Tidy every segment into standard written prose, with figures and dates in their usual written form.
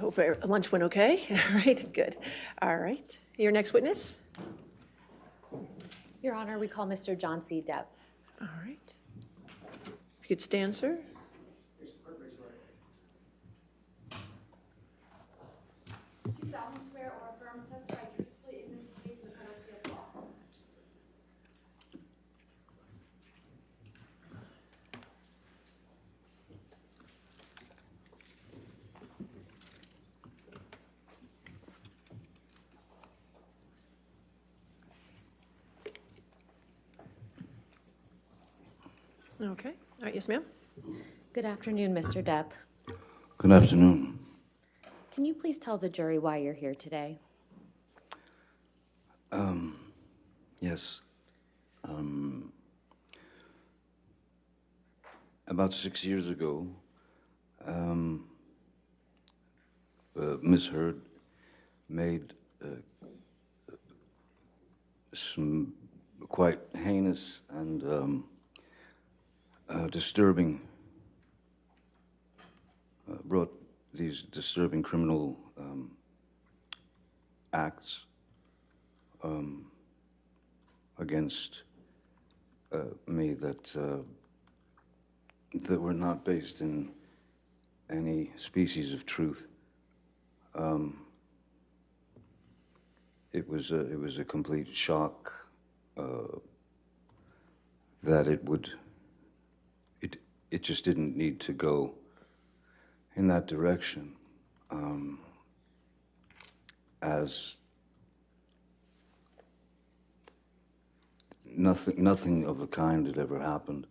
hope lunch went okay. All right, good. All right, your next witness? Your Honor, we call Mr. John C. Depp. All right. If you could stand, sir. Do you solemnly swear or affirm to testify truthfully in this case in the penalty of law? Okay. All right, yes, ma'am. Good afternoon, Mr. Depp. Good afternoon. Can you please tell the jury why you're here today? Yes. About 6 years ago, Ms. Heard made some quite heinous and disturbing, brought these disturbing criminal acts against me that were not based in any species of truth. It was a complete shock that it just didn't need to go in that direction, as nothing of the kind had ever happened,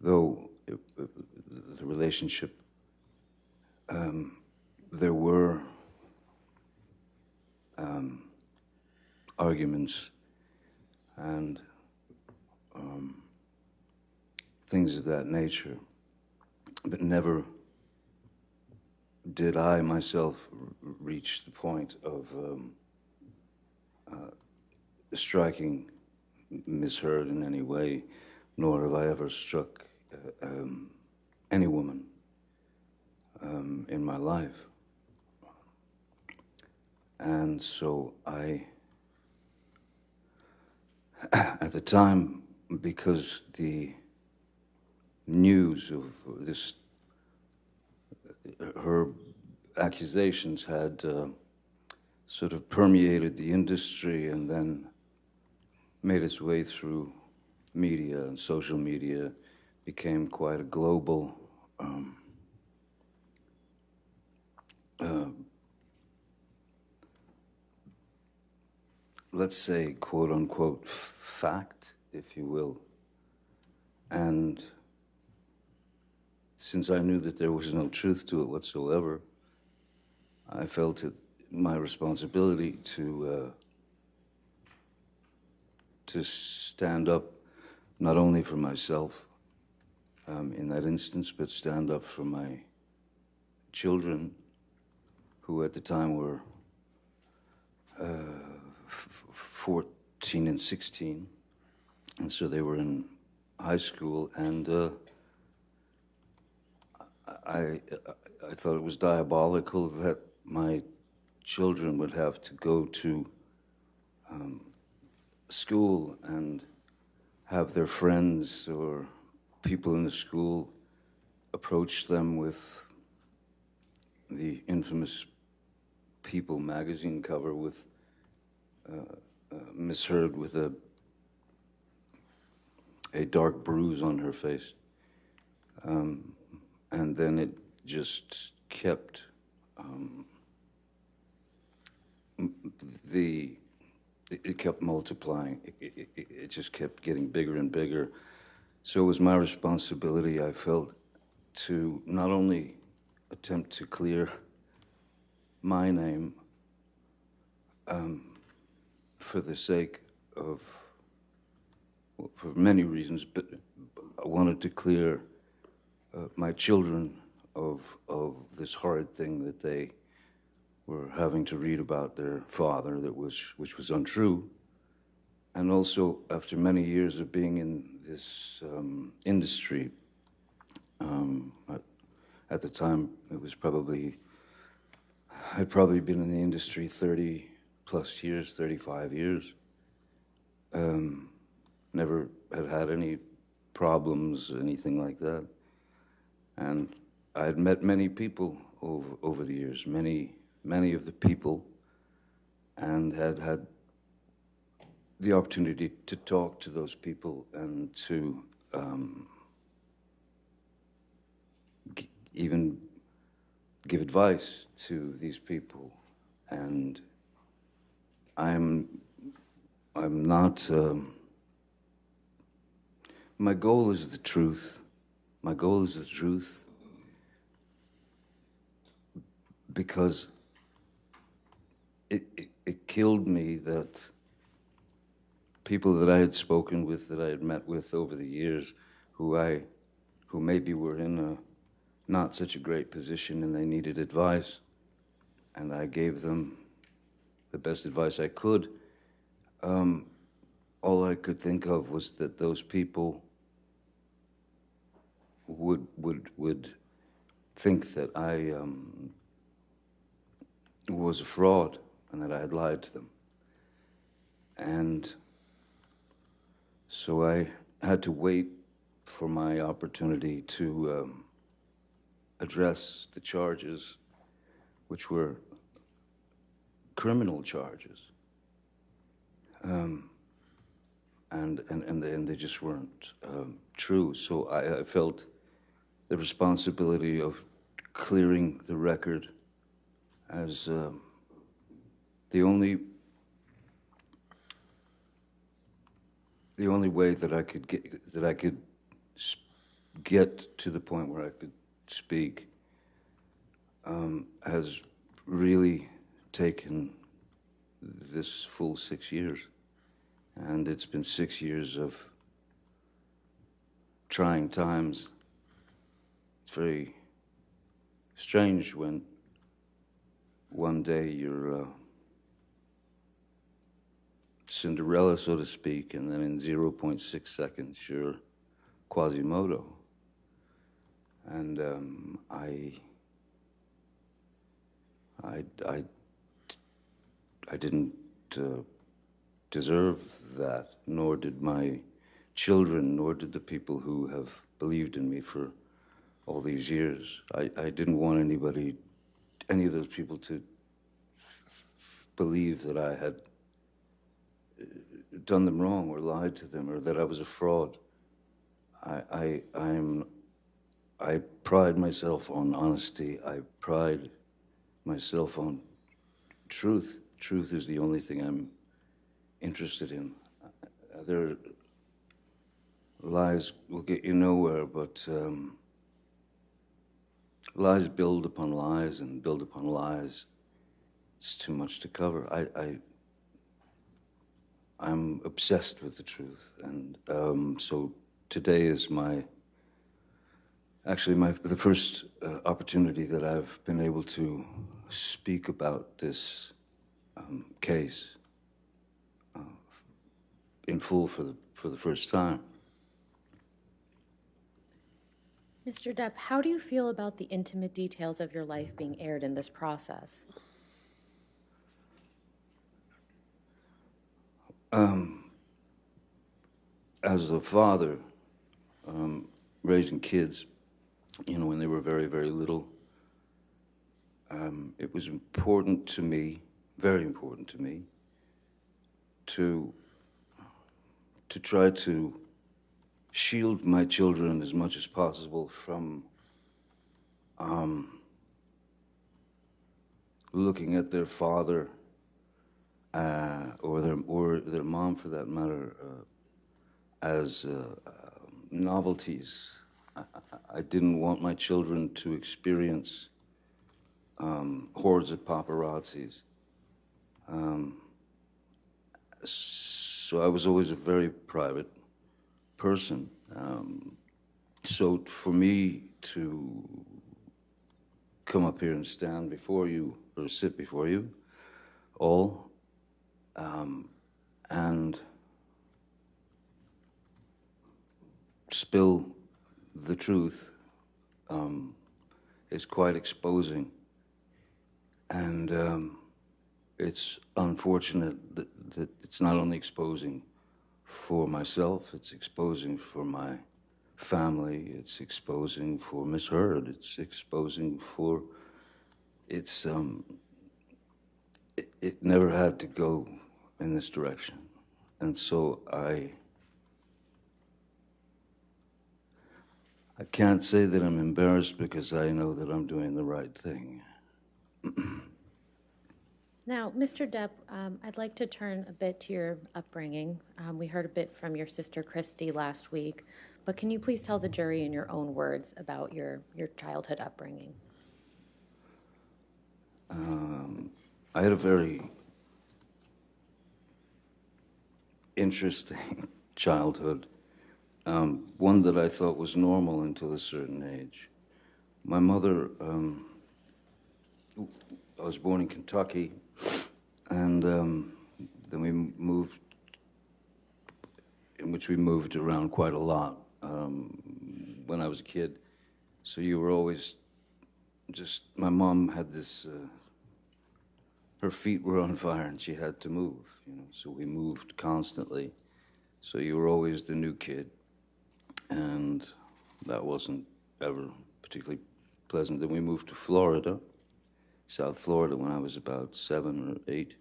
though the relationship, there were arguments and things of that nature, but never did I myself reach the point of striking Ms. Heard in any way, nor have I ever struck any woman in my life. And so at the time, because the news of this, her accusations had sort of permeated the industry and then made its way through media and social media, became quite a global let's say, quote unquote, fact, if you will. And since I knew that there was no truth to it whatsoever, I felt it my responsibility to stand up not only for myself in that instance, but stand up for my children, who at the time were 14 and 16, and so they were in high school, and I thought it was diabolical that my children would have to go to school and have their friends or people in the school approach them with the infamous People magazine cover with Ms. Heard with a dark bruise on her face. And then it just kept, it kept multiplying. It just kept getting bigger and bigger. So it was my responsibility, I felt, to not only attempt to clear my name for the sake of, well, for many reasons, but I wanted to clear my children of this horrid thing that they were having to read about their father, which was untrue. And also, after many years of being in this industry, at the time it was probably I'd probably been in the industry 30 plus years, 35 years. Never had any problems, anything like that. And I had met many people over the years, many of the people, and had the opportunity to talk to those people and to even give advice to these people. And I'm not, my goal is the truth. My goal is the truth because it killed me that people that I had spoken with, that I had met with over the years, who maybe were in a not such a great position and they needed advice, and I gave them the best advice I could. All I could think of was that those people would think that I was a fraud and that I had lied to them. And so I had to wait for my opportunity to address the charges, which were criminal charges. And they just weren't true. So I felt the responsibility of clearing the record as the only way that I could get to the point where I could speak has really taken this full 6 years. And it's been 6 years of trying times. It's very strange when one day you're Cinderella, so to speak, and then in 0.6 seconds you're Quasimodo. And I didn't deserve that, nor did my children, nor did the people who have believed in me for all these years. I didn't want any of those people to believe that I had done them wrong or lied to them or that I was a fraud. I pride myself on honesty. I pride myself on truth. Truth is the only thing I'm interested in. Other lies will get you nowhere, but lies build upon lies and build upon lies. It's too much to cover. I'm obsessed with the truth, and so today is the first opportunity that I've been able to speak about this case in full for the first time. Mr. Depp, how do you feel about the intimate details of your life being aired in this process? As a father, raising kids, when they were very, very little, it was important to me, very important to me, to try to shield my children as much as possible from looking at their father or their mom, for that matter, as novelties. I didn't want my children to experience hordes of paparazzis. So I was always a very private person. So for me to come up here and stand before you, or sit before you all, and spill the truth is quite exposing. And it's unfortunate that it's not only exposing for myself, it's exposing for my family, it's exposing for Miss Heard, it's exposing for, it never had to go in this direction. And so I can't say that I'm embarrassed because I know that I'm doing the right thing. Now, Mr. Depp, I'd like to turn a bit to your upbringing. We heard a bit from your sister Christy last week, but can you please tell the jury in your own words about your childhood upbringing? I had a very interesting childhood, one that I thought was normal until a certain age. My mother, I was born in Kentucky, and then we moved, in which we moved around quite a lot when I was a kid. So you were always just, my mom had this, her feet were on fire and she had to move, you know, so we moved constantly. So you were always the new kid, and that wasn't ever particularly pleasant. Then we moved to Florida, South Florida, when I was about 7 or 8.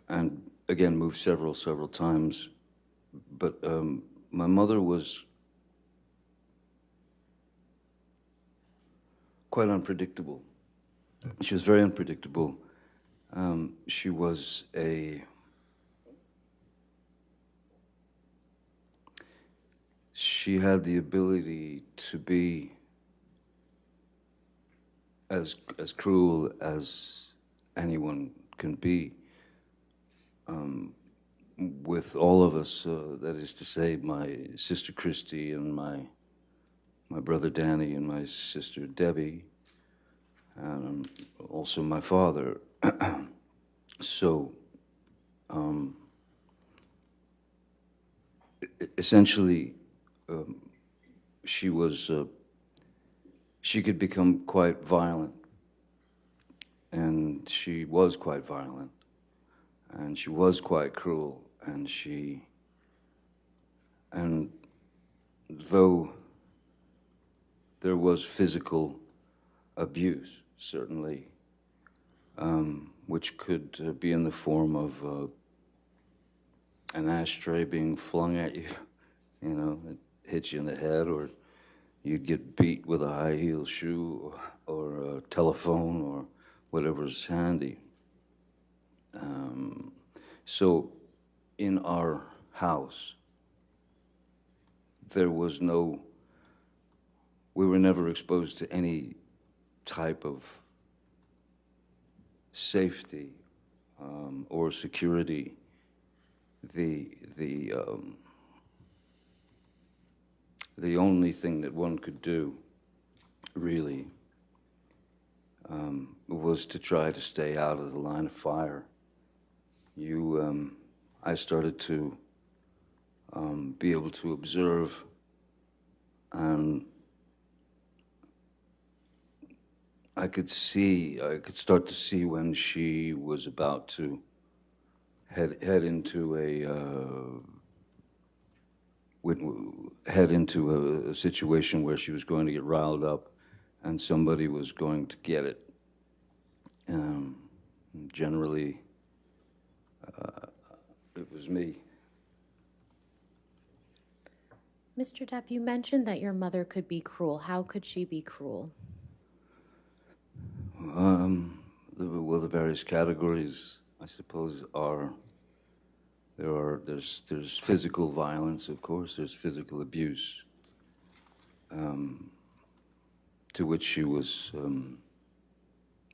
And again, moved several times. But my mother was quite unpredictable. She was very unpredictable. She was she had the ability to be as cruel as anyone can be with all of us. That is to say, my sister Christy and my brother Danny and my sister Debbie, and also my father. So, essentially, she could become quite violent, and she was quite violent, and she was quite cruel, and though there was physical abuse, certainly, which could be in the form of an ashtray being flung at you, you know, it hits you in the head, or you'd get beat with a high-heel shoe or a telephone or whatever's handy. So in our house, we were never exposed to any type of safety or security. The only thing that one could do, really, was to try to stay out of the line of fire. I started to be able to observe, and I could start to see when she was about to head into a situation where she was going to get riled up, and somebody was going to get it. Generally, it was me. Mr. Depp, you mentioned that your mother could be cruel. How could she be cruel? The various categories, I suppose, there's physical violence, of course, there's physical abuse, to which she was,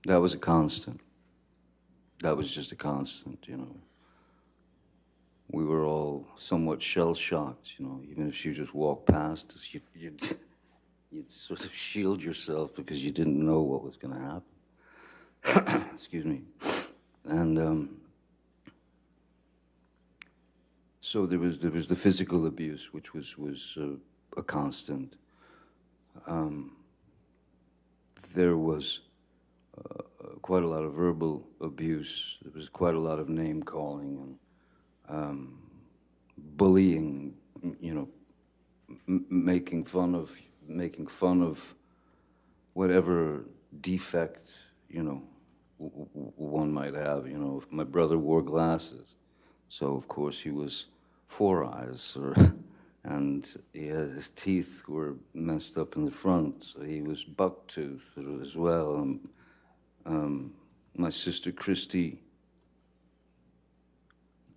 that was a constant. That was just a constant, you know. We were all somewhat shell-shocked, you know, even if she just walked past us, you'd sort of shield yourself because you didn't know what was going to happen. Excuse me. And so there was the physical abuse, which was a constant. there was quite a lot of verbal abuse. There was quite a lot of name calling and bullying. You know, making fun of whatever defect, you know, one might have. You know, if my brother wore glasses, so of course he was four eyes, and his teeth were messed up in the front, so he was buck-toothed as well. My sister Christy,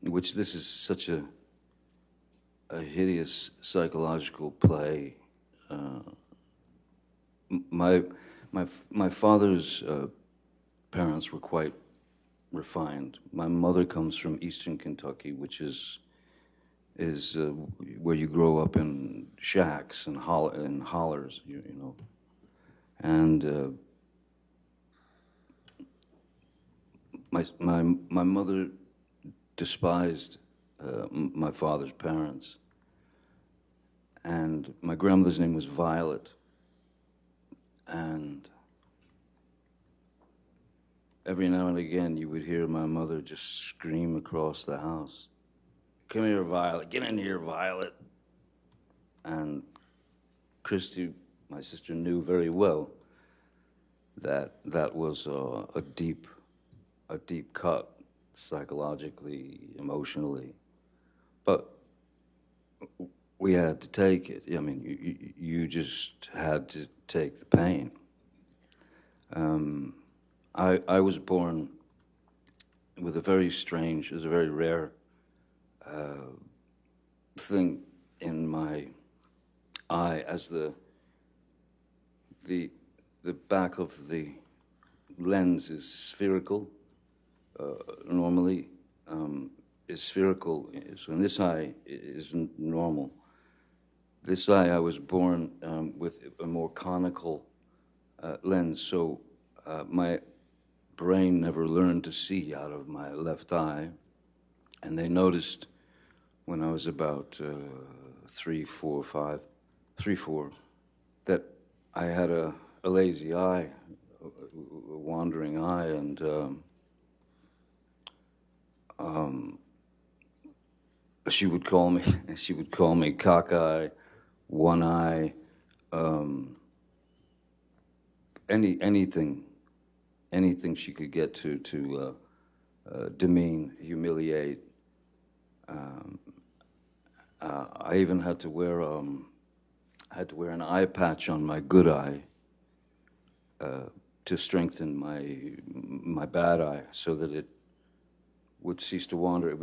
which this is such a hideous psychological play. My father's parents were quite refined. My mother comes from Eastern Kentucky, which is where you grow up in shacks and hollers, you know, and my mother despised my father's parents, and my grandmother's name was Violet, and every now and again you would hear my mother just scream across the house, "Come here, Violet, get in here, Violet." And Christy, my sister, knew very well that that was a deep cut, psychologically, emotionally. But we had to take it. I mean, you just had to take the pain. I was born with a very strange, it was a very rare thing in my eye, as the back of the lens is spherical, normally. Is spherical, so in this eye isn't normal. This eye, I was born with a more conical lens, so my brain never learned to see out of my left eye, and they noticed when I was about 3, 4, that I had a lazy eye, a wandering eye, and she would call me cockeye, one eye, anything she could get to demean, humiliate. I even had to wear an eye patch on my good eye to strengthen my bad eye, so that it would cease to wander. It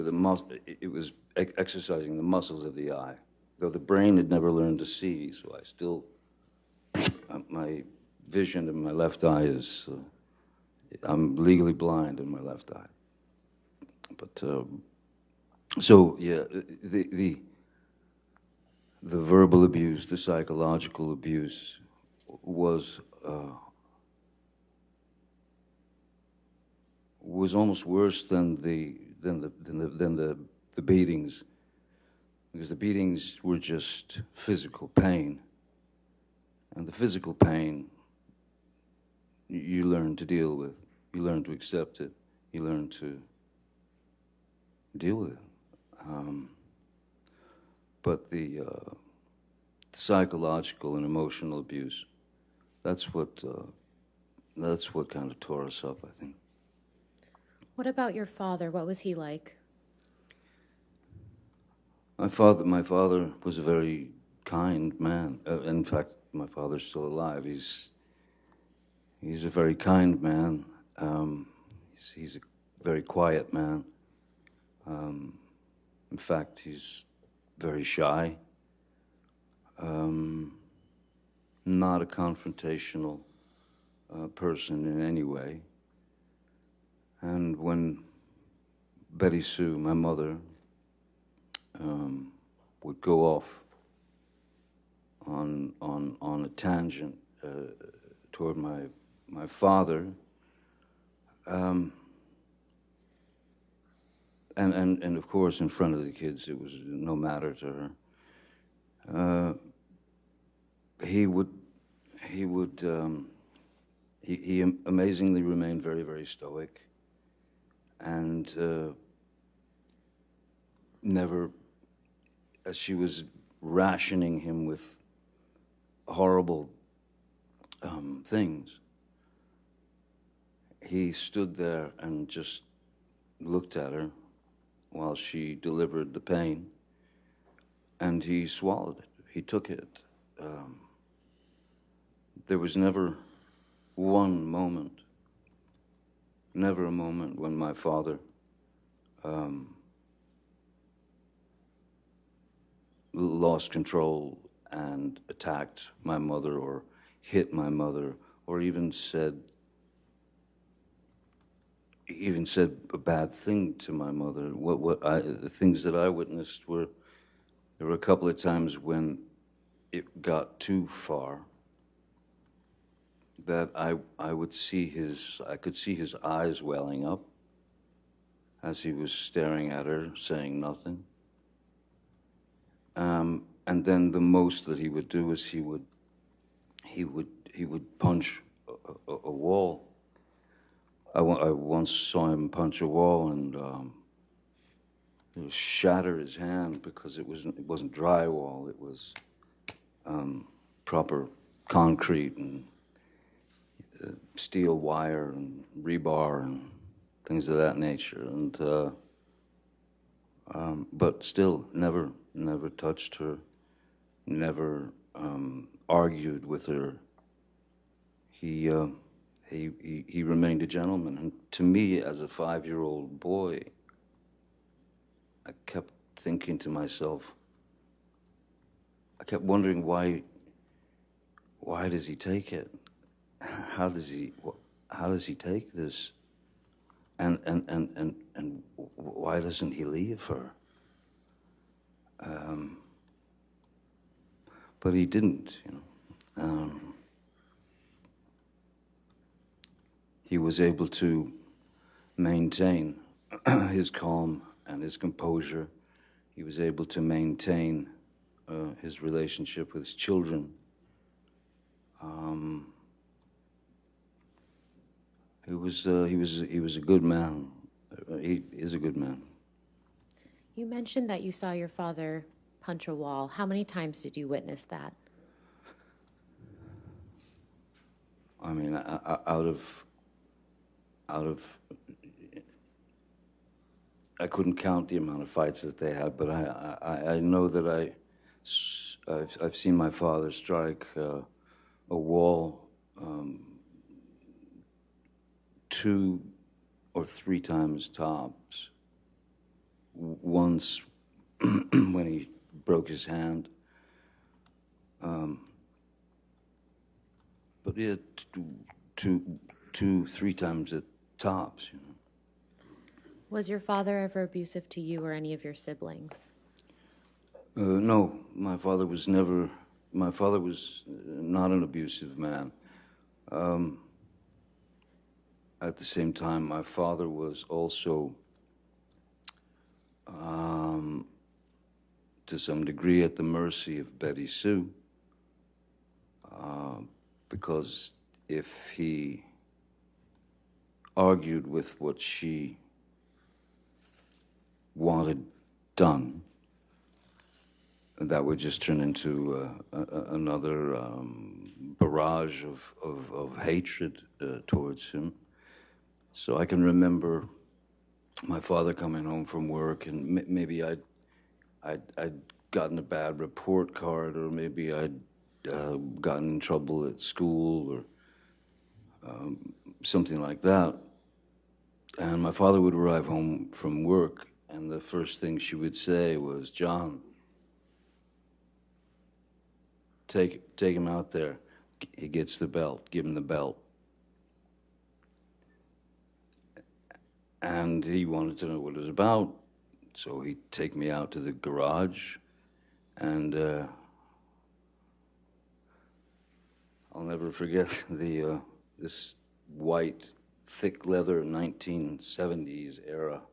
was exercising the muscles of the eye, though the brain had never learned to see. So I still, my vision in my left eye is, I'm legally blind in my left eye. But so yeah, the verbal abuse, the psychological abuse was almost worse than the beatings, because the beatings were just physical pain, and the physical pain you learn to deal with, you learn to accept it, you learn to deal with it. But the psychological and emotional abuse, that's what kind of tore us up, I think. What about your father? What was he like? My father was a very kind man. In fact, my father's still alive. He's a very kind man. He's a very quiet man. In fact, he's very shy. Not a confrontational person in any way. And when Betty Sue, my mother, would go off on a tangent toward my father, and of course in front of the kids it was no matter to her. He would he would, he amazingly remained very, very stoic, and never, as she was rationing him with horrible things, he stood there and just looked at her while she delivered the pain, and he swallowed it. He took it. There was never one moment, never a moment when my father lost control and attacked my mother or hit my mother or even said a bad thing to my mother. The things that I witnessed were, there were a couple of times when it got too far, that I could see his eyes welling up as he was staring at her, saying nothing. And then the most that he would do is he would punch a wall. I once saw him punch a wall and shatter his hand because it wasn't drywall. It was proper concrete and steel wire and rebar and things of that nature. And but still, never touched her, never argued with her. He remained a gentleman, and to me, as a 5-year-old boy, I kept thinking to myself, I kept wondering why does he take it? How does he take this? And why doesn't he leave her? But he didn't, you know. He was able to maintain his calm and his composure. He was able to maintain his relationship with his children. He was a good man. He is a good man. You mentioned that you saw your father punch a wall. How many times did you witness that? I mean, out of, I couldn't count the amount of fights that they had, but I know that I've seen my father strike a wall 2 or 3 times tops. Once when he broke his hand, but yeah, 2-3 times at tops, you know. Was your father ever abusive to you or any of your siblings? No, my father was not an abusive man. At the same time, my father was also, to some degree, at the mercy of Betty Sue, because if he argued with what she wanted done, that would just turn into another barrage of hatred towards him. So I can remember my father coming home from work, and maybe I'd gotten a bad report card, or maybe I'd gotten in trouble at school, or something like that. And my father would arrive home from work, and the first thing she would say was, "John, take him out there. He gets the belt. Give him the belt." And he wanted to know what it was about, so he'd take me out to the garage, and I'll never forget this white, thick leather 1970s era,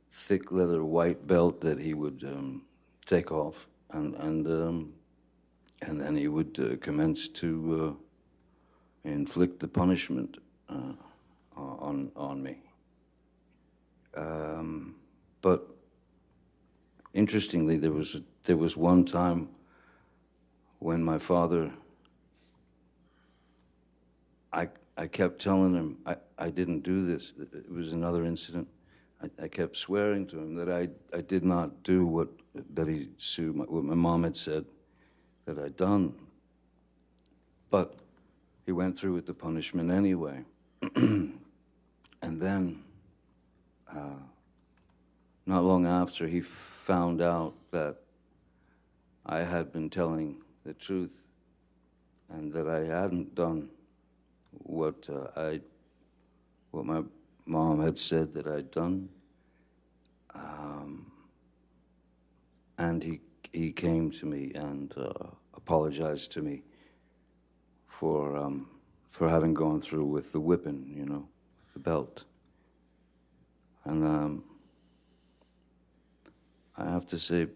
thick leather white belt that he would take off, and then he would commence to inflict the punishment on me. But interestingly, there was one time when my father, I kept telling him I didn't do this. It was another incident. I kept swearing to him that I did not do what Betty Sue, what my mom had said that I'd done. But he went through with the punishment anyway. And then, not long after, he found out that I had been telling the truth and that I hadn't done what my mom had said that I'd done. And he came to me and apologized to me for having gone through with the whipping, you know, with the belt. And I have to say,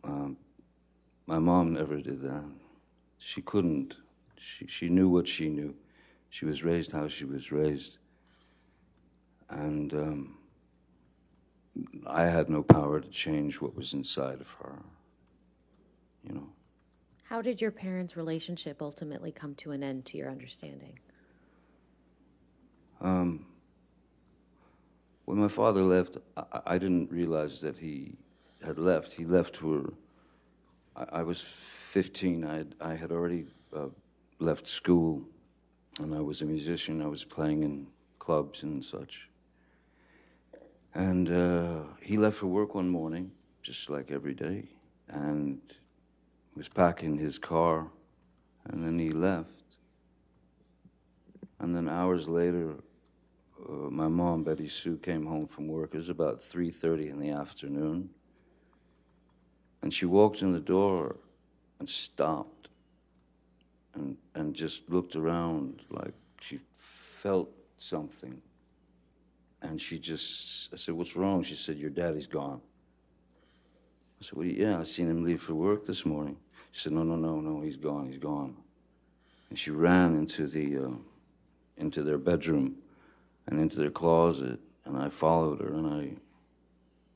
my mom never did that. She couldn't. She knew what she knew. She was raised how she was raised. And I had no power to change what was inside of her, you know. How did your parents' relationship ultimately come to an end, to your understanding? When my father left, I didn't realize that he had left. He left for, I was 15. I had already left school, and I was a musician. I was playing in clubs and such. And he left for work one morning, just like every day, and was packing his car, and then he left. And then hours later, my mom, Betty Sue, came home from work. It was about 3:30 in the afternoon. And she walked in the door and stopped and just looked around like she felt something. And I said, "What's wrong?" She said, "Your daddy's gone." I said, "Well, yeah, I seen him leave for work this morning." She said, No, he's gone. And she ran into their bedroom and into their closet, and I followed her, and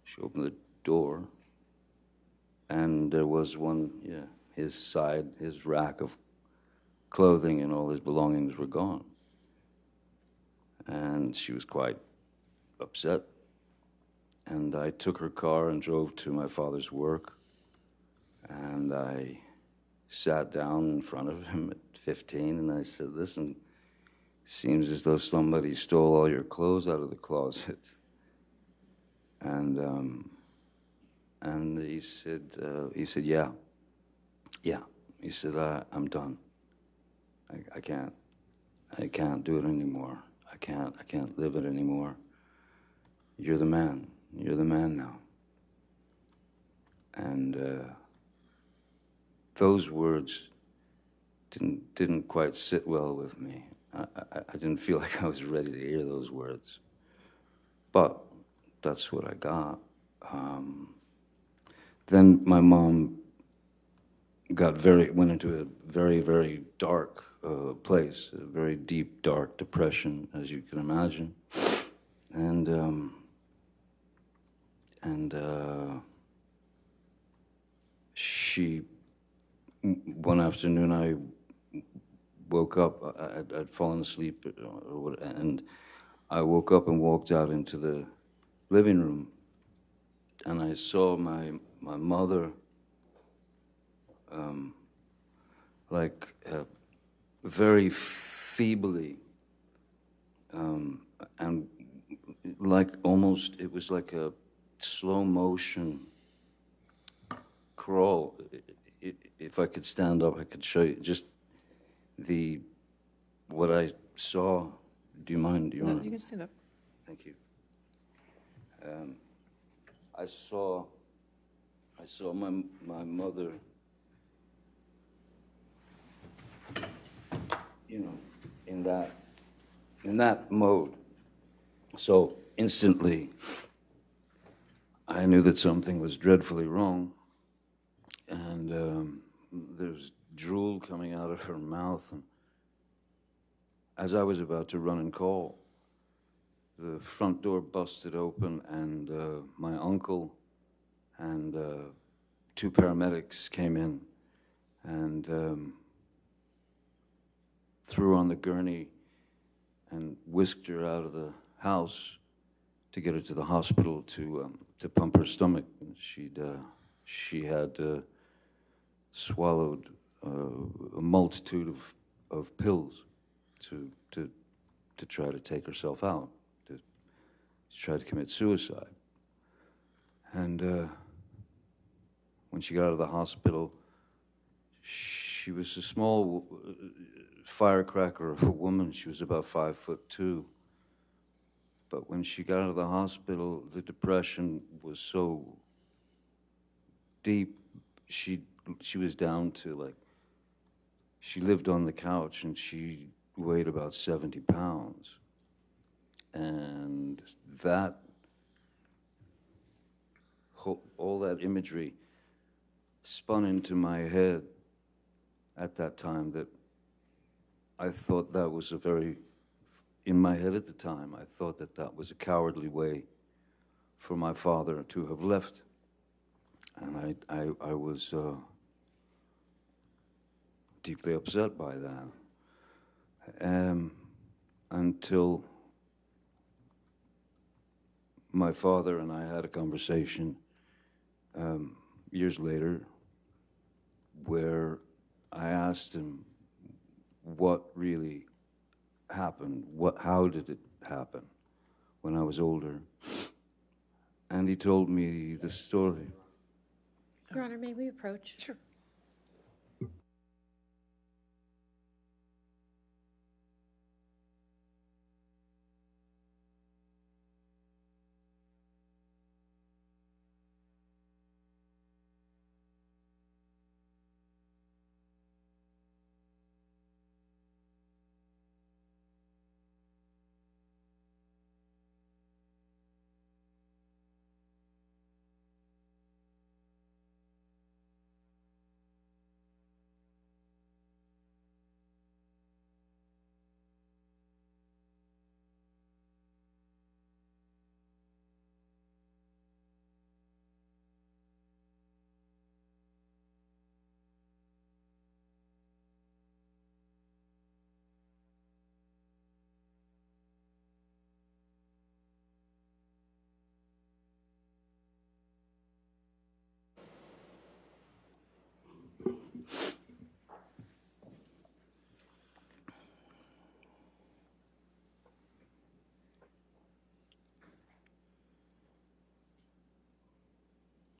she opened the door, and there was his rack of clothing and all his belongings were gone. And she was quite upset. And I took her car and drove to my father's work, and I sat down in front of him at 15, and I said, "Listen, seems as though somebody stole all your clothes out of the closet." And he said, yeah. He said, "I'm done. I can't do it anymore. I can't live it anymore. You're the man. You're the man now." And those words didn't quite sit well with me. I didn't feel like I was ready to hear those words. But that's what I got. Then my mom went into a very, very dark place, a very deep, dark depression, as you can imagine. And one afternoon I woke up, I'd fallen asleep, and I woke up and walked out into the living room, and I saw my mother very feebly, and like almost, it was like a slow motion crawl. If I could stand up, I could show you just what I saw. Do you mind? No, you can stand up. Thank you. I saw my mother, you know, in that mode. So instantly, I knew that something was dreadfully wrong, and there's drool coming out of her mouth. And as I was about to run and call, the front door busted open, and my uncle and two paramedics came in and threw her on the gurney and whisked her out of the house to get her to the hospital to pump her stomach. And she had swallowed a multitude of pills to try to take herself out, to try to commit suicide. And when she got out of the hospital, she was a small firecracker of a woman. She was about 5'2". But when she got out of the hospital, the depression was so deep. She was down to, like, she lived on the couch and she weighed about 70 pounds. And that, all that imagery spun into my head at that time, that I thought that was in my head at the time, I thought that that was a cowardly way for my father to have left. And I was deeply upset by that. Until my father and I had a conversation years later, where I asked him what really happened, how did it happen when I was older, and he told me the story. Your Honor, may we approach? Sure.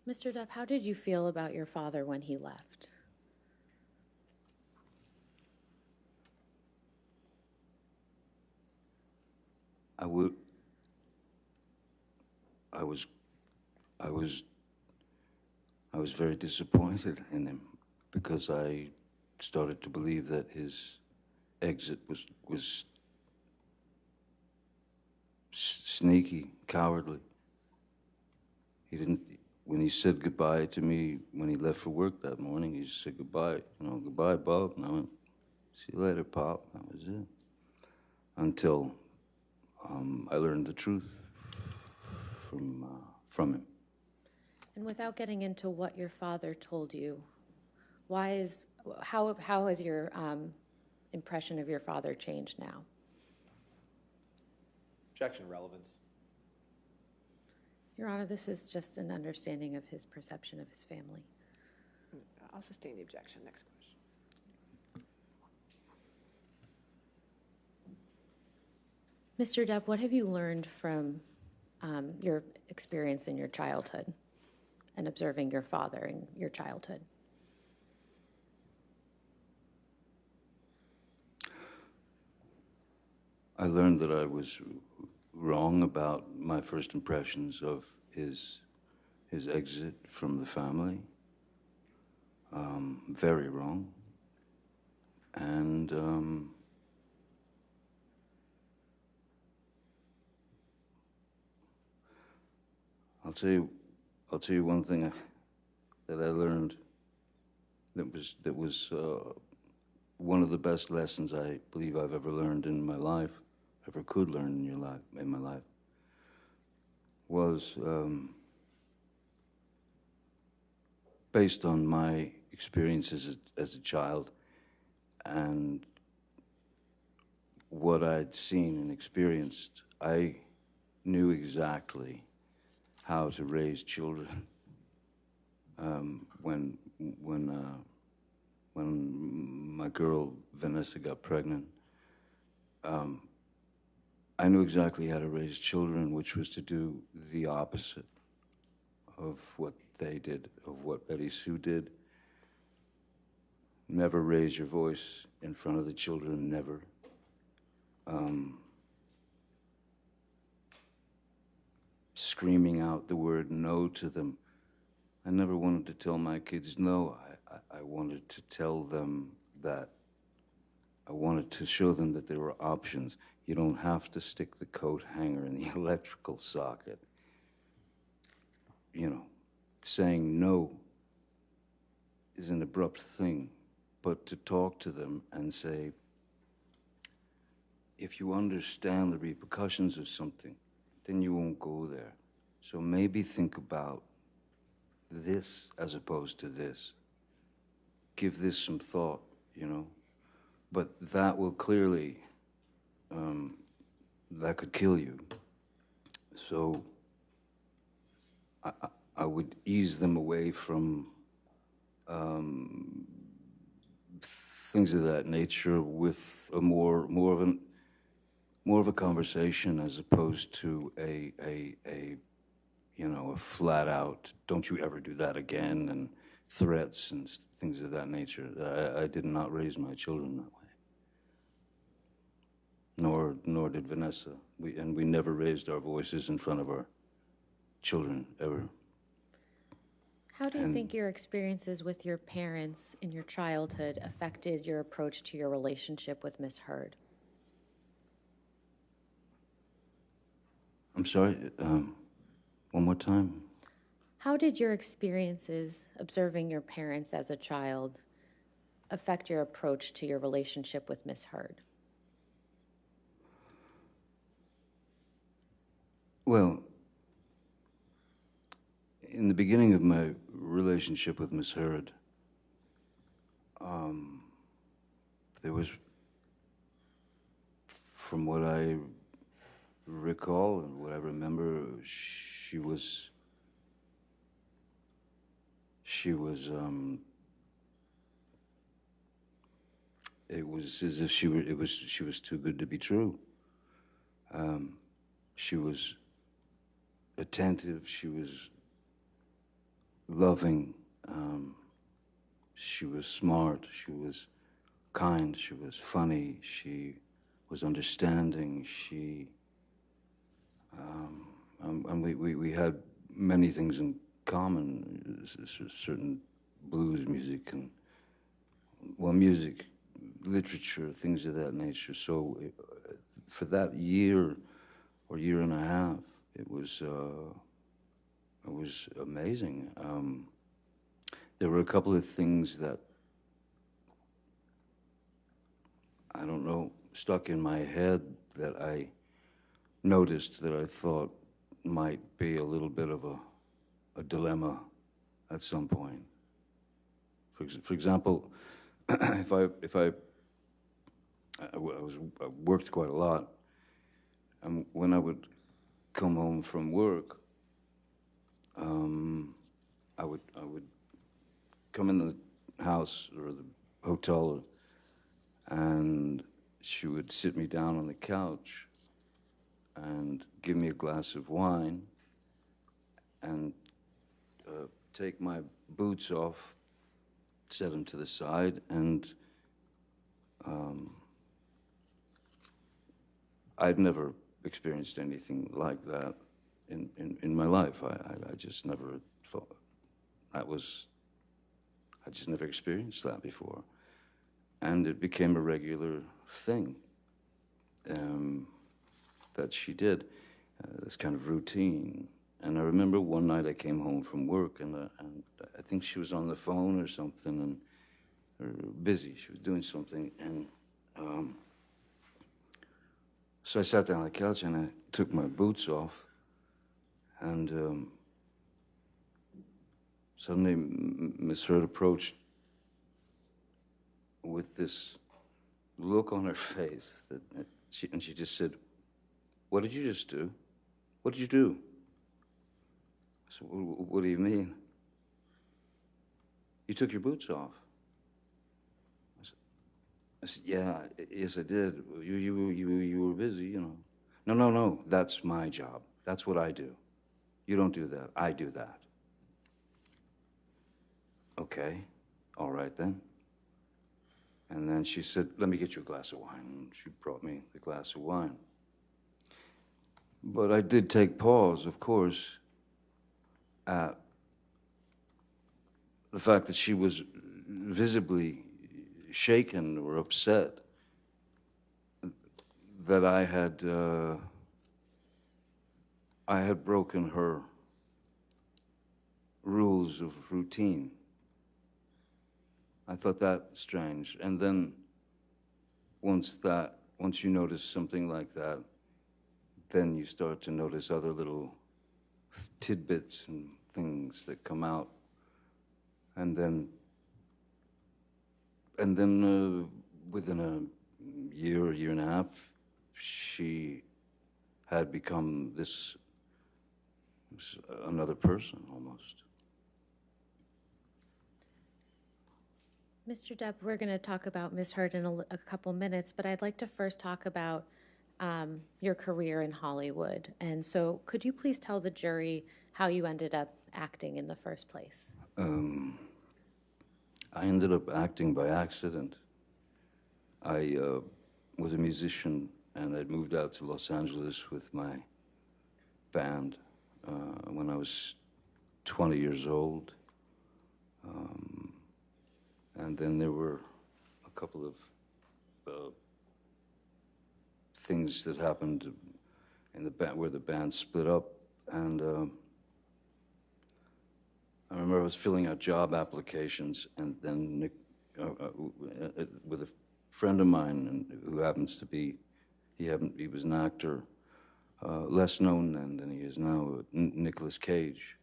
Mr. Depp, how did you feel about your father when he left? I was very disappointed in him, because I started to believe that his exit was sneaky, cowardly. He didn't, when he said goodbye to me, when he left for work that morning, he just said goodbye, goodbye, Bob. And I went, see you later, Pop. That was it. Until I learned the truth from him. And without getting into what your father told you, how has your impression of your father changed now? Objection, relevance. Your Honor, this is just an understanding of his perception of his family. I'll sustain the objection. Next question. Mr. Depp, what have you learned from your experience in your childhood and observing your father in your childhood? I learned that I was wrong about my first impressions of his exit from the family. Very wrong. And I'll tell you one thing that I learned that was one of the best lessons I believe I've ever learned in my life, ever could learn in my life, was based on my experiences as a child and what I'd seen and experienced. I knew exactly how to raise children when my girl Vanessa got pregnant. I knew exactly how to raise children, which was to do the opposite of what they did, of what Betty Sue did. Never raise your voice in front of the children, never. Screaming out the word no to them. I never wanted to tell my kids no. I wanted to tell them that I wanted to show them that there were options. You don't have to stick the coat hanger in the electrical socket. You know, saying no is an abrupt thing, but to talk to them and say, if you understand the repercussions of something, then you won't go there. So maybe think about this as opposed to this. Give this some thought, you know. But that will clearly, that could kill you. So I would ease them away from things of that nature with a more of a conversation as opposed to a flat out, don't you ever do that again, and threats and things of that nature. I did not raise my children that way. Nor did Vanessa. We never raised our voices in front of our children, ever. How do you think your experiences with your parents in your childhood affected your approach to your relationship with Miss Heard? I'm sorry, one more time. How did your experiences observing your parents as a child affect your approach to your relationship with Miss Heard? Well, in the beginning of my relationship with Miss Heard, there was, from what I recall and what I remember, she was it was as if she was too good to be true. She was attentive, she was loving, she was smart, she was kind, she was funny, she was understanding, and we had many things in common, certain blues music and, well, music, literature, things of that nature. So for that year or year and a half, it was amazing. There were a couple of things that, I don't know, stuck in my head that I noticed that I thought might be a little bit of a dilemma at some point. For example, I worked quite a lot, and when I would come home from work, I would come in the house or the hotel, and she would sit me down on the couch and give me a glass of wine and take my boots off, set them to the side, and I'd never experienced anything like that in my life. I just never thought I just never experienced that before. And it became a regular thing that she did, this kind of routine. And I remember one night I came home from work, and I think she was on the phone or something, busy. She was doing something, and so I sat down on the couch and I took my boots off, and suddenly Miss Heard approached with this look on her face that she just said, "What did you just do? What did you do?" I said, "What do you mean?" "You took your boots off." I said, "Yeah, yes, I did. You were busy, you know." No, that's my job. That's what I do. You don't do that. I do that." "Okay, all right then." And then she said, "Let me get you a glass of wine." And she brought me the glass of wine. But I did take pause, of course, at the fact that she was visibly shaken or upset that I had broken her rules of routine. I thought that strange. And then once you notice something like that, then you start to notice other little tidbits and things that come out. And then within a year and a half, she had become this another person almost. Mr. Depp, we're going to talk about Ms. Heard in a couple minutes, but I'd like to first talk about your career in Hollywood. And so could you please tell the jury how you ended up acting in the first place? I ended up acting by accident. I was a musician, and I'd moved out to Los Angeles with my band when I was 20 years old. And then there were a couple of things that happened in the band where the band split up, and I remember I was filling out job applications, and then Nick, with a friend of mine who happens to be, he was an actor, less known then than he is now, Nicolas Cage.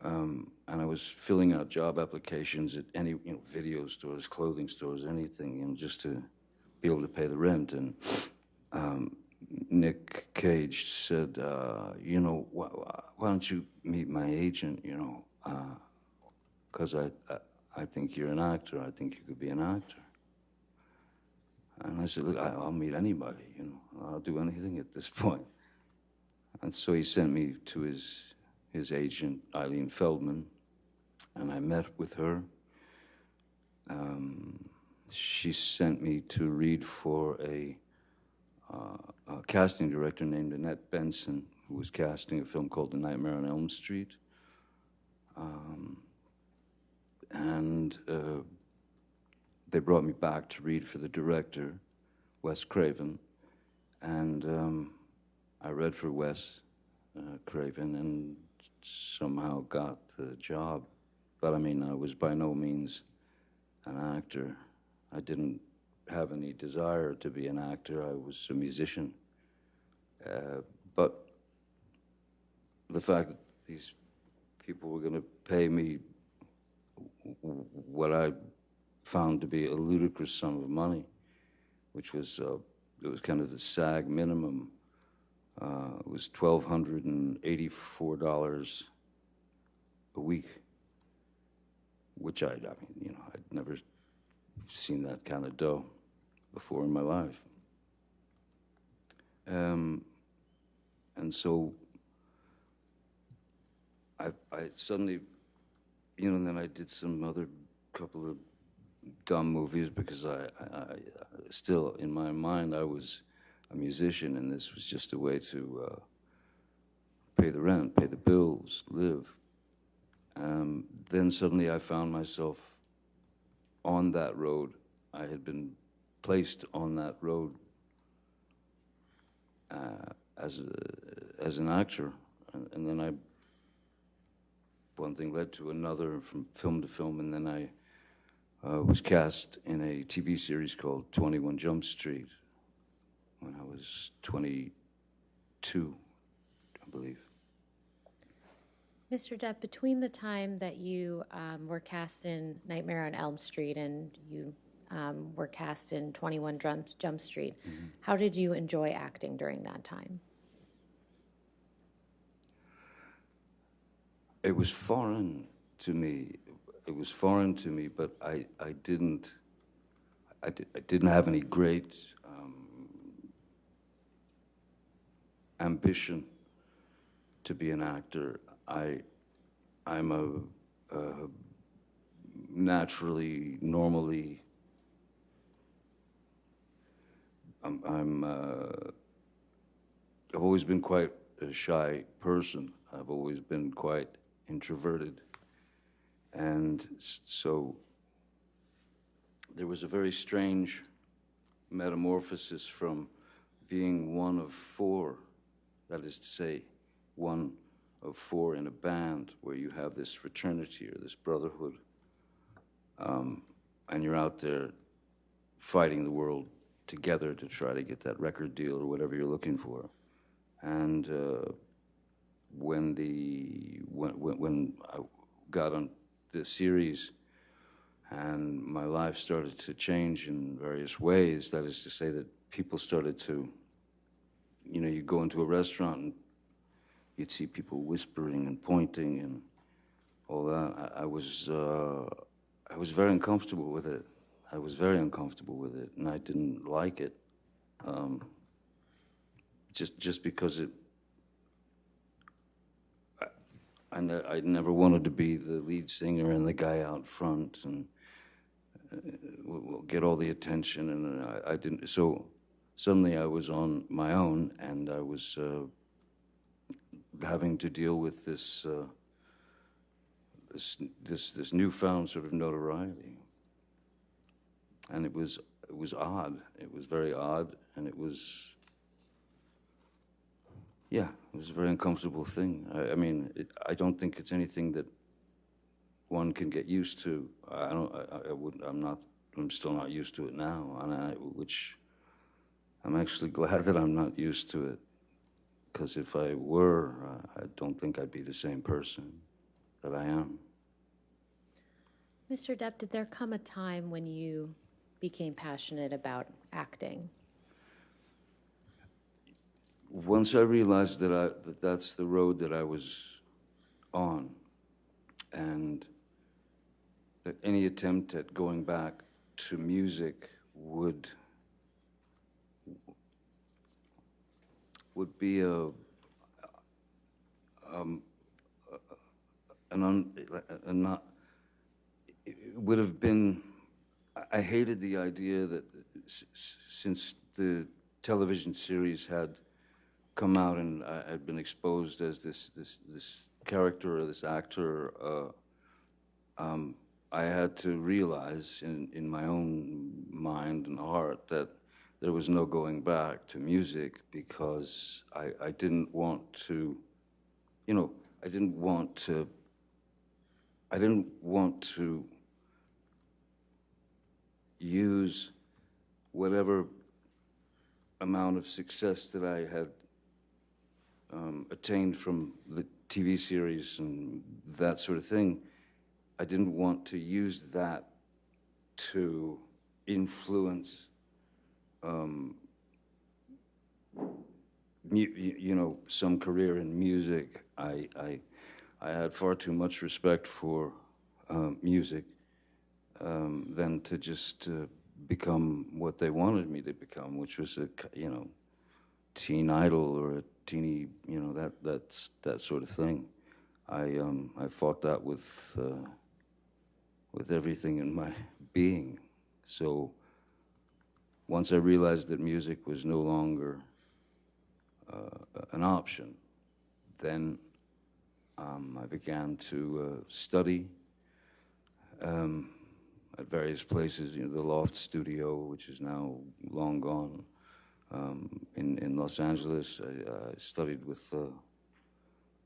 And I was filling out job applications at any, video stores, clothing stores, anything, just to be able to pay the rent. And Nick Cage said, why don't you meet my agent, because I think you're an actor. I think you could be an actor. And I said, look, I'll meet anybody, I'll do anything at this point. And so he sent me to his agent, Eileen Feldman, and I met with her. She sent me to read for a casting director named Annette Benson, who was casting a film called The Nightmare on Elm Street. And they brought me back to read for the director, Wes Craven. And I read for Wes Craven and somehow got the job. But I mean, I was by no means an actor. I didn't have any desire to be an actor. I was a musician. But the fact that these people were going to pay me what I found to be a ludicrous sum of money, which was, it was kind of the SAG minimum. It was $1,284 a week, which I'd never seen that kind of dough before in my life. And so I suddenly, and then I did some other couple of dumb movies because I still, in my mind, I was a musician, and this was just a way to pay the rent, pay the bills, live. Then suddenly I found myself on that road. I had been placed on that road as an actor, and then one thing led to another from film to film, and then was cast in a TV series called 21 Jump Street when I was 22, I believe. Mr. Depp, between the time that you were cast in Nightmare on Elm Street and you were cast in 21 Jump Street, how did you enjoy acting during that time? It was foreign to me. It was foreign to me, but I didn't have any great ambition to be an actor. I'm a naturally, normally, I've always been quite a shy person. I've always been quite introverted. And so there was a very strange metamorphosis from being one of four, that is to say, one of four in a band where you have this fraternity or this brotherhood, and you're out there fighting the world together to try to get that record deal or whatever you're looking for. And when I got on the series and my life started to change in various ways, that is to say that people started to, you go into a restaurant and you'd see people whispering and pointing and all that. I was very uncomfortable with it. I was very uncomfortable with it, and I didn't like it. Just because I never wanted to be the lead singer and the guy out front and get all the attention, and I didn't. So suddenly I was on my own, and I was having to deal with this newfound sort of notoriety, and it was odd. It was very odd, and it was. Yeah, it was a very uncomfortable thing. I mean, I don't think it's anything that one can get used to. I'm still not used to it now, which I'm actually glad that I'm not used to it, because if I were, I don't think I'd be the same person that I am. Mr. Depp, did there come a time when you became passionate about acting? Once I realized that that's the road that I was on, and that any attempt at going back to music would be it would have been. I hated the idea that since the television series had come out and I had been exposed as this character or this actor, I had to realize in my own mind and heart that there was no going back to music, because I didn't want to, I didn't want to use whatever amount of success that I had attained from the TV series and that sort of thing. I didn't want to use that to influence, some career in music. I had far too much respect for music than to just become what they wanted me to become, which was a teen idol or a teeny, that sort of thing. I fought that with everything in my being. So once I realized that music was no longer an option, then I began to study at various places. The Loft Studio, which is now long gone, in Los Angeles. I studied with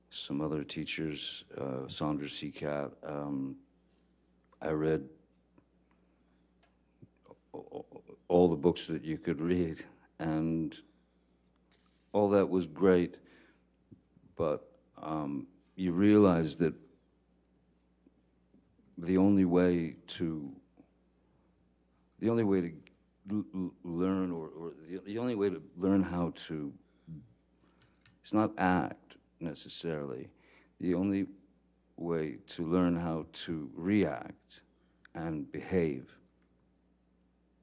some other teachers, Saunders Seacat. I read all the books that you could read, and all that was great, but you realize that the only way to learn, or the only way to learn how to, it's not act necessarily, the only way to learn how to react and behave,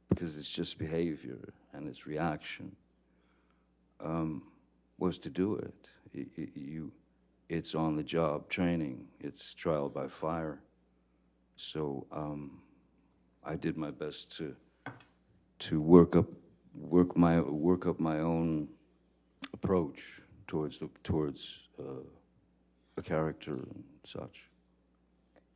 because it's just behavior and it's reaction, was to do it. It's on-the-job training. It's trial by fire. So I did my best to work up my own approach towards a character and such.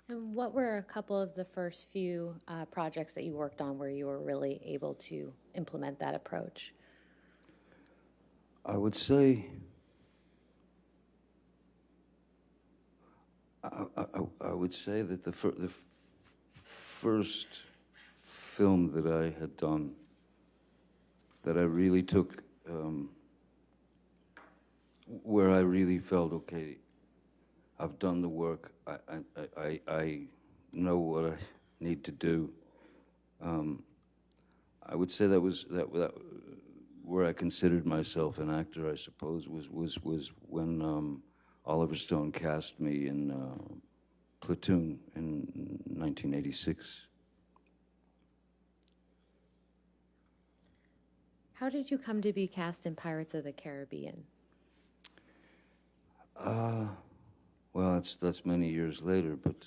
And what were a couple of the first few projects that you worked on where you were really able to implement that approach? I would say that the first film that I had done, that I really took, where I really felt, okay, I've done the work, I know what I need to do. I would say that where I considered myself an actor, I suppose, was when Oliver Stone cast me in Platoon in 1986. How did you come to be cast in Pirates of the Caribbean? Well, that's many years later, but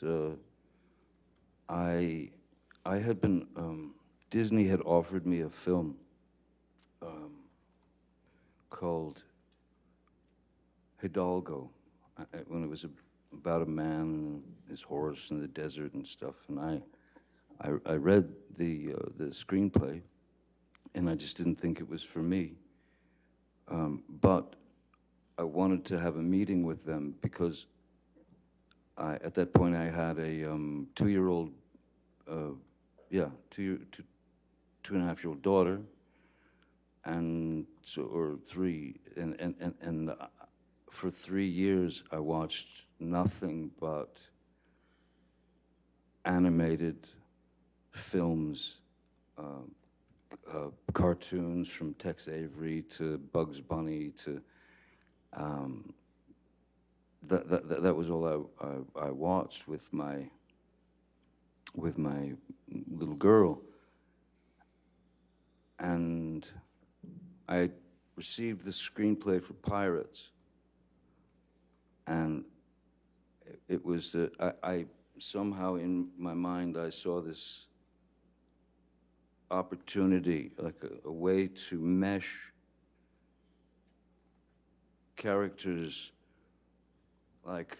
I had been, Disney had offered me a film called Hidalgo, when it was about a man and his horse in the desert and stuff, and I read the screenplay, and I just didn't think it was for me. But I wanted to have a meeting with them because at that point I had a 2-year-old, 2.5-year-old daughter, and so, or 3, and for 3 years I watched nothing but animated films, cartoons from Tex Avery to Bugs Bunny to that was all I watched with my little girl, and I received the screenplay for Pirates, and it was I somehow in my mind I saw this opportunity, like a way to mesh characters like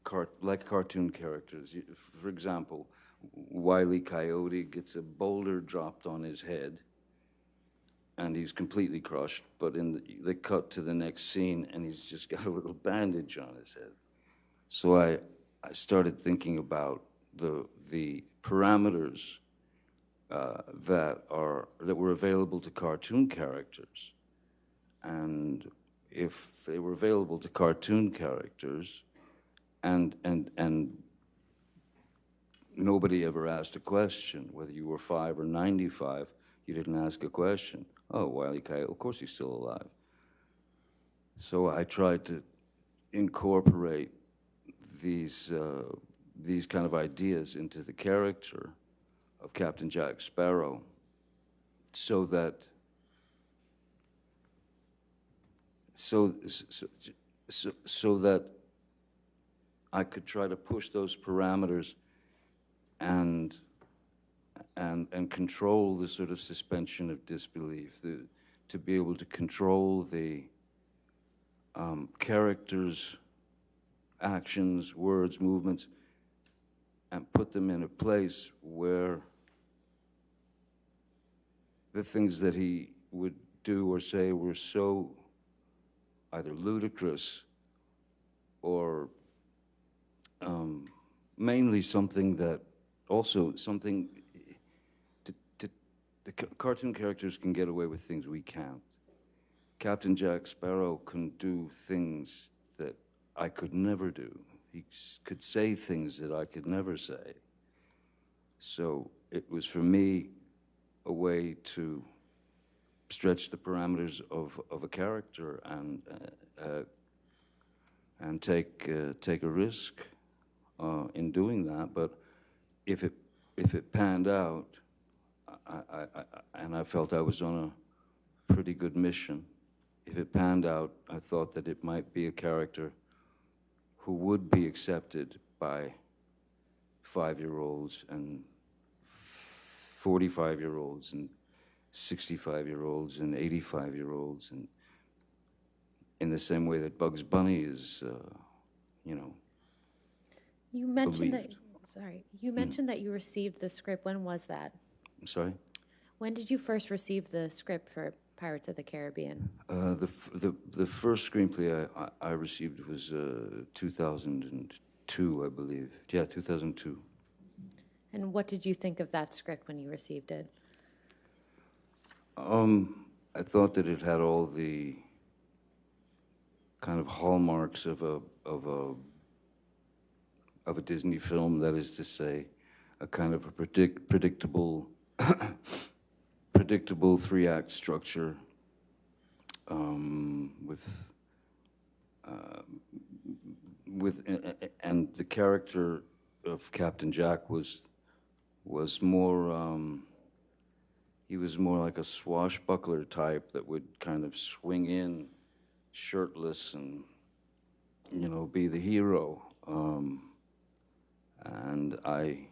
cartoon characters. For example, Wile E. Coyote gets a boulder dropped on his head, and he's completely crushed, but they cut to the next scene, and he's just got a little bandage on his head. So I started thinking about the parameters that were available to cartoon characters, and if they were available to cartoon characters, and nobody ever asked a question, whether you were 5 or 95, you didn't ask a question. Oh, Wile E. Coyote, of course he's still alive. So I tried to incorporate these kind of ideas into the character of Captain Jack Sparrow, so that I could try to push those parameters and control the sort of suspension of disbelief, to be able to control the characters' actions, words, movements, and put them in a place where the things that he would do or say were so either ludicrous or mainly something that also something the cartoon characters can get away with things we can't. Captain Jack Sparrow can do things that I could never do. He could say things that I could never say. So it was, for me, a way to stretch the parameters of a character and take a risk in doing that. But if it panned out, and I felt I was on a pretty good mission. If it panned out, I thought that it might be a character who would be accepted by 5-year-olds and 45-year-olds and 65-year-olds and 85-year-olds, and in the same way that Bugs Bunny is, You mentioned that, believed. you mentioned that you received the script. When was that? I'm sorry? When did you first receive the script for Pirates of the Caribbean? The first screenplay I received was 2002, I believe. Yeah, 2002. And what did you think of that script when you received it? I thought that it had all the kind of hallmarks of a Disney film. That is to say, a kind of a predictable 3-act structure and the character of Captain Jack was more. He was more like a swashbuckler type that would kind of swing in shirtless and, be the hero. And I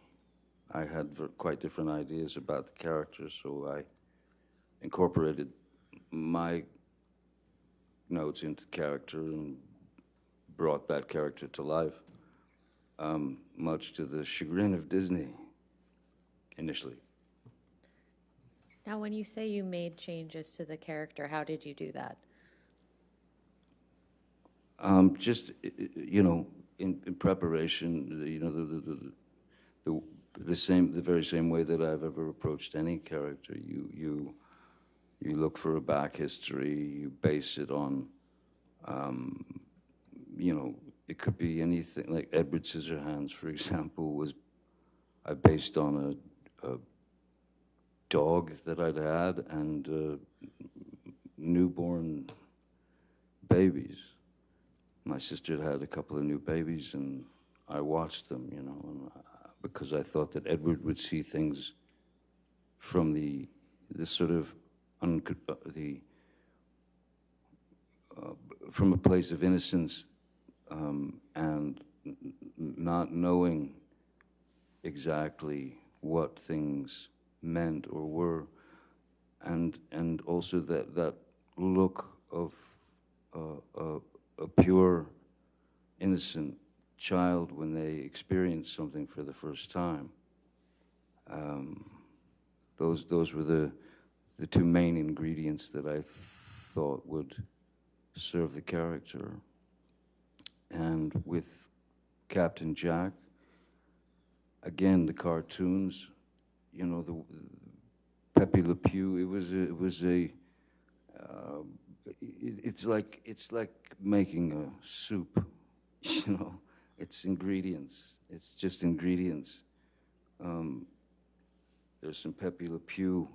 had quite different ideas about the character, so I incorporated my notes into character and brought that character to life, much to the chagrin of Disney initially. Now, when you say you made changes to the character, how did you do that? Just in preparation, the very same way that I've ever approached any character. You look for a back history. You base it on, it could be anything. Like Edward Scissorhands, for example, I based on a dog that I'd had and newborn babies. My sister had a couple of new babies, and I watched them, and because I thought that Edward would see things from the sort of from a place of innocence and not knowing exactly what things meant or were, and also that look of a pure, innocent child when they experience something for the first time. Those were the two main ingredients that I thought would serve the character. And with Captain Jack, again, the cartoons, the Pepe Le Pew. It's like making a soup. It's ingredients. It's just ingredients. There's some Pepe Le Pew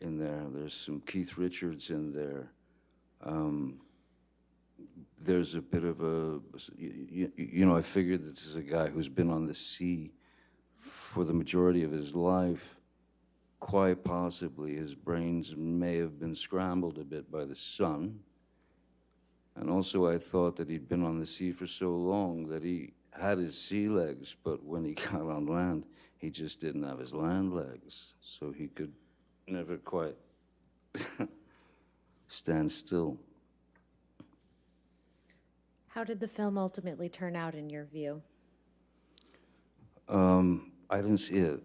in there. There's some Keith Richards in there. There's a bit of I figured this is a guy who's been on the sea for the majority of his life. Quite possibly his brains may have been scrambled a bit by the sun. And also I thought that he'd been on the sea for so long that he had his sea legs, but when he got on land, he just didn't have his land legs. So he could never quite stand still. How did the film ultimately turn out in your view? I didn't see it.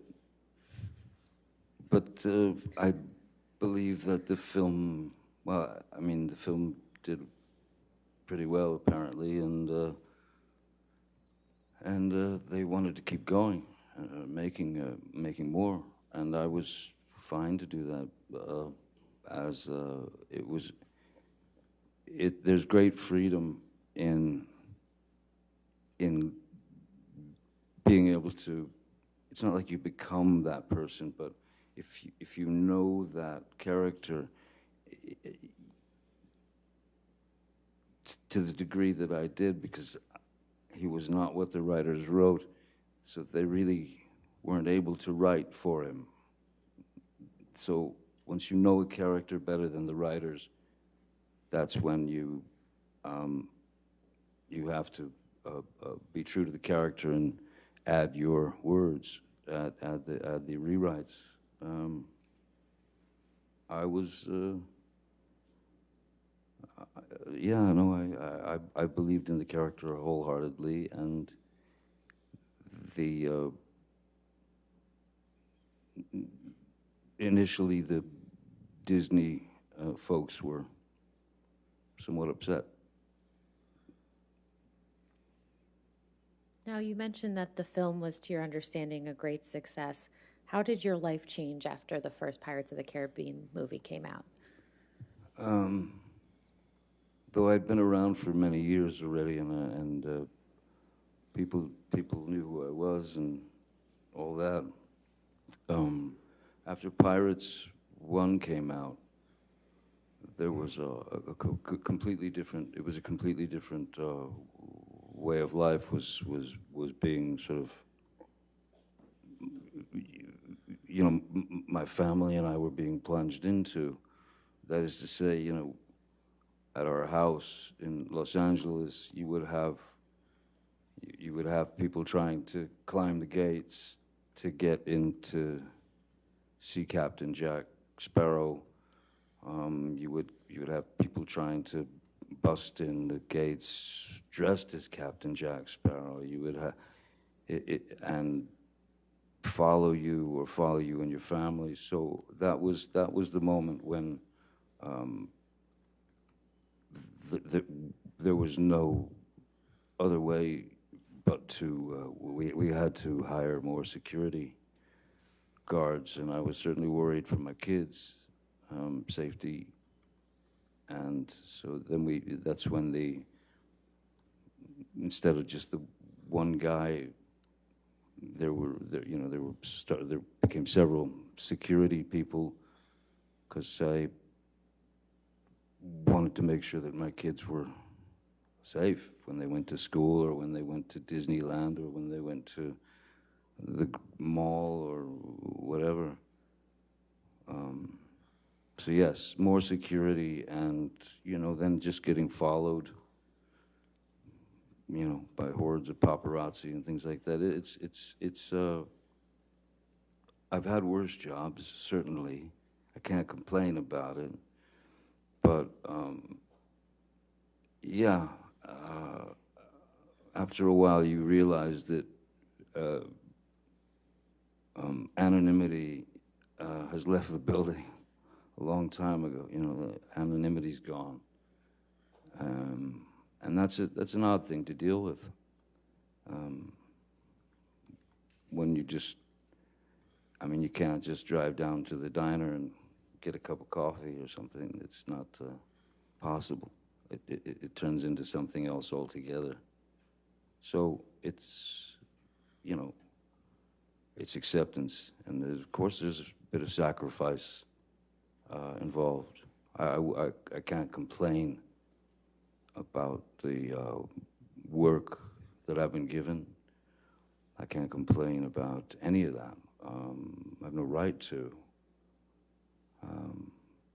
But I believe that the film did pretty well, apparently, and they wanted to keep going, making more. And I was fine to do that, there's great freedom in being able to, it's not like you become that person, but if you know that character, to the degree that I did, because he was not what the writers wrote, so they really weren't able to write for him. So once you know a character better than the writers, that's when you have to be true to the character and add your words, add the rewrites. I was, yeah, no, I believed in the character wholeheartedly, and initially the Disney folks were somewhat upset. Now, you mentioned that the film was, to your understanding, a great success. How did your life change after the first Pirates of the Caribbean movie came out? Though I'd been around for many years already, and people knew who I was and all that. After Pirates 1 came out, there was a completely different. It was a completely different way of life was being sort of. You know, my family and I were being plunged into. That is to say, you know, at our house in Los Angeles, you would have people trying to climb the gates to get in to see Captain Jack Sparrow. You would have people trying to bust in the gates dressed as Captain Jack Sparrow. You would have and follow you and your family. So that was the moment when there was no other way but to we had to hire more security guards, and I was certainly worried for my kids' safety. And so then that's when instead of just the one guy, there became several security people, because I wanted to make sure that my kids were safe when they went to school, or when they went to Disneyland, or when they went to the mall or whatever. So yes, more security, and then just getting followed, by hordes of paparazzi and things like that. It's I've had worse jobs, certainly. I can't complain about it, but yeah. After a while, you realize that anonymity has left the building a long time ago. Anonymity's gone, and that's an odd thing to deal with. When you can't just drive down to the diner and get a cup of coffee or something. It's not possible. It turns into something else altogether. So it's acceptance, and of course there's a bit of sacrifice involved. I can't complain about the work that I've been given. I can't complain about any of that. I have no right to.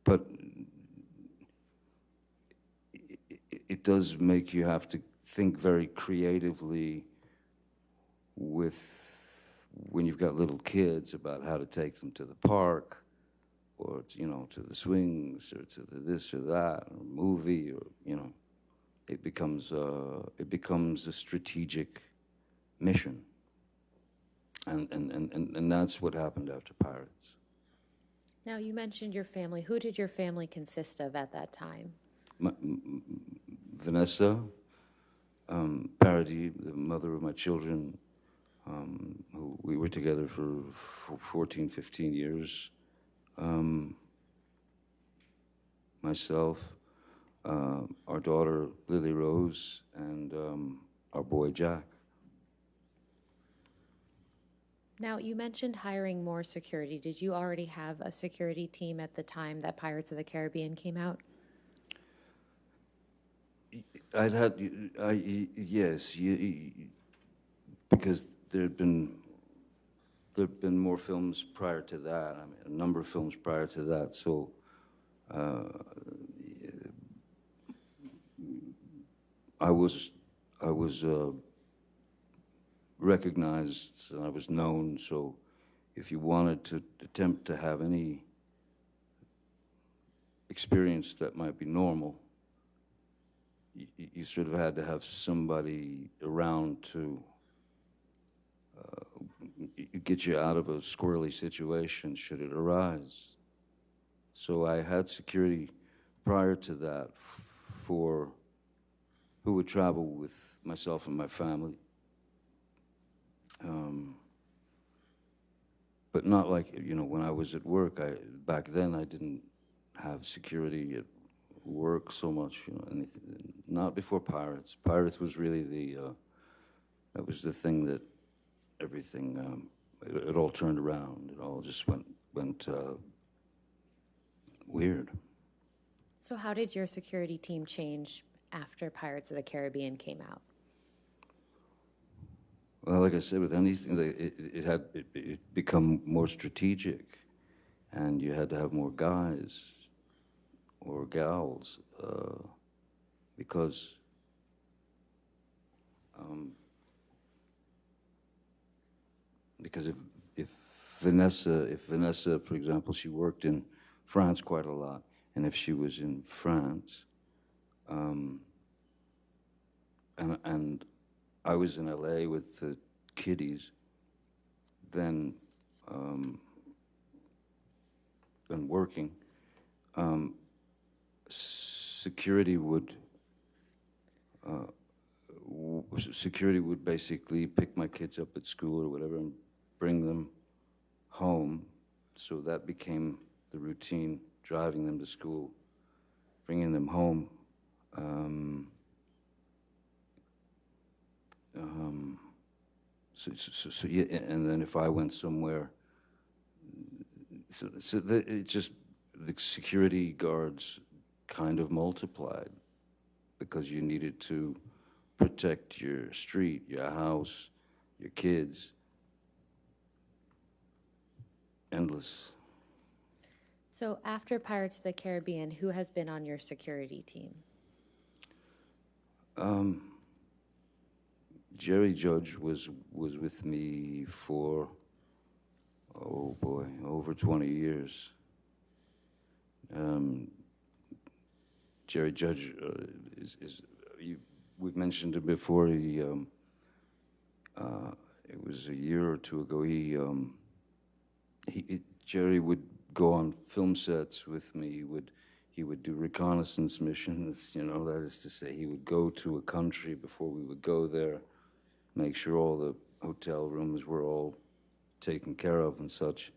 But it does make you have to think very creatively when you've got little kids, about how to take them to the park, or to the swings, or to the this or that, or movie, or it becomes a strategic mission, and that's what happened after Pirates. Now, you mentioned your family. Who did your family consist of at that time? Vanessa, Parody, the mother of my children, who we were together for 14, 15 years. myself, our daughter Lily Rose, and our boy Jack. Now, you mentioned hiring more security. Did you already have a security team at the time that Pirates of the Caribbean came out? Yes, because there'd been more films prior to that. I mean, a number of films prior to that. So, I was recognized and I was known. So, if you wanted to attempt to have any experience that might be normal, you sort of had to have somebody around to get you out of a squirrely situation should it arise. So I had security prior to that for who would travel with myself and my family. But not like, when I was at work, back then I didn't have security at work so much, not before Pirates. Pirates was really that was the thing that everything, it all turned around. It all just went weird. So how did your security team change after Pirates of the Caribbean came out? Well, like I said, with anything, it had become more strategic, and you had to have more guys or gals, because if Vanessa, for example, she worked in France quite a lot, and if she was in France, and I was in LA with the kiddies, then working, security would basically pick my kids up at school or whatever and bring them home. So that became the routine, driving them to school, bringing them home. So yeah, and then if I went somewhere, it just, the security guards kind of multiplied because you needed to protect your street, your house, your kids. Endless. So after Pirates of the Caribbean, who has been on your security team? Jerry Judge was with me for, oh boy, over 20 years. Jerry Judge we've mentioned it before. It was a year or two ago. Jerry would go on film sets with me. He would do reconnaissance missions. That is to say, he would go to a country before we would go there, make sure all the hotel rooms were all taken care of and such.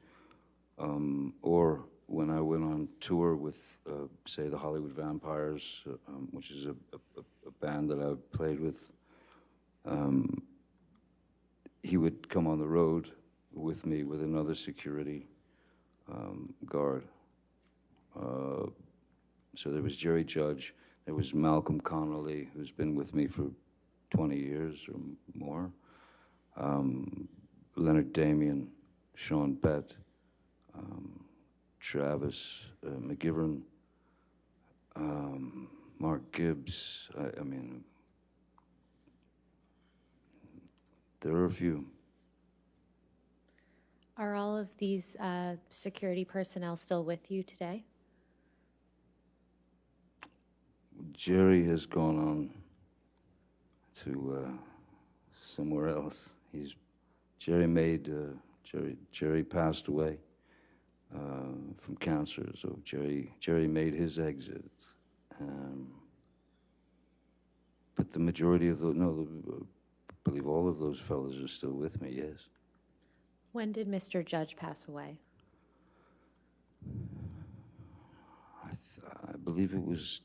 Or when I went on tour with, say, the Hollywood Vampires, which is a band that I played with, he would come on the road with me with another security guard. So there was Jerry Judge, there was Malcolm Connolly, who's been with me for 20 years or more, Leonard Damian, Sean Bett, Travis McGivern, Mark Gibbs. I mean, there are a few. Are all of these security personnel still with you today? Jerry has gone on to somewhere else. Jerry passed away from cancer, so Jerry made his exit. But the majority of I believe all of those fellows are still with me, yes. When did Mr. Judge pass away? I believe it was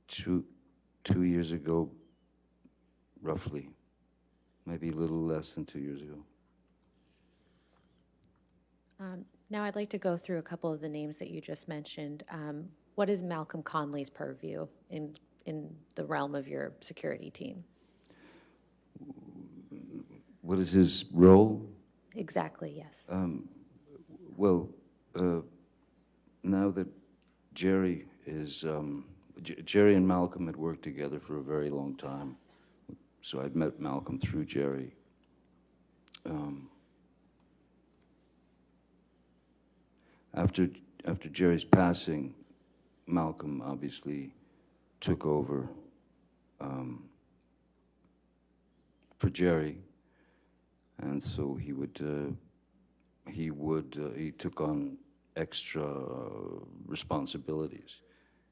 two years ago, roughly, maybe a little less than 2 years ago. Now I'd like to go through a couple of the names that you just mentioned. What is Malcolm Conley's purview in the realm of your security team? What is his role? Exactly, yes. Well, now that Jerry is, Jerry and Malcolm had worked together for a very long time, so I'd met Malcolm through Jerry. After Jerry's passing, Malcolm obviously took over for Jerry, and so he took on extra responsibilities.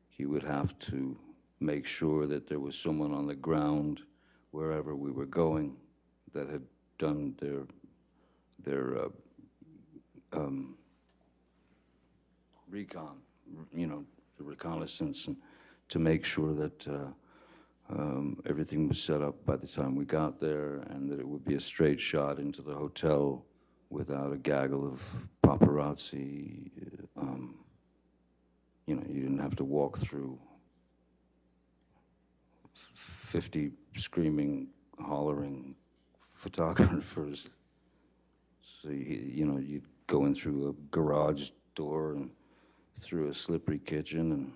He would have to make sure that there was someone on the ground wherever we were going that had done their recon, the reconnaissance, and to make sure that everything was set up by the time we got there, and that it would be a straight shot into the hotel without a gaggle of paparazzi. You didn't have to walk through 50 screaming, hollering photographers. So you'd go in through a garage door and through a slippery kitchen, and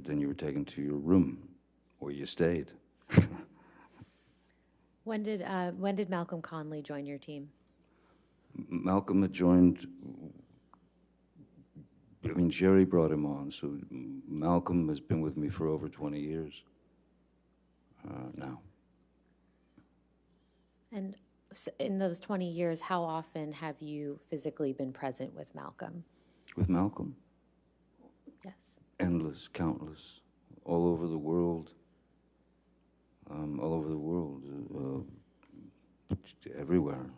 then you were taken to your room, where you stayed. When did Malcolm Conley join your team? Malcolm had joined. Jerry brought him on, so Malcolm has been with me for over 20 years now. And in those 20 years, how often have you physically been present with Malcolm? With Malcolm? Yes. Endless, countless, all over the world. Everywhere.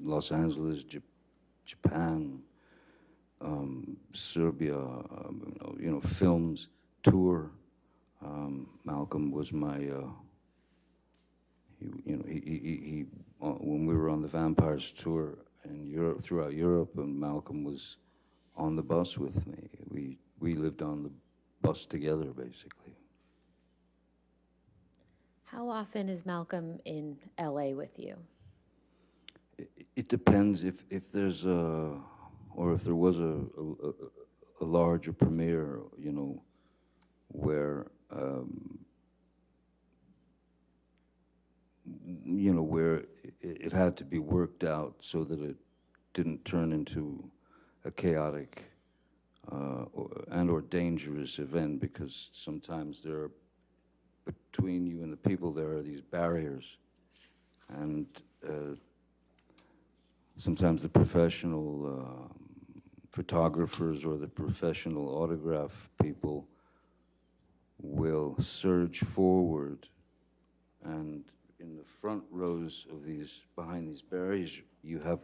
Los Angeles, Japan, Serbia, films, tour. Malcolm was my, he when we were on the Vampires tour in Europe, throughout Europe, and Malcolm was on the bus with me. We lived on the bus together, basically. How often is Malcolm in LA with you? It depends if there's or if there was a larger premiere, where where it had to be worked out so that it didn't turn into a chaotic or dangerous event, because sometimes between you and the people there are these barriers, and sometimes the professional photographers or the professional autograph people will surge forward, and in the front rows of behind these barriers, you have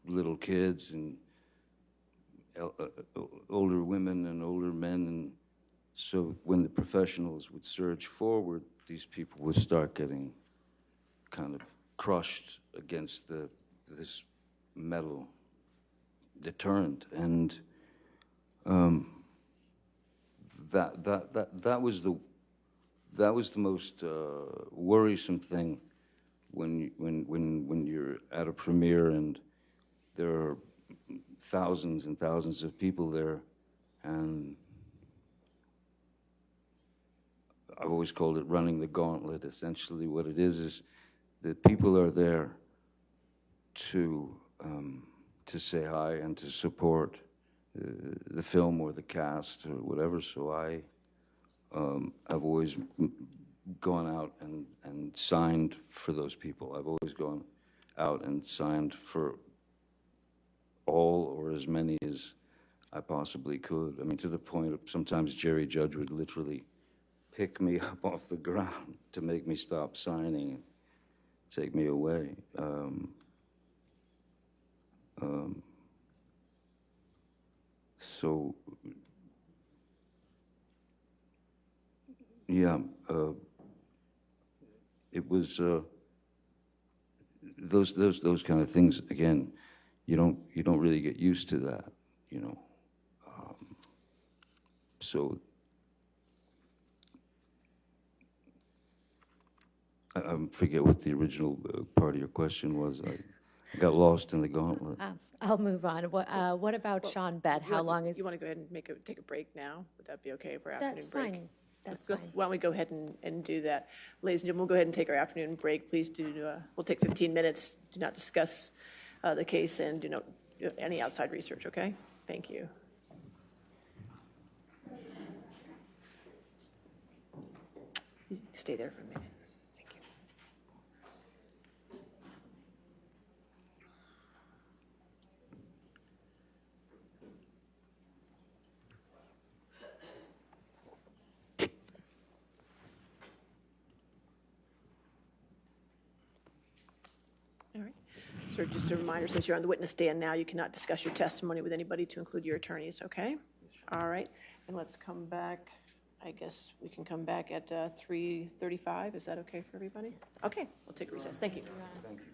little kids and older women and older men, and so when the professionals would surge forward, these people would start getting kind of crushed against this metal deterrent, and that was the most worrisome thing when you're at a premiere and there are thousands and thousands of people there, and I've always called it running the gauntlet. Essentially what it is that people are there to say hi and to support the film or the cast or whatever. So I've always gone out and signed for those people. I've always gone out and signed for all or as many as I possibly could. To the point of sometimes Jerry Judge would literally pick me up off the ground to make me stop signing. take me away. So, yeah, it was those kind of things. Again, you don't really get used to that, you know. So I forget what the original part of your question was. I got lost in the gauntlet. I'll move on. What about Sean Bett? How long is? You want to go ahead and take a break now? Would that be okay for afternoon That's break? fine. That's Let's- fine. Why don't we go ahead and do that? Ladies and gentlemen, we'll go ahead and take our afternoon break. Please we'll take 15 minutes. Do not discuss the case and do not do any outside research, okay? Thank you. You stay there for a minute. Thank you. All right. Sir, just a reminder, since you're on the witness stand now, you cannot discuss your testimony with anybody to include your attorneys, okay? All right, and let's come back, I guess we can come back at 3:35. Is that okay for everybody? Okay, we'll take a recess. Thank you. Thank you.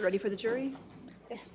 we ready for the jury? Yes.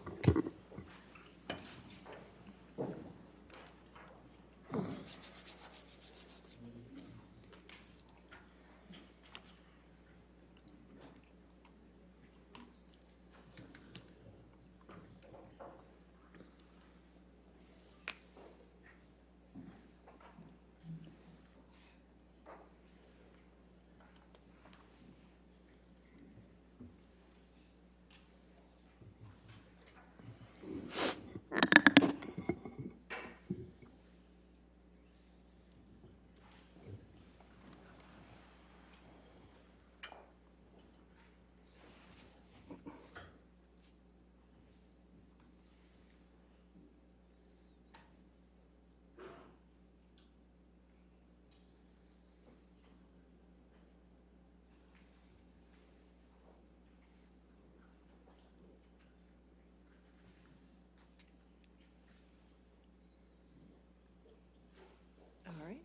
All right.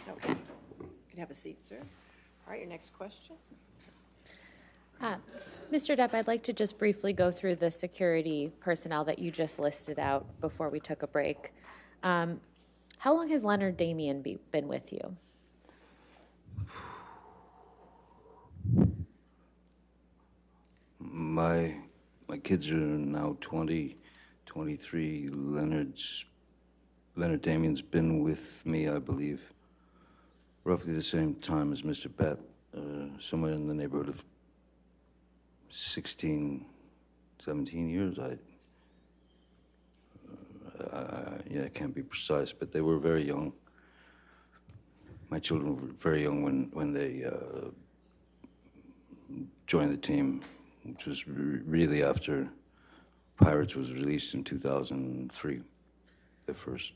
Okay. You can have a seat, sir. All right, your next question. Mr. Depp, I'd like to just briefly go through the security personnel that you just listed out before we took a break. How long has Leonard Damien been with you? My kids are now 20, 23. Leonard Damien's been with me, I believe, roughly the same time as Mr. Bett, somewhere in the neighborhood of 16, 17 years. Yeah, I can't be precise, but they were very young. My children were very young when they joined the team, which was really after Pirates was released in 2003, the first.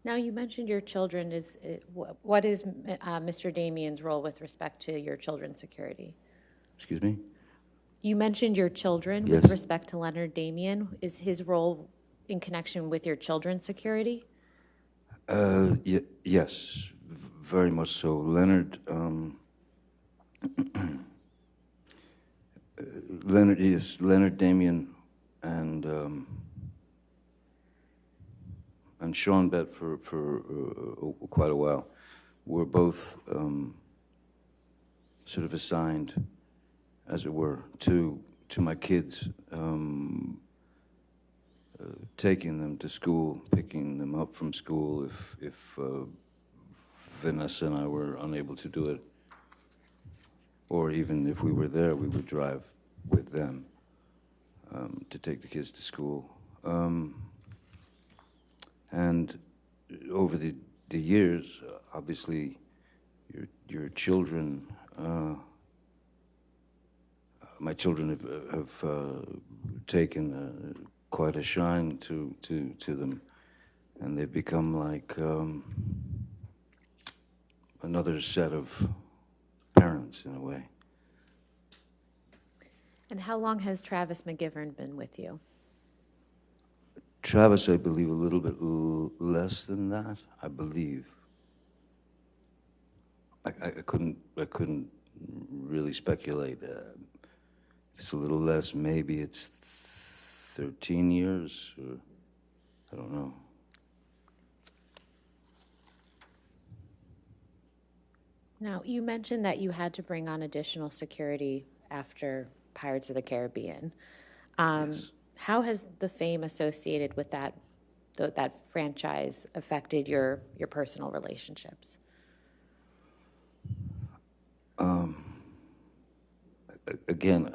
Now, you mentioned your children. What is Mr. Damien's role with respect to your children's security? Excuse me? You mentioned your children Yes. with respect to Leonard Damien. Is his role in connection with your children's security? Yes, very much so. Leonard Damien and Sean Bett for quite a while were both sort of assigned, as it were, to my kids, taking them to school, picking them up from school if Vanessa and I were unable to do it, or even if we were there, we would drive with them to take the kids to school. And over the years, obviously, your children, my children have taken quite a shine to them, and they've become like another set of parents in a way. And how long has Travis McGivern been with you? Travis, I believe, a little bit less than that. I believe. I couldn't really speculate. If it's a little less, maybe it's 13 years, or I don't know. Now, you mentioned that you had to bring on additional security after Pirates of the Caribbean. Yes. How has the fame associated with that franchise affected your personal relationships? Again,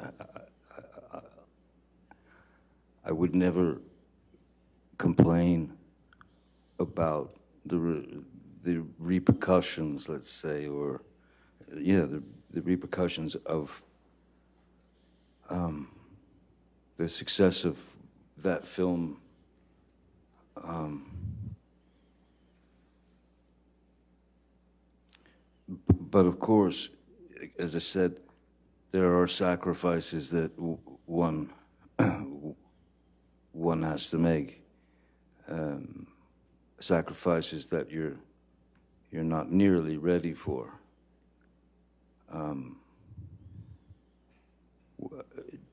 I would never complain about the repercussions, let's say, or the repercussions of the success of that film. But of course, as I said, there are sacrifices that one has to make. Sacrifices that you're not nearly ready for.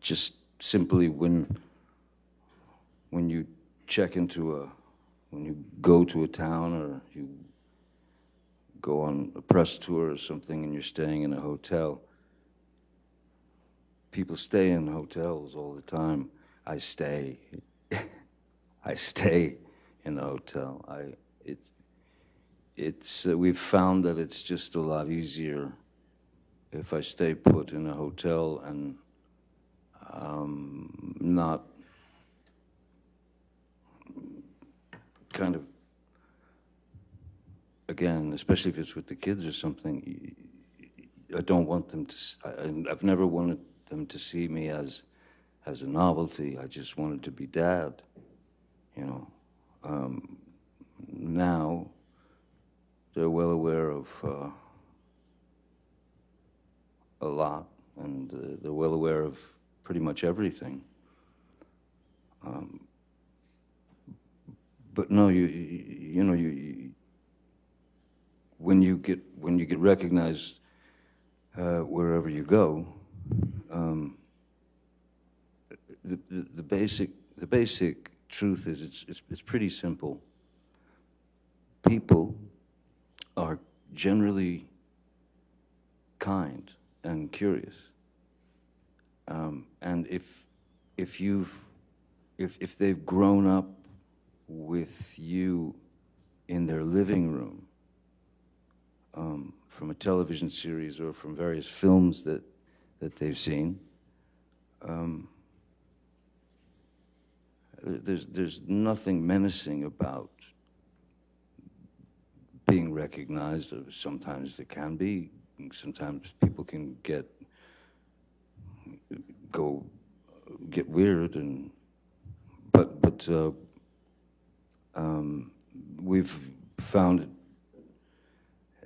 just simply when you check into when you go to a town or you go on a press tour or something and you're staying in a hotel, people stay in hotels all the time. I stay in a hotel. We've found that it's just a lot easier if I stay put in a hotel and not kind of, again, especially if it's with the kids or something, I don't want them to, I've never wanted them to see me as a novelty. I just wanted to be dad, you know. Now, they're well aware of a lot, and they're well aware of pretty much everything. But no, you know, when you get recognized wherever you go, the basic truth is it's pretty simple. People are generally kind and curious, and if they've grown up with you in their living room, from a television series or from various films that they've seen, there's nothing menacing about being recognized. Sometimes there can be. Sometimes people can get weird, but we've found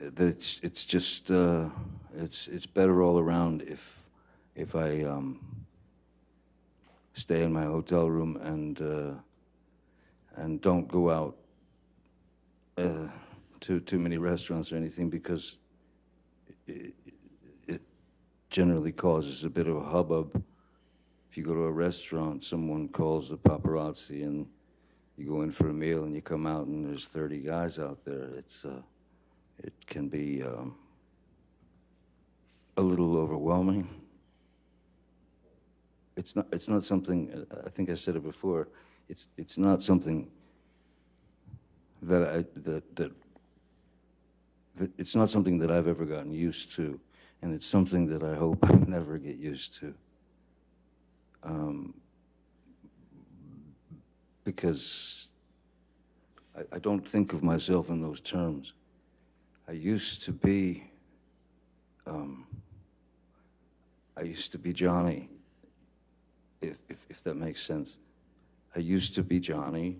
that it's just it's better all around if I stay in my hotel room and don't go out to too many restaurants or anything, because it generally causes a bit of a hubbub. If you go to a restaurant, someone calls the paparazzi, and you go in for a meal, and you come out, and there's 30 guys out there. It can be a little overwhelming. It's not something. I think I said it before. It's not something that it's not something that I've ever gotten used to, and it's something that I hope I never get used to. Because I don't think of myself in those terms. I used to be Johnny, if that makes sense. I used to be Johnny,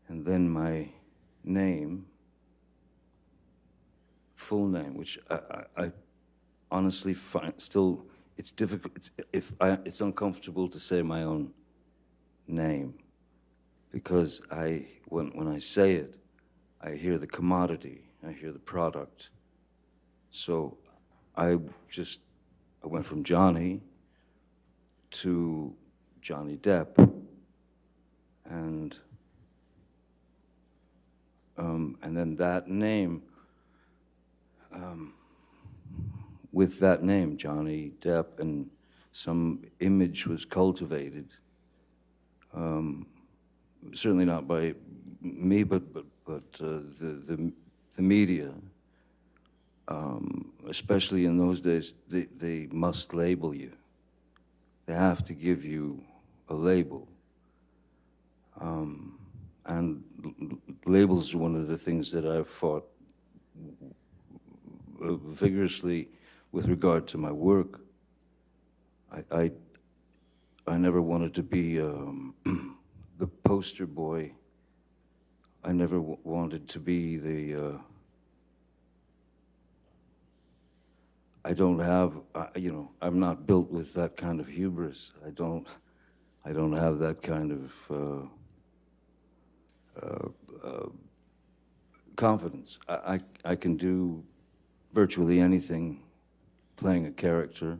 and then my name, full name, which I honestly find still, it's difficult, it's uncomfortable to say my own name, because when I say it, I hear the commodity, I hear the product. So I went from Johnny to Johnny Depp, and then that name, with that name, Johnny Depp, and some image was cultivated. Certainly not by me, but the media, especially in those days, they must label you. They have to give you a label. And labels are one of the things that I've fought vigorously with regard to my work. I never wanted to be the poster boy. I never wanted to be the. I don't have, I'm not built with that kind of hubris. I don't have that kind of confidence. I can do virtually anything playing a character.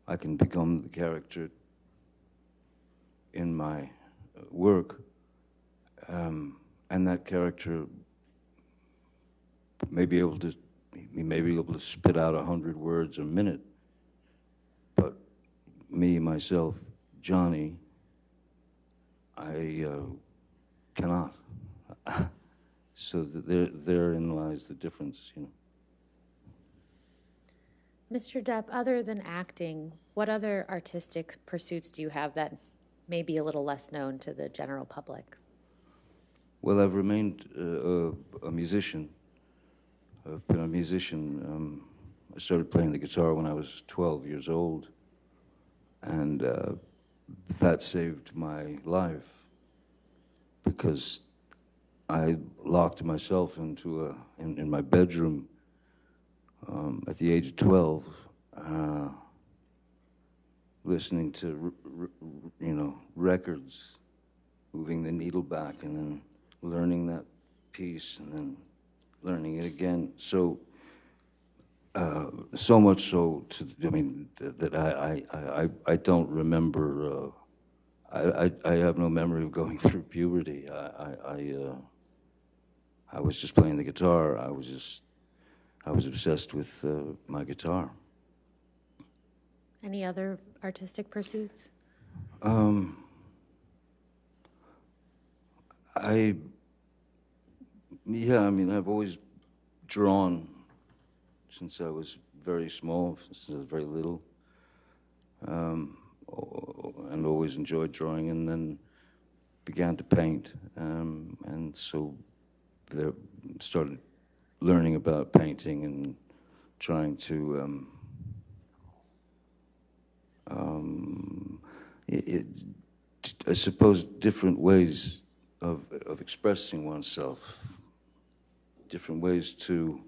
I can become the character in my work, and that character may be able to spit out 100 words a minute, but me, myself, Johnny, I cannot. So therein lies the difference, you know. Mr. Depp, other than acting, what other artistic pursuits do you have that may be a little less known to the general public? Well, I've remained a musician. I've been a musician. I started playing the guitar when I was 12 years old, and that saved my life because I locked myself into in my bedroom at the age of 12, listening to records, moving the needle back, and then learning that piece, and then learning it again. So, so much so that I don't remember. I have no memory of going through puberty. I was just playing the guitar. I was obsessed with my guitar. Any other artistic pursuits? I've always drawn since I was very small, since I was very little, and always enjoyed drawing, and then began to paint, and so there started learning about painting and trying to I suppose different ways of expressing oneself, different ways to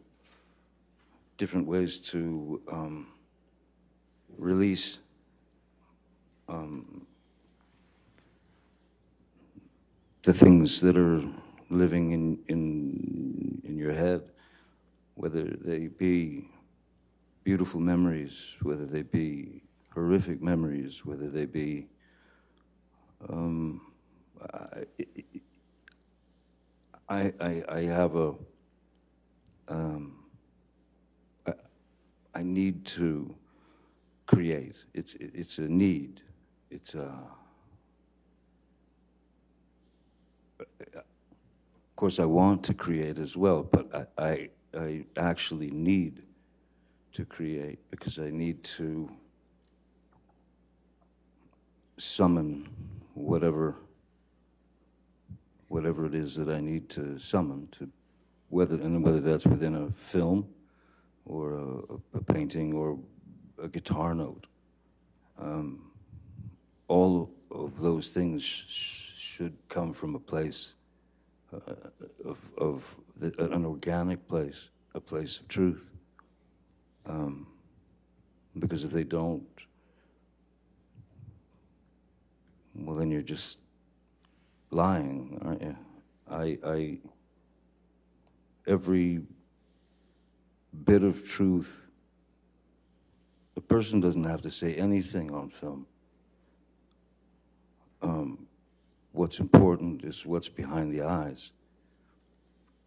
release the things that are living in your head, whether they be beautiful memories, whether they be horrific memories, whether they be I have I need to create. It's a need. It's a. Of course, I want to create as well, but I actually need to create because I need to summon whatever it is that I need to summon, to whether that's within a film or a painting or a guitar note. All of those things should come from a place of an organic place, a place of truth. Because if they don't, well, then you're just lying, aren't you? Every bit of truth, a person doesn't have to say anything on film. What's important is what's behind the eyes.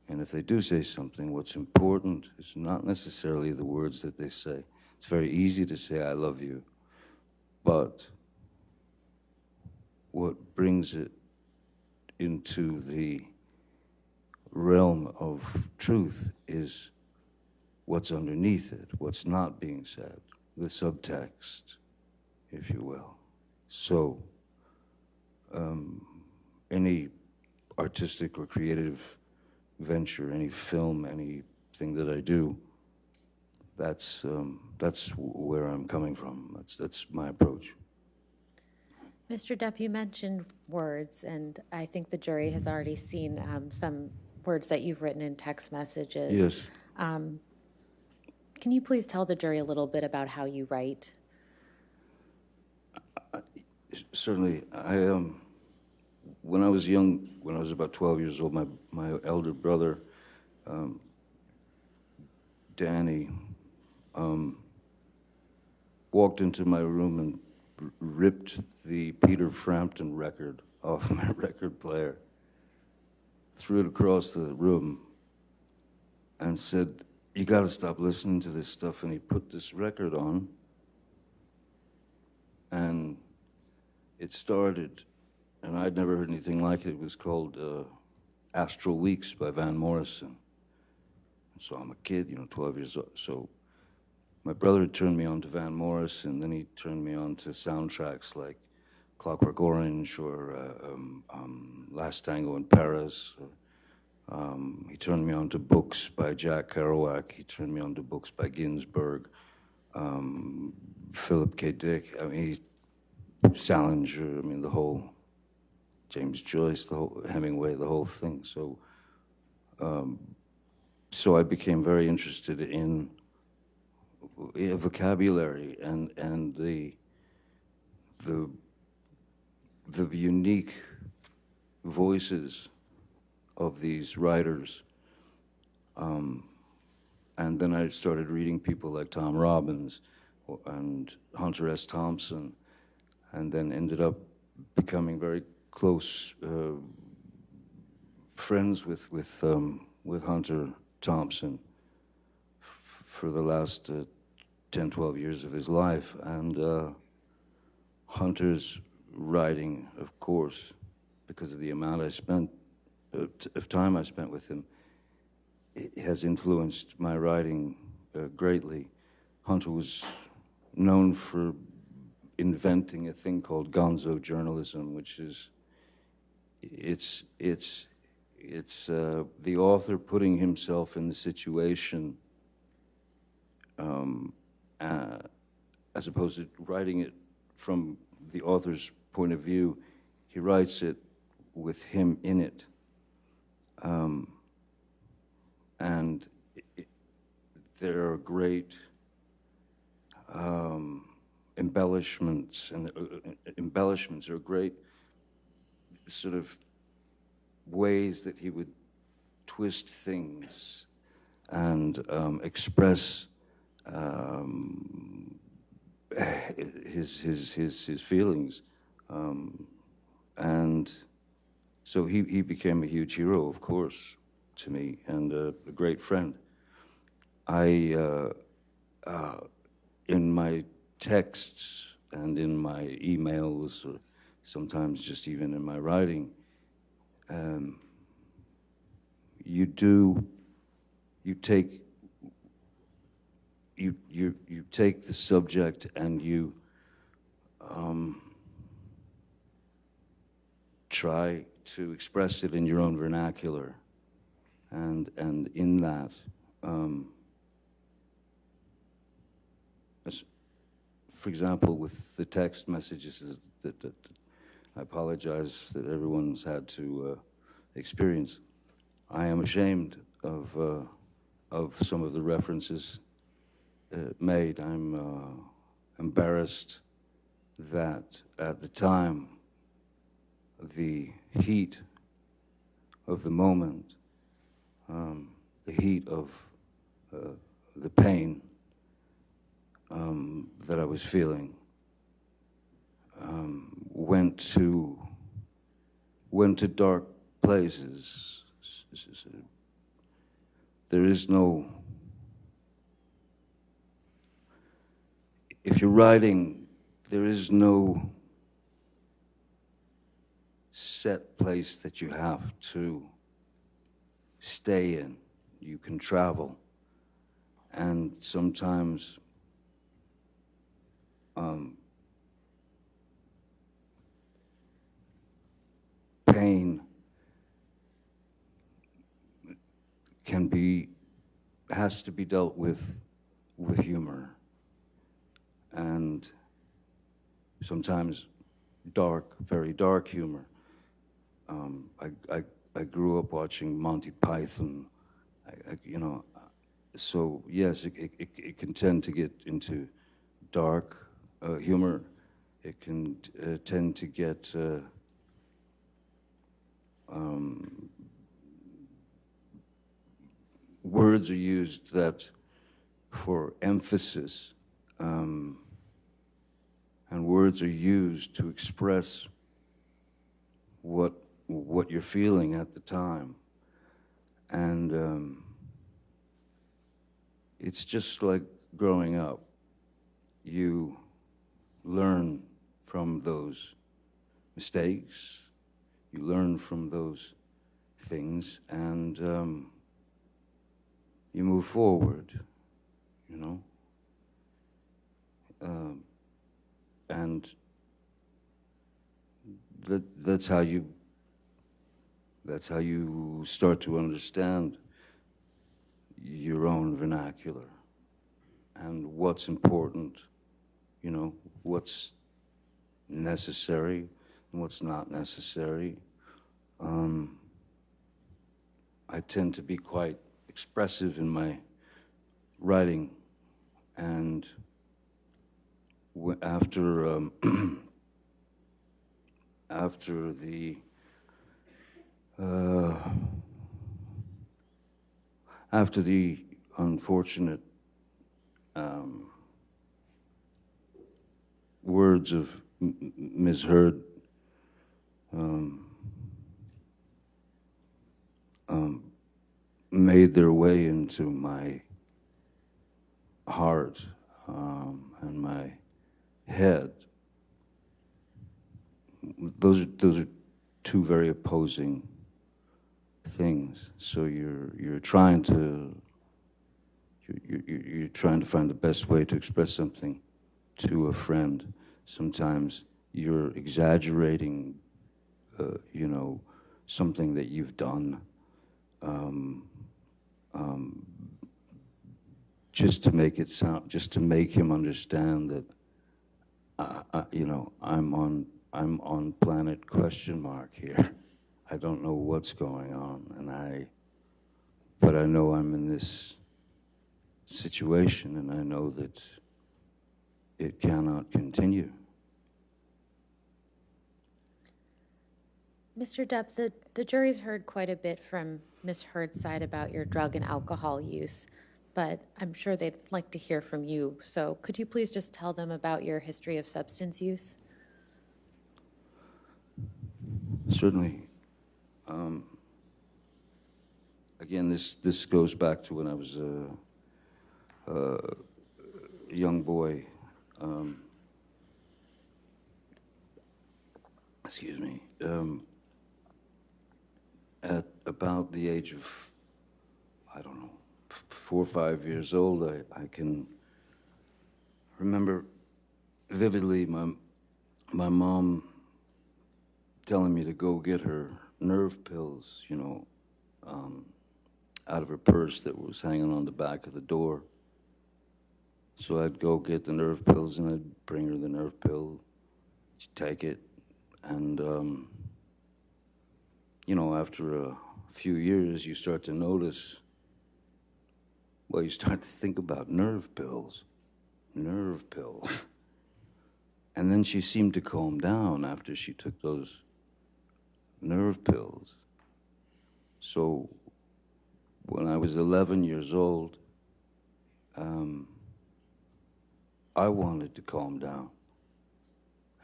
And if they do say something, what's important is not necessarily the words that they say. It's very easy to say, I love you, but what brings it into the realm of truth is what's underneath it, what's not being said, the subtext, if you will. So, any artistic or creative venture, any film, anything that I do, that's where I'm coming from. That's my approach. Mr. Depp, you mentioned words, and I think the jury has already seen some words that you've written in text messages. Yes. Can you please tell the jury a little bit about how you write? Certainly. When I was young, when I was about 12 years old, my elder brother, Danny, walked into my room and ripped the Peter Frampton record off my record player, threw it across the room, and said, "You got to stop listening to this stuff." And he put this record on, and it started, and I'd never heard anything like it. It was called Astral Weeks by Van Morrison. And so I'm a kid, 12 years old. So my brother had turned me on to Van Morrison, then he turned me on to soundtracks like Clockwork Orange or Last Tango in Paris. He turned me on to books by Jack Kerouac. He turned me on to books by Ginsberg, Philip K. Dick. Salinger. The whole James Joyce, the whole Hemingway, the whole thing. So, so I became very interested in vocabulary and the unique voices of these writers. And then I started reading people like Tom Robbins and Hunter S. Thompson, and then ended up becoming very close friends with Hunter Thompson for the last 10, 12 years of his life. And Hunter's writing, of course, because of the amount I spent, of time I spent with him, it has influenced my writing greatly. Hunter was known for inventing a thing called gonzo journalism, which is, it's the author putting himself in the situation as opposed to writing it from the author's point of view. He writes it with him in it. And there are great embellishments, and embellishments are great sort of ways that he would twist things and express his feelings, and so he became a huge hero, of course, to me, and a great friend. In my texts and in my emails, or sometimes just even in my writing, you take the subject and you try to express it in your own vernacular, and in that, for example, with the text messages that I apologize that everyone's had to experience, I am ashamed of some of the references made. I'm embarrassed that at the time, the heat of the moment, the heat of the pain that I was feeling, went to dark places. There is no, if you're writing, there is no set place that you have to stay in. You can travel, and sometimes pain has to be dealt with humor, and sometimes very dark humor. I grew up watching Monty Python, so yes, it can tend to get into dark humor. It can tend to get words are used that for emphasis, words are used to express what you're feeling at the time. And it's just like growing up. You learn from those mistakes, you learn from those things, and you move forward, you know? And that's how you start to understand your own vernacular and what's important, you know, what's necessary and what's not necessary. I tend to be quite expressive in my writing, and after after the unfortunate words of Ms. Heard made their way into my heart and my head. Those are two very opposing things. So you're trying to find the best way to express something to a friend. Sometimes you're exaggerating, you know, something that you've done, just to make it sound, just to make him understand that, you know, I'm on planet question mark here. I don't know what's going on, but I know I'm in this situation, and I know that it cannot continue. Mr. Depp, the jury's heard quite a bit from Ms. Heard's side about your drug and alcohol use, but I'm sure they'd like to hear from you. So could you please just tell them about your history of substance use? Certainly. Again, this goes back to when I was a young boy. Excuse me. At about the age of, I don't know, 4 or 5 years old, I can remember vividly my mom telling me to go get her nerve pills, you know, out of her purse that was hanging on the back of the door. So I'd go get the nerve pills, and I'd bring her the nerve pill. She'd take it, and you know, after a few years, you start to notice, well, you start to think about nerve pills. And then she seemed to calm down after she took those nerve pills. So when I was 11 years old, I wanted to calm down,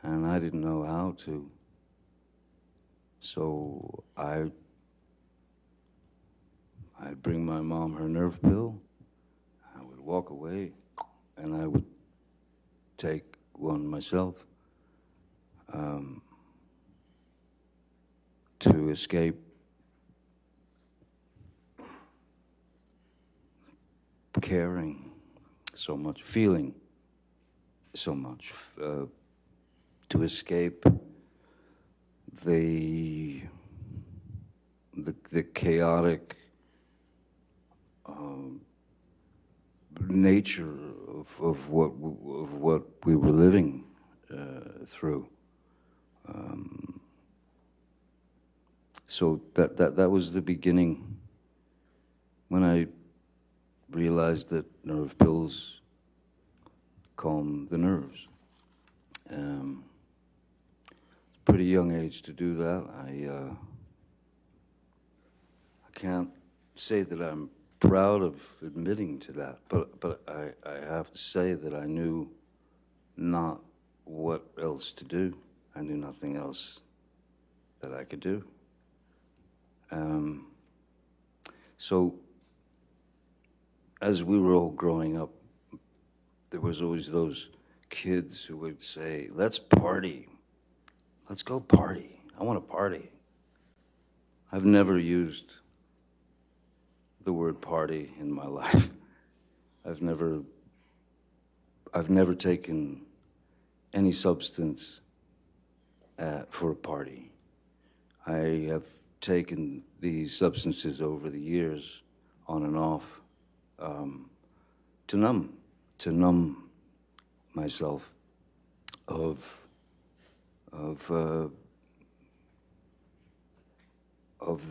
and I didn't know how to. So I'd bring my mom her nerve pill, I would walk away, and I would take one myself to escape caring so much, feeling so much, to escape the chaotic nature of what we were living through. So that was the beginning when I realized that nerve pills calm the nerves. Pretty young age to do that. I can't say that I'm proud of admitting to that, but I have to say that I knew not what else to do. I knew nothing else that I could do. So as we were all growing up, there was always those kids who would say, let's party. Let's go party. I want to party. I've never used the word party in my life. I've never taken any substance for a party. I have taken these substances over the years, on and off, to numb myself of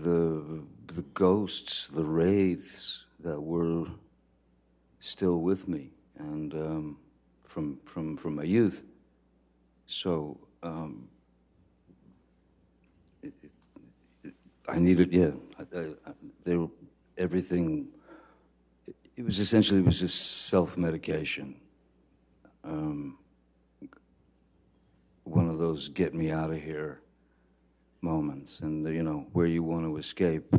the ghosts, the wraiths that were still with me, and from my youth. So I needed, everything. It was just self-medication. One of those get me out of here moments, and where you want to escape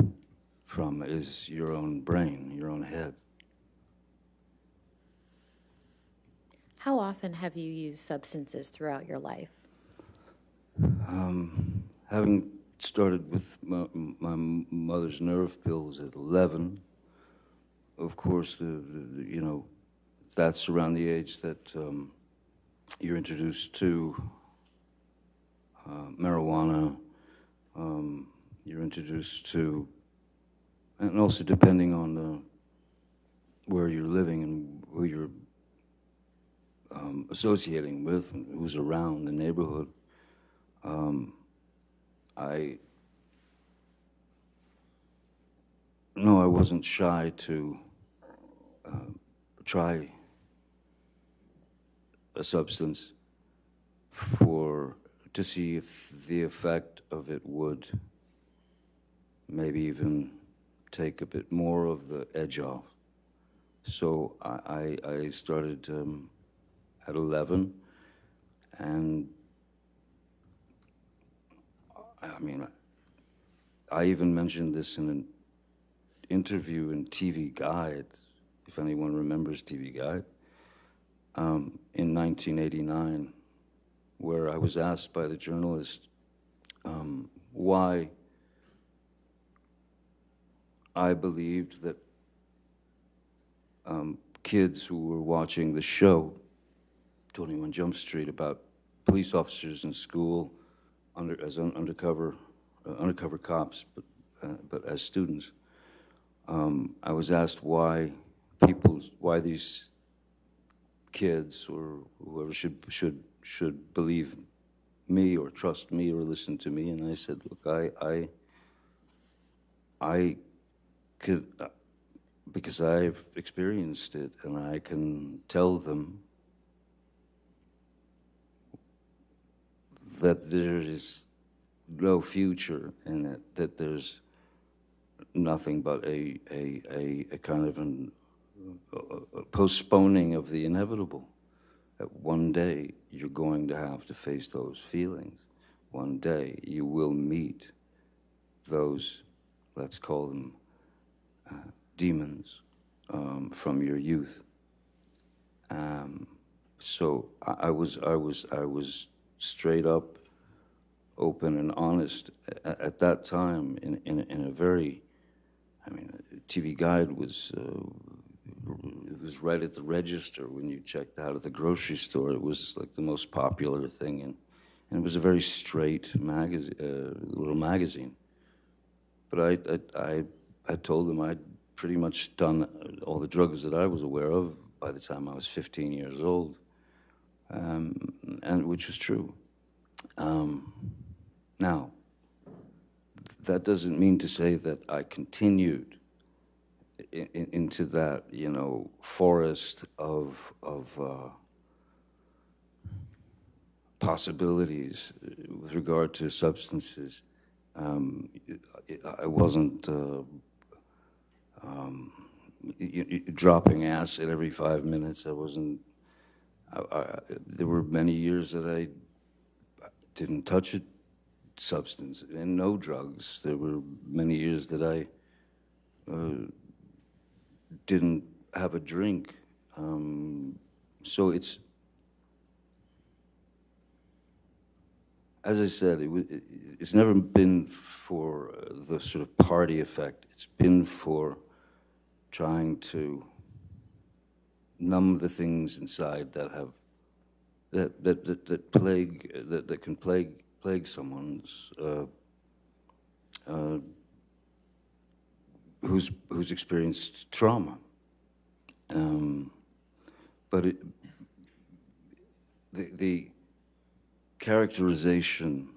from is your own brain, your own head. How often have you used substances throughout your life? Having started with my mother's nerve pills at 11, of course, that's around the age that you're introduced to marijuana. You're introduced to, and also depending on where you're living and who you're associating with and who's around the neighborhood. I wasn't shy to try a substance to see if the effect of it would maybe even take a bit more of the edge off. So I started at 11, and I even mentioned this in an interview in TV Guide, if anyone remembers TV Guide, in 1989, where I was asked by the journalist why I believed that kids who were watching the show, 21 Jump Street, about police officers in school as undercover cops, but as students, I was asked why these kids or whoever should believe me or trust me or listen to me, and I said, look, I could, because I've experienced it, and I can tell them that there is no future in it, that there's nothing but a kind of a postponing of the inevitable. That one day you're going to have to face those feelings. One day you will meet those, let's call them demons from your youth. So I was straight up, open and honest at that time in a very, TV Guide was right at the register when you checked out at the grocery store. It was like the most popular thing, and it was a very straight little magazine. But I told them I'd pretty much done all the drugs that I was aware of by the time I was 15 years old, and which was true. Now, that doesn't mean to say that I continued into that, forest of possibilities with regard to substances. I wasn't dropping acid every 5 minutes. I wasn't There were many years that I didn't touch a substance and no drugs. There were many years that I didn't have a drink. So as I said, it's never been for the sort of party effect. It's been for trying to numb the things inside that can plague someone's who's experienced trauma. But the characterization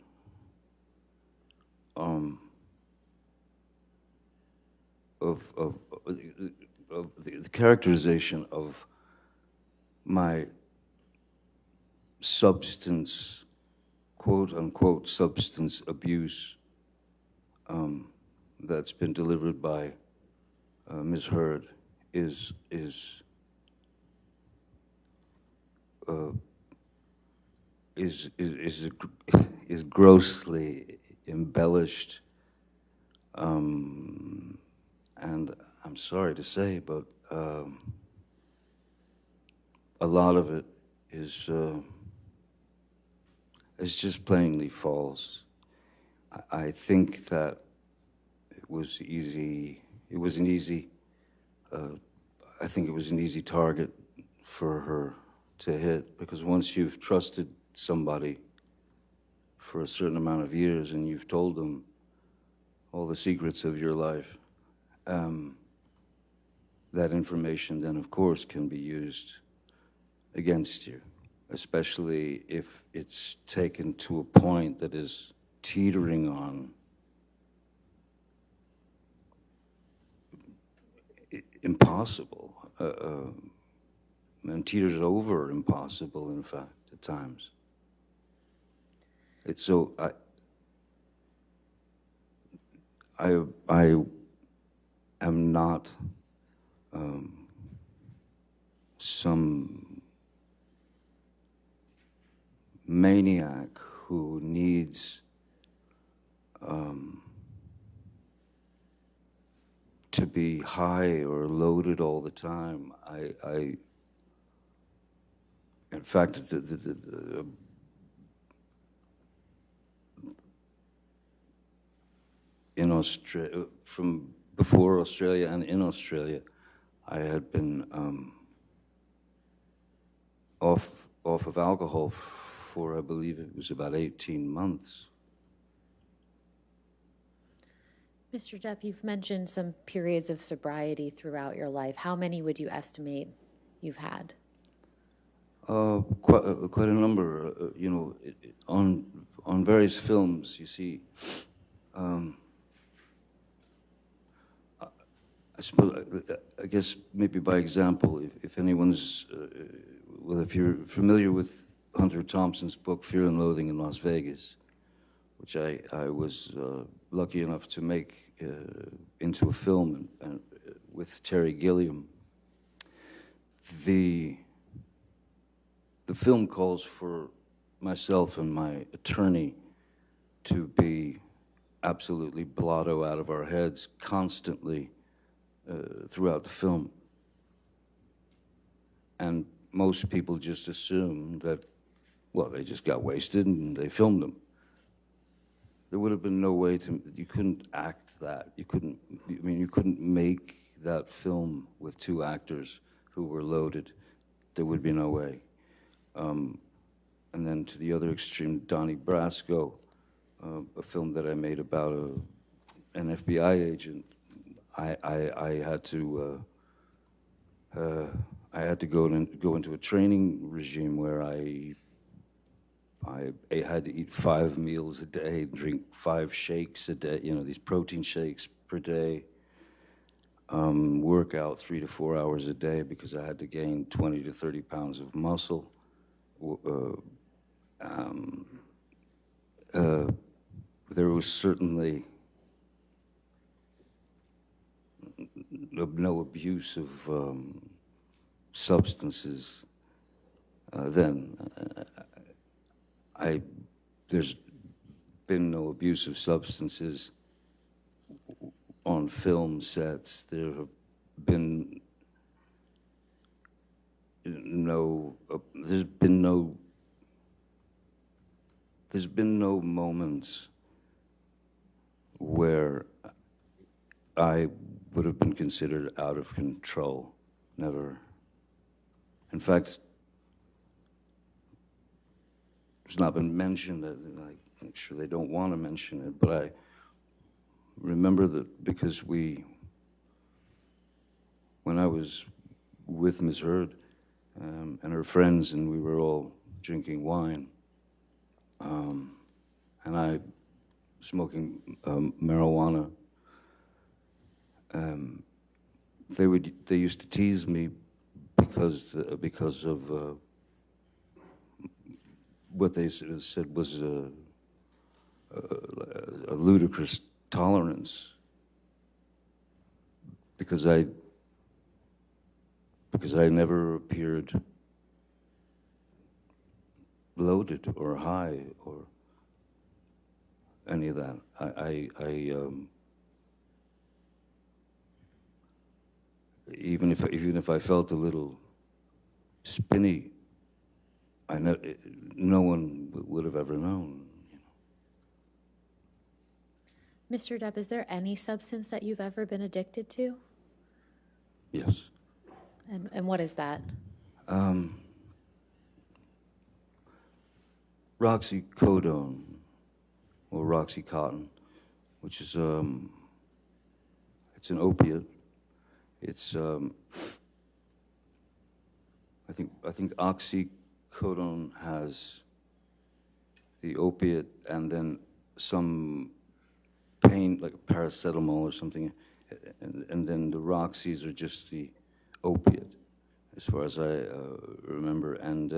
the characterization of my substance, quote unquote, substance abuse that's been delivered by Ms. Heard is grossly embellished, and I'm sorry to say, but a lot of it is just plainly false. I think that it was easy. It was an easy. I think it was an easy target for her to hit, because once you've trusted somebody for a certain amount of years and you've told them all the secrets of your life, that information then, of course, can be used against you, especially if it's taken to a point that is teetering on impossible, and teeters over impossible, in fact, at times. It's so, I am not some maniac who needs to be high or loaded all the time. In fact, in Australia, from before Australia and in Australia, I had been off of alcohol for, I believe it was about 18 months. Mr. Depp, you've mentioned some periods of sobriety throughout your life. How many would you estimate you've had? Quite a number. You know, on various films, you see. I suppose, I guess maybe by example, if anyone's, well, if you're familiar with Hunter Thompson's book, Fear and Loathing in Las Vegas, which I was lucky enough to make into a film and with Terry Gilliam. The film calls for myself and my attorney to be absolutely blotto out of our heads constantly throughout the film. And most people just assume that, well, they just got wasted and they filmed them. There would have been no way you couldn't act that. You couldn't make that film with two actors who were loaded. There would be no way. And then to the other extreme, Donnie Brasco, a film that I made about an FBI agent. I had to go into a training regime where I had to eat 5 meals a day, drink 5 shakes a day, you know, these protein shakes per day, work out 3 to 4 hours a day because I had to gain 20 to 30 pounds of muscle. There was certainly no abuse of substances then. There's been no abuse of substances on film sets. There have been there's been no moments where I would have been considered out of control. Never. In fact, it's not been mentioned. I'm sure they don't want to mention it, but I remember that because when I was with Ms. Heard and her friends, and we were all drinking wine, and I smoking marijuana, they used to tease me because of what they said was a ludicrous tolerance, because I never appeared loaded or high or any of that. Even if I felt a little spinny, no one would have ever known. Mr. Depp, is there any substance that you've ever been addicted to? Yes. And what is that? Roxycodone, or Roxycontin, which is it's an opiate. It's I think oxycodone has the opiate and then some pain, like paracetamol or something, and then the Roxys are just the opiate, as far as I remember. And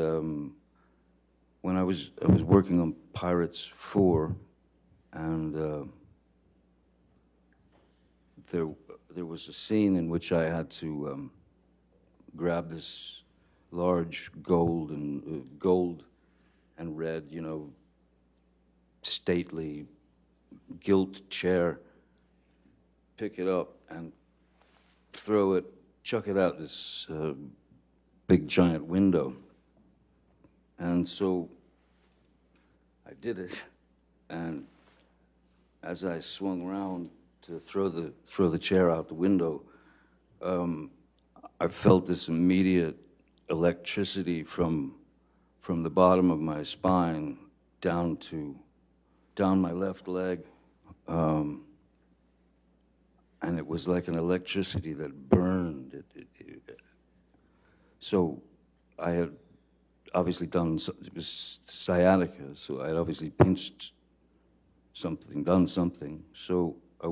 when I was working on Pirates 4, and there was a scene in which I had to grab this large gold and red, stately gilt chair, pick it up and chuck it out this big giant window. And so I did it, and as I swung around to throw the chair out the window, I felt this immediate electricity from the bottom of my spine down my left leg, and it was like an electricity that burned. So I had obviously it was sciatica, so I had obviously pinched something, done something. So I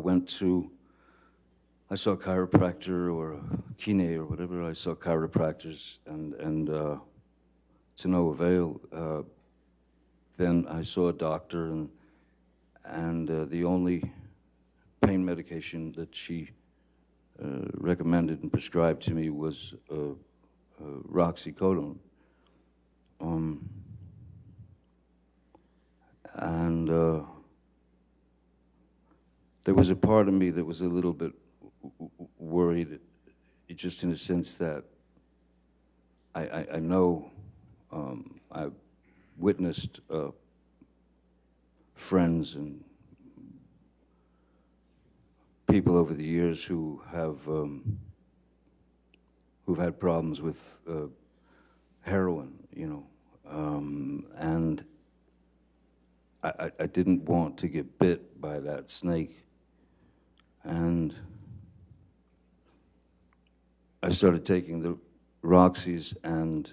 saw a chiropractor or a kine or whatever. I saw chiropractors, and to no avail. Then I saw a doctor, and the only pain medication that she recommended and prescribed to me was Roxycodone. And there was a part of me that was a little bit worried, just in the sense that I know I've witnessed friends and people over the years who've had problems with heroin, and I didn't want to get bit by that snake. And I started taking the Roxys, and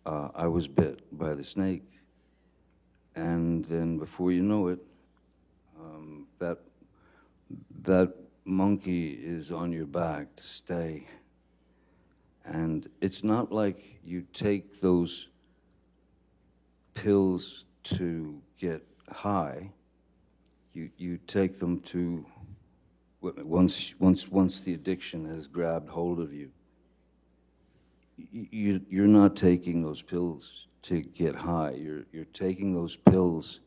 I was bit by the snake. And then before you know it, that monkey is on your back to stay. And it's not like you take those pills to get high. You take them to, once the addiction has grabbed hold of you, you're not taking those pills to get high. You're taking those pills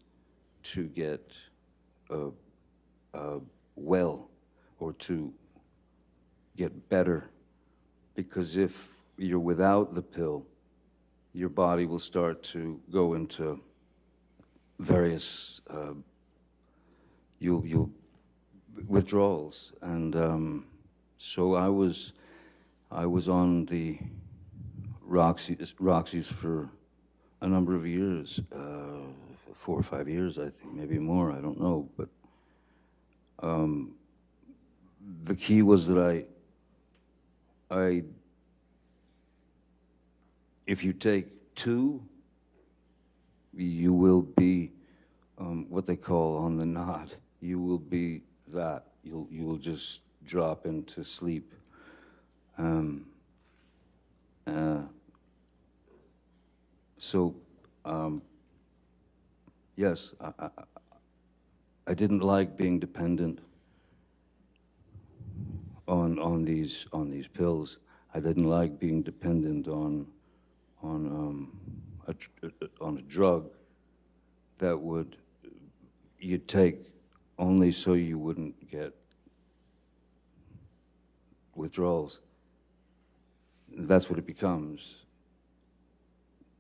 to get well, or to get better. Because if you're without the pill, your body will start to go into various you'll withdrawals. And so I was on the Roxy's for a number of years, 4 or 5 years, I think, maybe more, I don't know. But the key was that if you take 2, you will be what they call on the nod. You will be that. You will just drop into sleep. So yes, I didn't like being dependent on these pills. I didn't like being dependent on a drug that you'd take only so you wouldn't get withdrawals. That's what it becomes.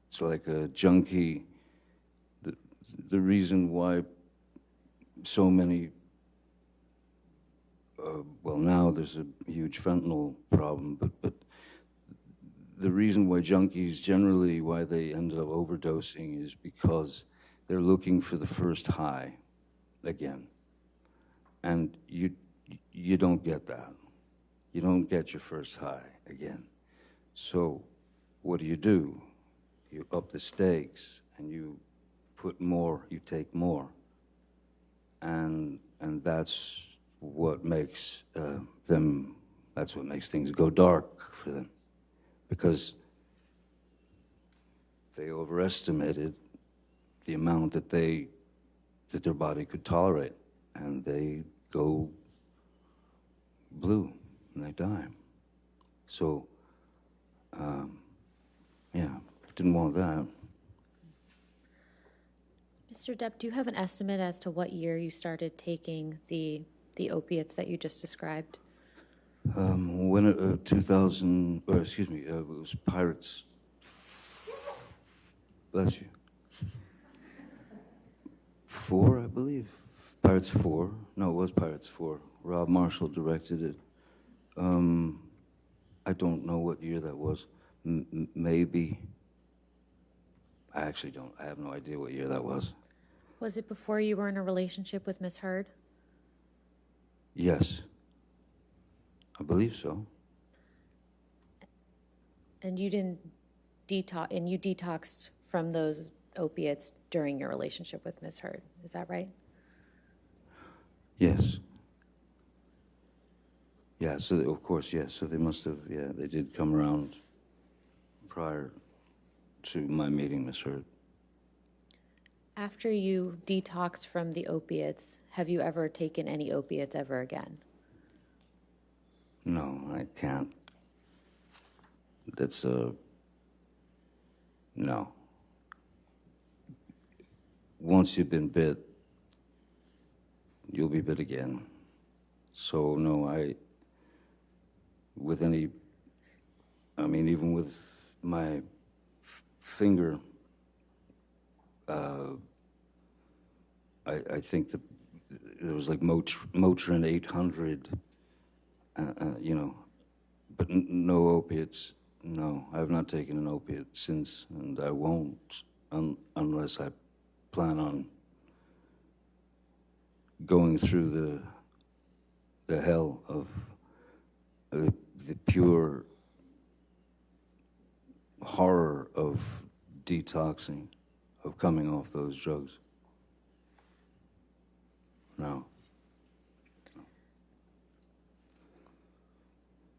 It's like a junkie. The reason why so many, well, now there's a huge fentanyl problem, but the reason why junkies generally, why they end up overdosing, is because they're looking for the first high again. And you don't get that. You don't get your first high again. So what do? You up the stakes and you put more, you take more. And that's what makes that's what makes things go dark for them. Because they overestimated the amount that their body could tolerate, and they go blue and they die. So, yeah, didn't want that. Mr. Depp, do you have an estimate as to what year you started taking the opiates that you just described? When 2000, or excuse me, it was Pirates. Bless you. 4, I believe. Pirates 4. No, it was Pirates 4. Rob Marshall directed it. I don't know what year that was. Maybe. I actually don't. I have no idea what year that was. Was it before you were in a relationship with Miss Heard? Yes. I believe so. And you didn't detox, and you detoxed from those opiates during your relationship with Miss Heard. Is that right? Yes. Yeah, so of course, yes. So they must have, yeah, they did come around prior to my meeting Miss Heard. After you detoxed from the opiates, have you ever taken any opiates ever again? No, I can't. That's no. Once you've been bit, you'll be bit again. So no, even with my finger, I think that there was like Motrin 800, but no opiates. No, I have not taken an opiate since, and I won't unless I plan on going through the hell of the pure horror of detoxing, of coming off those drugs. No.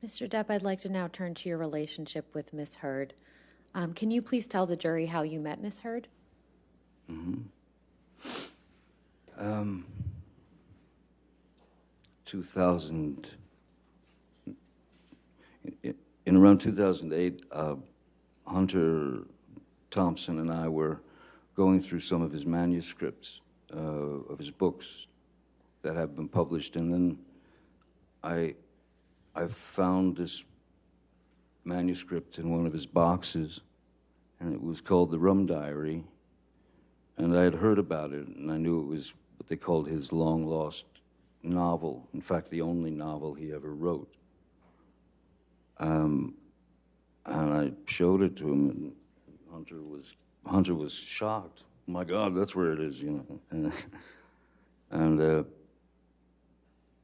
Mr. Depp, I'd like to now turn to your relationship with Miss Heard. Can you please tell the jury how you met Miss Heard? 2000, in in around 2008, Hunter Thompson and I were going through some of his manuscripts of his books that have been published, and then I found this manuscript in one of his boxes, and it was called The Rum Diary, and I had heard about it, and I knew it was what they called his long-lost novel, in fact, the only novel he ever wrote. And I showed it to him, and Hunter was shocked. Oh my God, that's where it is, you know. And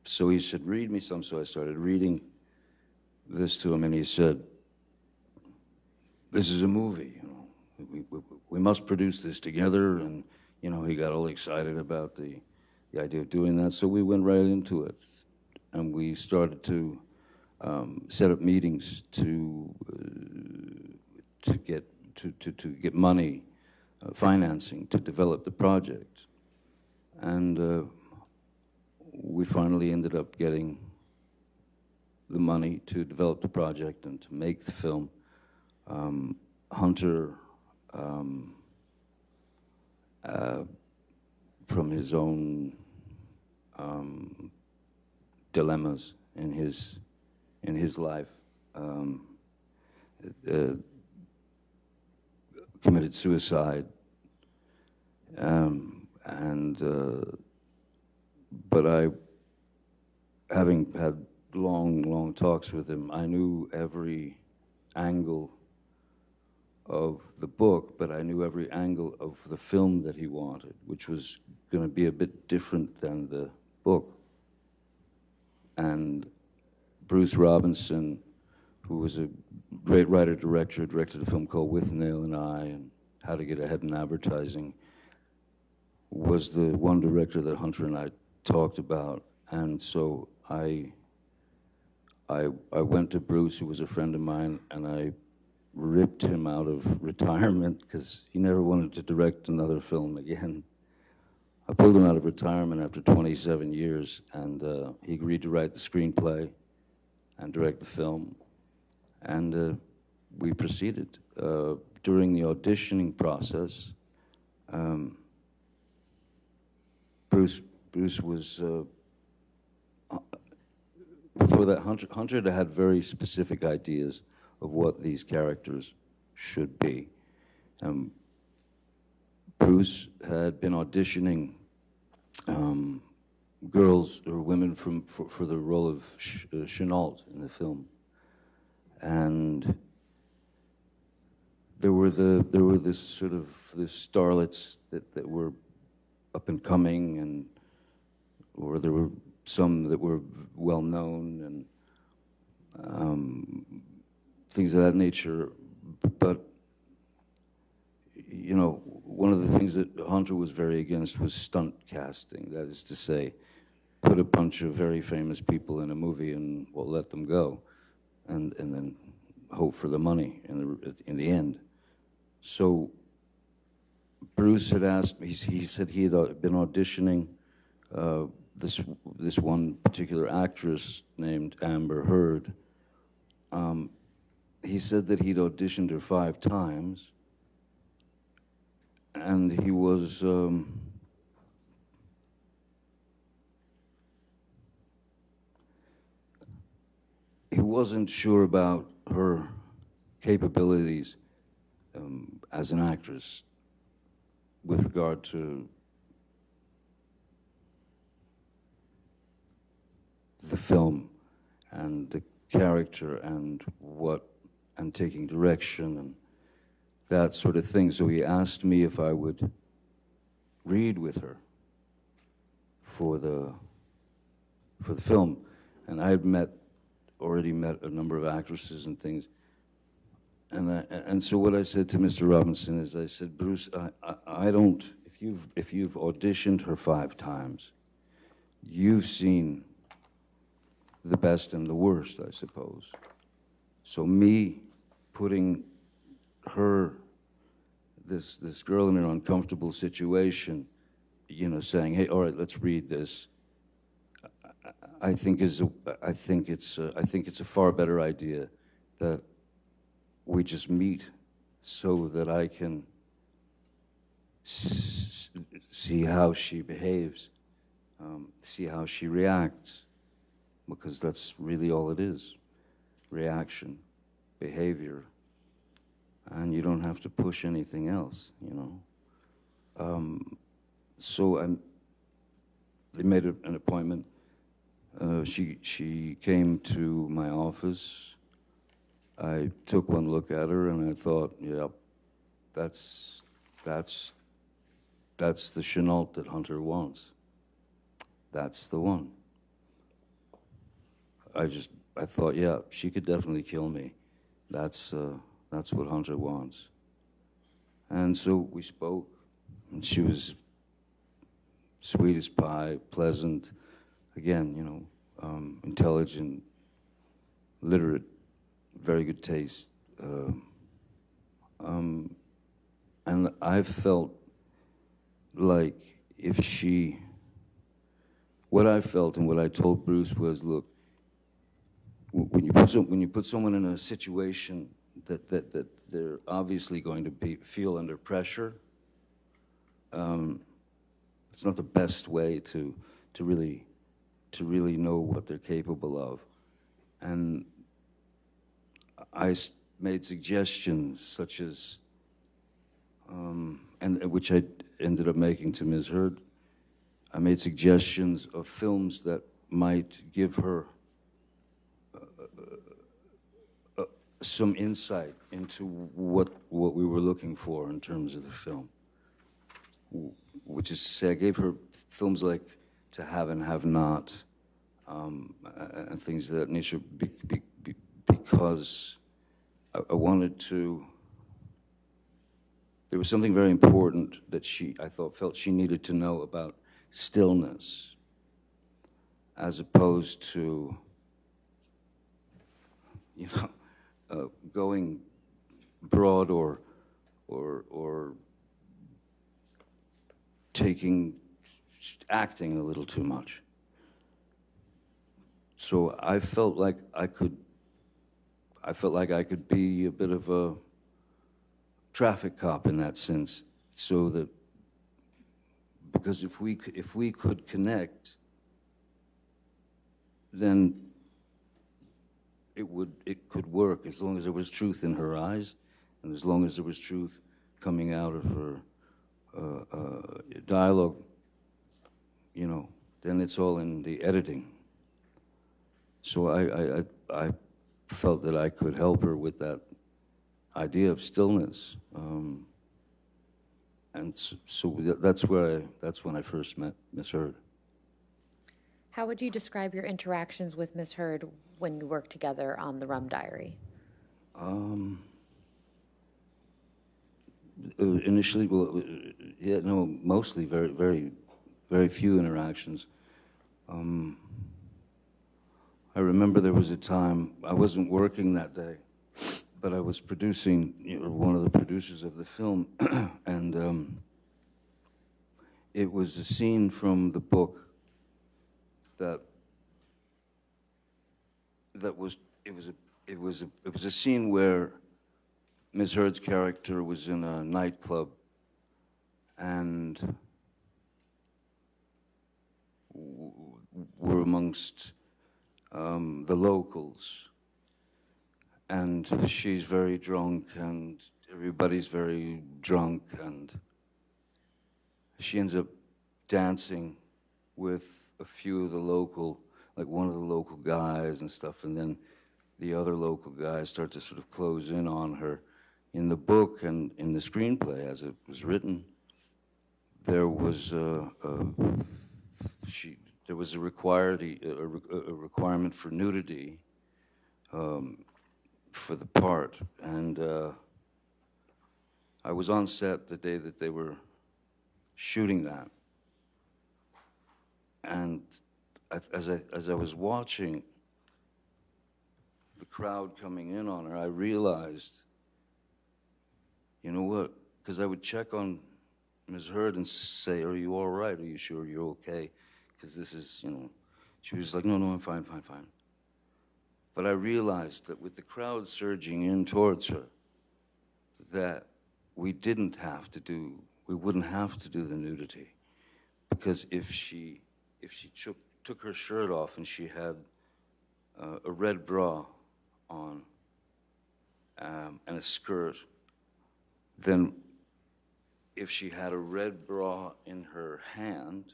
so he said, read me some. So I started reading this to him, and he said, this is a movie, you know. We must produce this together. And, you know, he got all excited about the idea of doing that. So we went right into it, and we started to set up meetings to get money, financing to develop the project. And we finally ended up getting the money to develop the project and to make the film. Hunter, from his own dilemmas in his life, committed suicide, but having had long talks with him, I knew every angle of the book, but I knew every angle of the film that he wanted, which was going to be a bit different than the book. And Bruce Robinson, who was a great writer-director, directed a film called With Nail and I and How to Get Ahead in Advertising, was the one director that Hunter and I talked about. And so I went to Bruce, who was a friend of mine, and I ripped him out of retirement because he never wanted to direct another film again. I pulled him out of retirement after 27 years, and he agreed to write the screenplay and direct the film. And we proceeded. During the auditioning process, Bruce was, before that, Hunter had very specific ideas of what these characters should be. Bruce had been auditioning girls or women for the role of Chenault in the film, and there were this sort of starlets that were up and coming, or there were some that were well known and things of that nature. But you know, one of the things that Hunter was very against was stunt casting. That is to say, put a bunch of very famous people in a movie and let them go, and then hope for the money in the end. So Bruce had asked me. He said he had been auditioning this one particular actress named Amber Heard. He said that he'd auditioned her 5 times, and he was he wasn't sure about her capabilities as an actress with regard to the film and the character and taking direction and that sort of thing. So he asked me if I would read with her for the film, and I had already met a number of actresses and things. And so what I said to Mr. Robinson is, I said, Bruce, I don't. If you've auditioned her 5 times, you've seen the best and the worst, I suppose. So me putting her, this girl, in an uncomfortable situation, you know, saying, hey, all right, let's read this, I think it's a far better idea that we just meet so that I can see how she behaves, see how she reacts, because that's really all it is, reaction, behavior, and you don't have to push anything else, you know. So they made an appointment. She came to my office. I took one look at her and I thought, yep, that's the Chenault that Hunter wants. That's the one. I thought, yeah, she could definitely kill me. That's what Hunter wants. And so we spoke, and she was sweet as pie, pleasant, again, you know, intelligent, literate, very good taste. And I felt like if she, what I felt and what I told Bruce was, look, when you put someone in a situation that they're obviously going to feel under pressure, it's not the best way to really know what they're capable of. And I made suggestions such as, and which I ended up making to Ms. Heard. I made suggestions of films that might give her some insight into what we were looking for in terms of the film. Which is to say, I gave her films like To Have and Have Not, and things of that nature, because I wanted to. There was something very important that I felt she needed to know about stillness, as opposed to, you know, going broad or acting a little too much. So I felt like I could be a bit of a traffic cop in that sense, so that, because if we could connect, then it could work, as long as there was truth in her eyes, and as long as there was truth coming out of her dialogue, you know, then it's all in the editing. So I felt that I could help her with that idea of stillness, and so that's when I first met Ms. Heard. How would you describe your interactions with Ms. Heard when you worked together on the Rum Diary? Initially, well, yeah, no, mostly very, very, very few interactions. I remember there was a time, I wasn't working that day, but I was producing, you know, one of the producers of the film, and it was a scene from the book that was a scene where Ms. Heard's character was in a nightclub, and we're amongst the locals, and she's very drunk, and everybody's very drunk, and she ends up dancing with a few of the local, like one of the local guys and stuff, and then the other local guys start to sort of close in on her. In the book and in the screenplay, as it was written, there was a requirement for nudity for the part, and I was on set the day that they were shooting that, and as I was watching the crowd coming in on her, I realized, you know what? Because I would check on Ms. Heard and say, "Are you all right? Are you sure you're okay? Because this is, you know." She was like, "No, I'm fine, fine, fine." But I realized that with the crowd surging in towards her, that we wouldn't have to do the nudity. Because if she took her shirt off and she had a red bra on and a skirt, then if she had a red bra in her hand,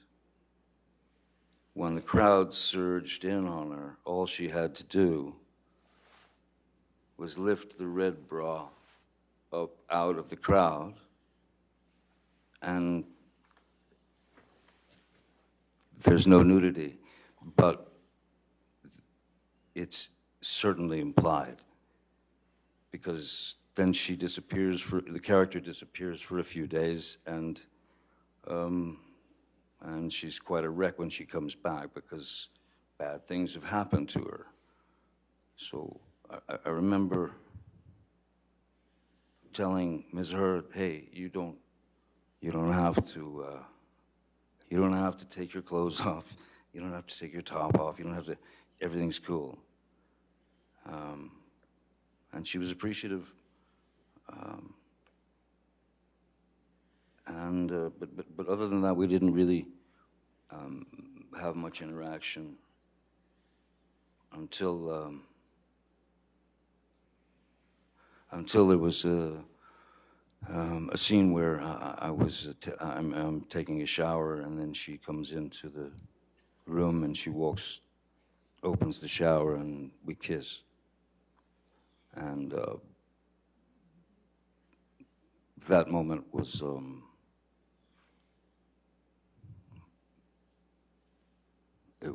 when the crowd surged in on her, all she had to do was lift the red bra up out of the crowd, and there's no nudity, but it's certainly implied, because then the character disappears for a few days, and she's quite a wreck when she comes back because bad things have happened to her. So I remember telling Ms. Heard, hey, you don't have to take your clothes off. You don't have to take your top off. You don't have to, everything's cool. And she was appreciative. But other than that, we didn't really have much interaction until there was a scene where I'm taking a shower, and then she comes into the room and she opens the shower, and we kiss. And that moment was it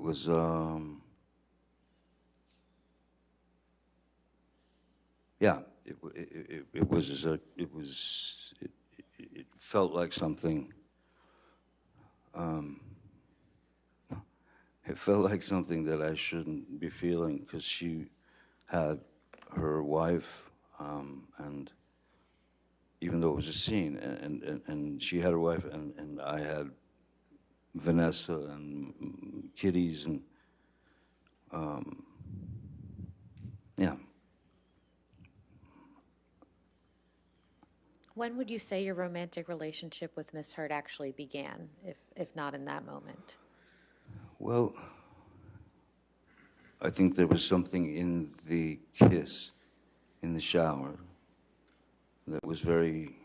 felt like something. It felt like something that I shouldn't be feeling, because she had her wife, and even though it was a scene, and she had her wife, and I had Vanessa and kiddies, and yeah. When would you say your romantic relationship with Miss Heard actually began, if not in that moment? Well, I think there was something in the kiss in the shower that was very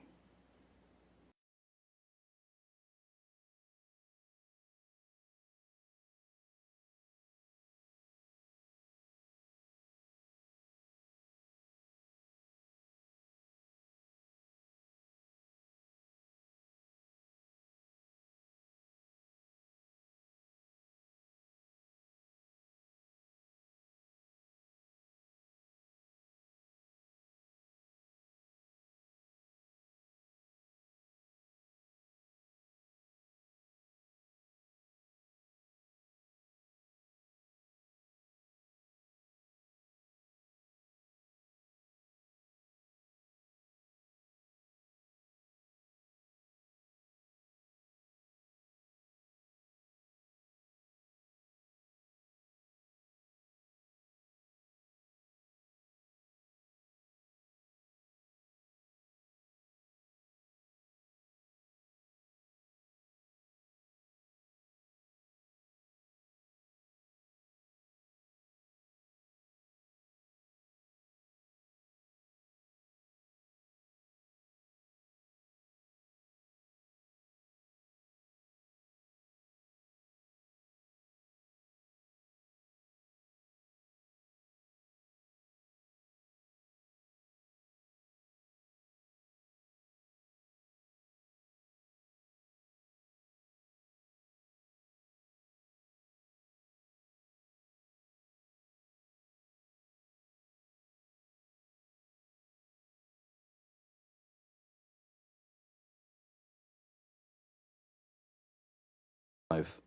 life,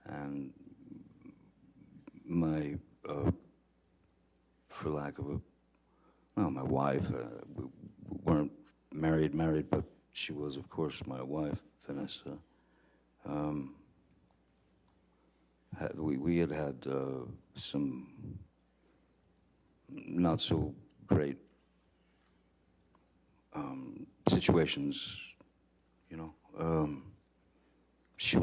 and my, for lack of my wife, we weren't married, but she was, of course, my wife, Vanessa. We had some not so great situations, you know. She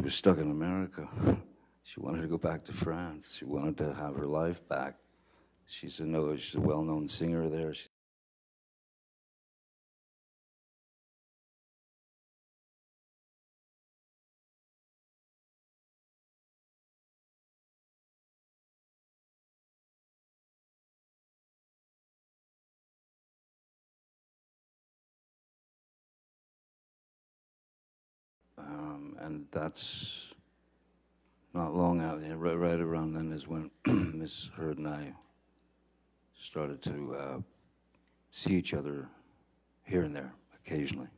was stuck in America. She wanted to go back to France. She wanted to have her life back. She's a well-known singer there. And that's not long out. Right around then is when Miss Heard and I started to see each other here and there, occasionally.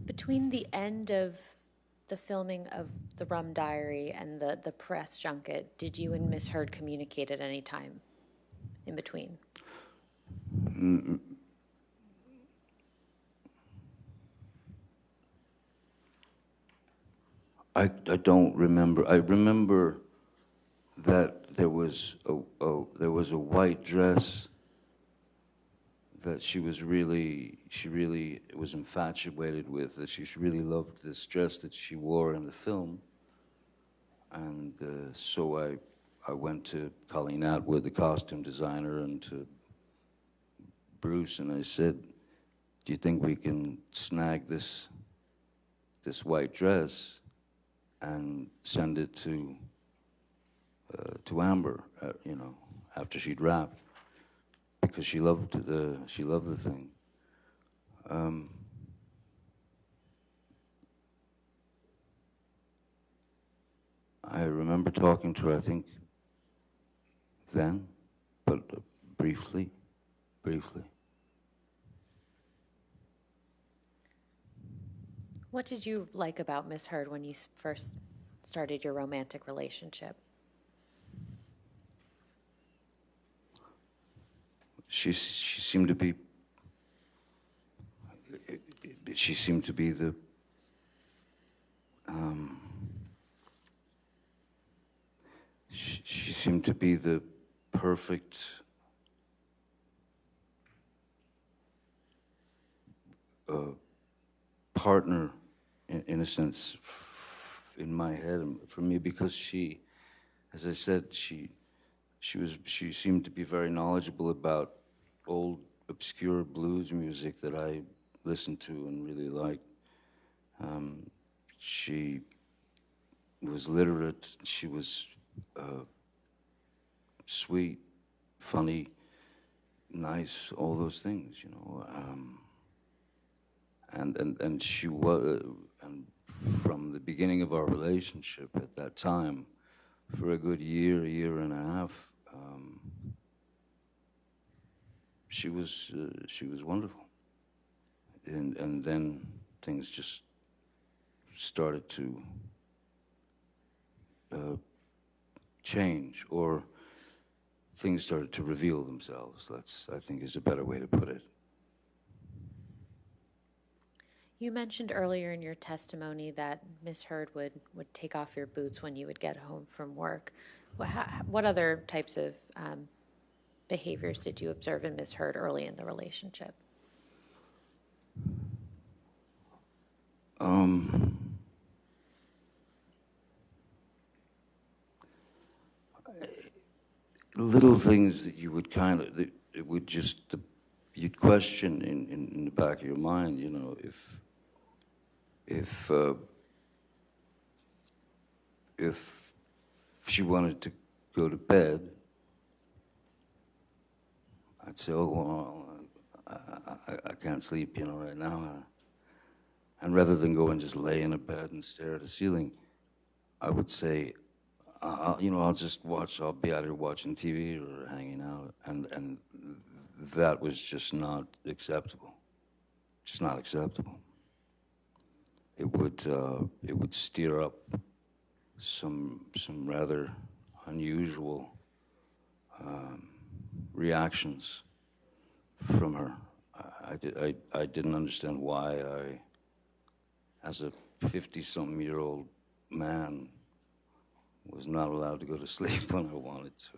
Between the end of the filming of The Rum Diary and the press junket, did you and Miss Heard communicate at any time in between? I don't remember. I remember that there was a white dress that she really was infatuated with. That she really loved this dress that she wore in the film, and so I went to Colleen Atwood, the costume designer, and to Bruce, and I said, "Do you think we can snag this white dress and send it to Amber, you know, after she'd wrapped, because she loved the thing." I remember talking to her, I think, then, but briefly. What did you like about Miss Heard when you first started your romantic relationship? She seemed to be the she seemed to be the perfect partner, in a sense, in my head and for me, because she, as I said, she seemed to be very knowledgeable about old obscure blues music that I listened to and really liked. She was literate. She was sweet, funny, nice, all those things, you know. And she was, and from the beginning of our relationship at that time, for a good year and a half, she was wonderful. And then things just started to change, or things started to reveal themselves. That's, I think, is a better way to put it. You mentioned earlier in your testimony that Miss Heard would take off your boots when you would get home from work. What other types of behaviors did you observe in Miss Heard early in the relationship? Little things that you would kind of, that it would just, you'd question in the back of your mind, you know, if she wanted to go to bed, I'd say, "Oh, well, I can't sleep, you know, right now." And rather than go and just lay in a bed and stare at the ceiling, I would say, I'll just watch, I'll be either watching TV or hanging out. And that was just not acceptable. Just not acceptable. It would stir up some rather unusual reactions from her. I didn't understand why as a 50-something-year-old man, was not allowed to go to sleep when I wanted to,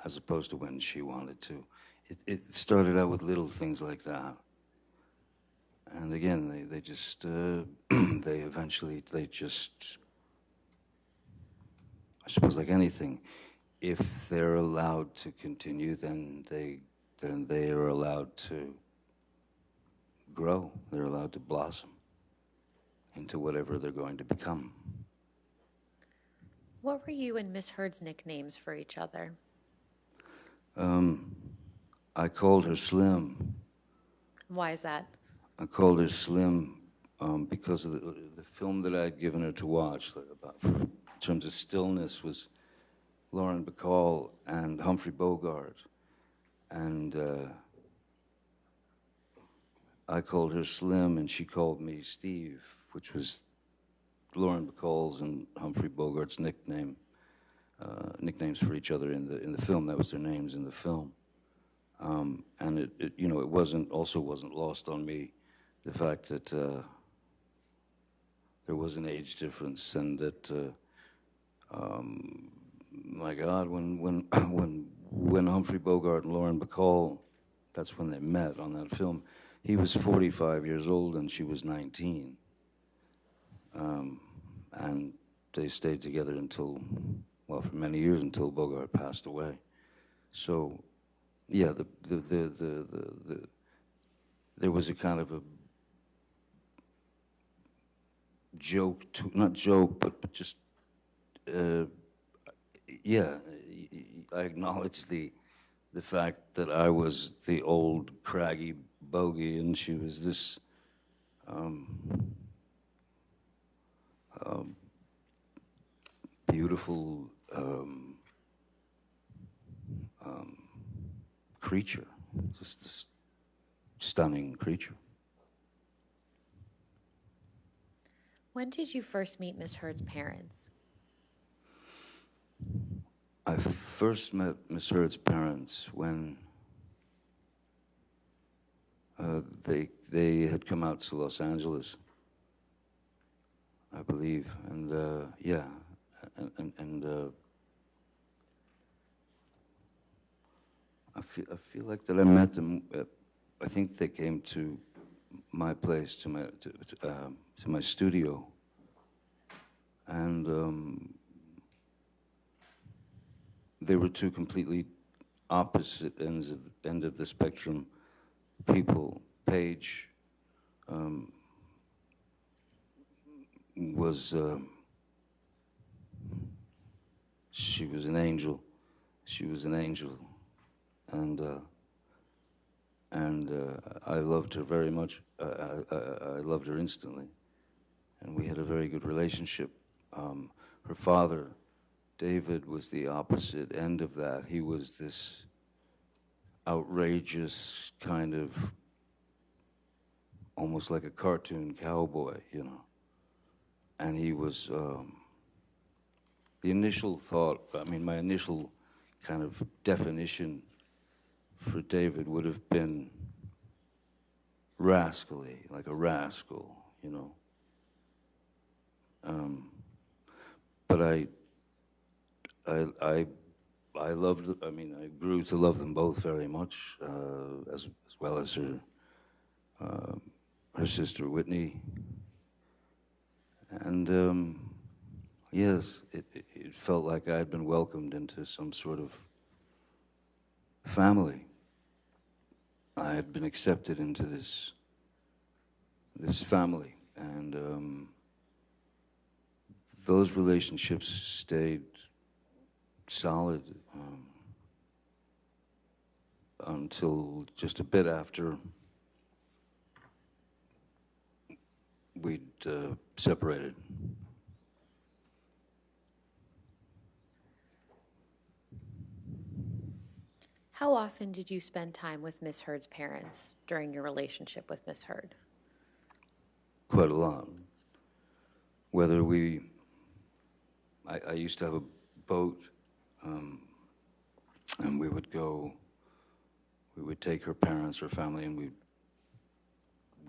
as opposed to when she wanted to. It started out with little things like that. And again, they just, they eventually, I suppose like anything, if they're allowed to continue, then they are allowed to grow. They're allowed to blossom into whatever they're going to become. What were you and Miss Heard's nicknames for each other? I called her Slim. Why is that? I called her Slim because of the film that I had given her to watch, like in terms of stillness, was Lauren Bacall and Humphrey Bogart. And I called her Slim, and she called me Steve, which was Lauren Bacall's and Humphrey Bogart's nicknames for each other in the film. That was their names in the film. And it wasn't lost on me the fact that there was an age difference, and that my God, when Humphrey Bogart and Lauren Bacall, that's when they met on that film, he was 45 years old and she was 19. And they stayed together until, well, for many years, until Bogart passed away. So, yeah, there was a kind of a joke, not joke, but just, yeah, I acknowledge the fact that I was the old craggy bogey and she was this beautiful creature, just this stunning creature. When did you first meet Miss Heard's parents? I first met Miss Heard's parents when they had come out to Los Angeles, I believe, and yeah, and I feel like that I met them. I think they came to my place, to my studio, and they were two completely opposite end of the spectrum people. Paige was she was an angel. She was an angel, and I loved her very much. I loved her instantly, and we had a very good relationship. Her father, David, was the opposite end of that. He was this outrageous kind of, almost like a cartoon cowboy, you know. And he was, the initial thought, my initial kind of definition for David would have been rascally, like a rascal, you know. But I loved, I grew to love them both very much, as well as her sister Whitney. And yes, it felt like I had been welcomed into some sort of family. I had been accepted into this family, and those relationships stayed solid until just a bit after we'd separated. How often did you spend time with Miss Heard's parents during your relationship with Miss Heard? Quite a lot. Whether I used to have a boat, and we would take her parents, her family, and we'd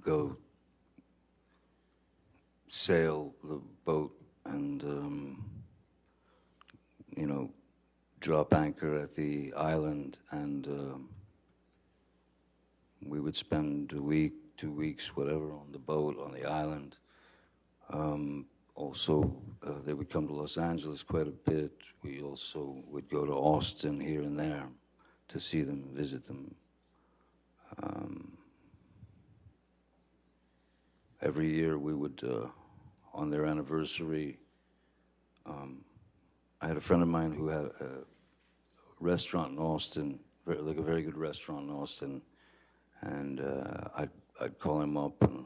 go sail the boat, and drop anchor at the island, and we would spend a week, 2 weeks, whatever, on the boat on the island. Also, they would come to Los Angeles quite a bit. We also would go to Austin here and there to see them, visit them. Every year we would, on their anniversary, I had a friend of mine who had a restaurant in Austin, like a very good restaurant in Austin, and I'd call him up and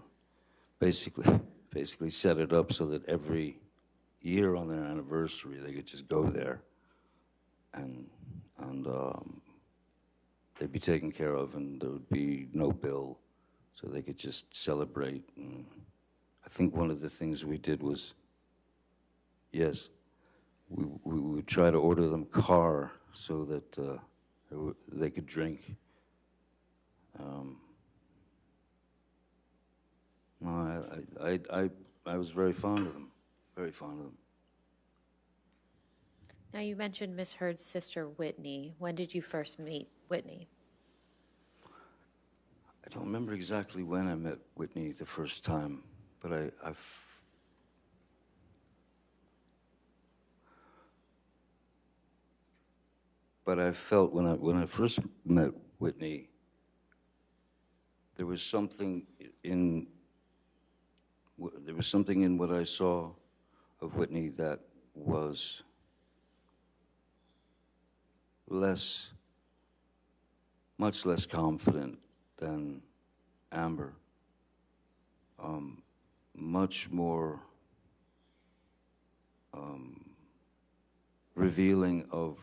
basically set it up so that every year on their anniversary they could just go there, and they'd be taken care of, and there would be no bill, so they could just celebrate. And I think one of the things we did was, yes, we would try to order them car so that they could drink. No, I was very fond of them, very fond of them. Now, you mentioned Miss Heard's sister, Whitney. When did you first meet Whitney? I don't remember exactly when I met Whitney the first time, but I felt when I first met Whitney, there was something in what I saw of Whitney that was much less confident than Amber, much more revealing of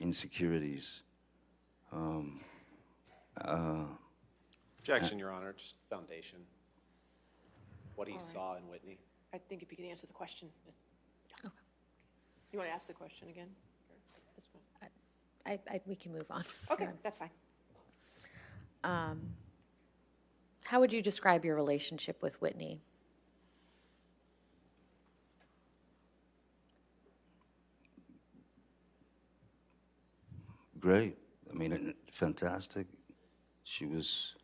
insecurities. Objection, Your Honor, just foundation. What he saw in Whitney. I think if you could answer the question. Okay. You want to ask the question again? That's fine. We can move on. Okay, that's fine. How would you describe your relationship with Whitney? Great. I mean, fantastic. She was,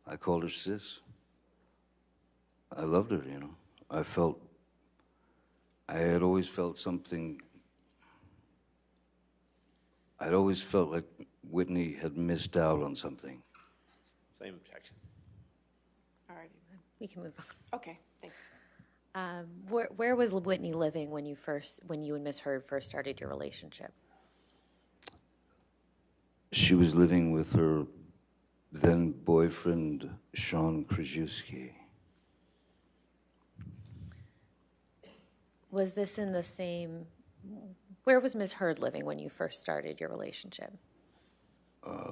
I called her sis. I loved her, you know. I had always felt something, I'd always felt like Whitney had missed out on something. Same objection. All right. We can move on. Okay, thank you. Where was Whitney living when you and Miss Heard first started your relationship? She was living with her then boyfriend, Sean Krajewski. Was this in the same, where was Miss Heard living when you first started your relationship?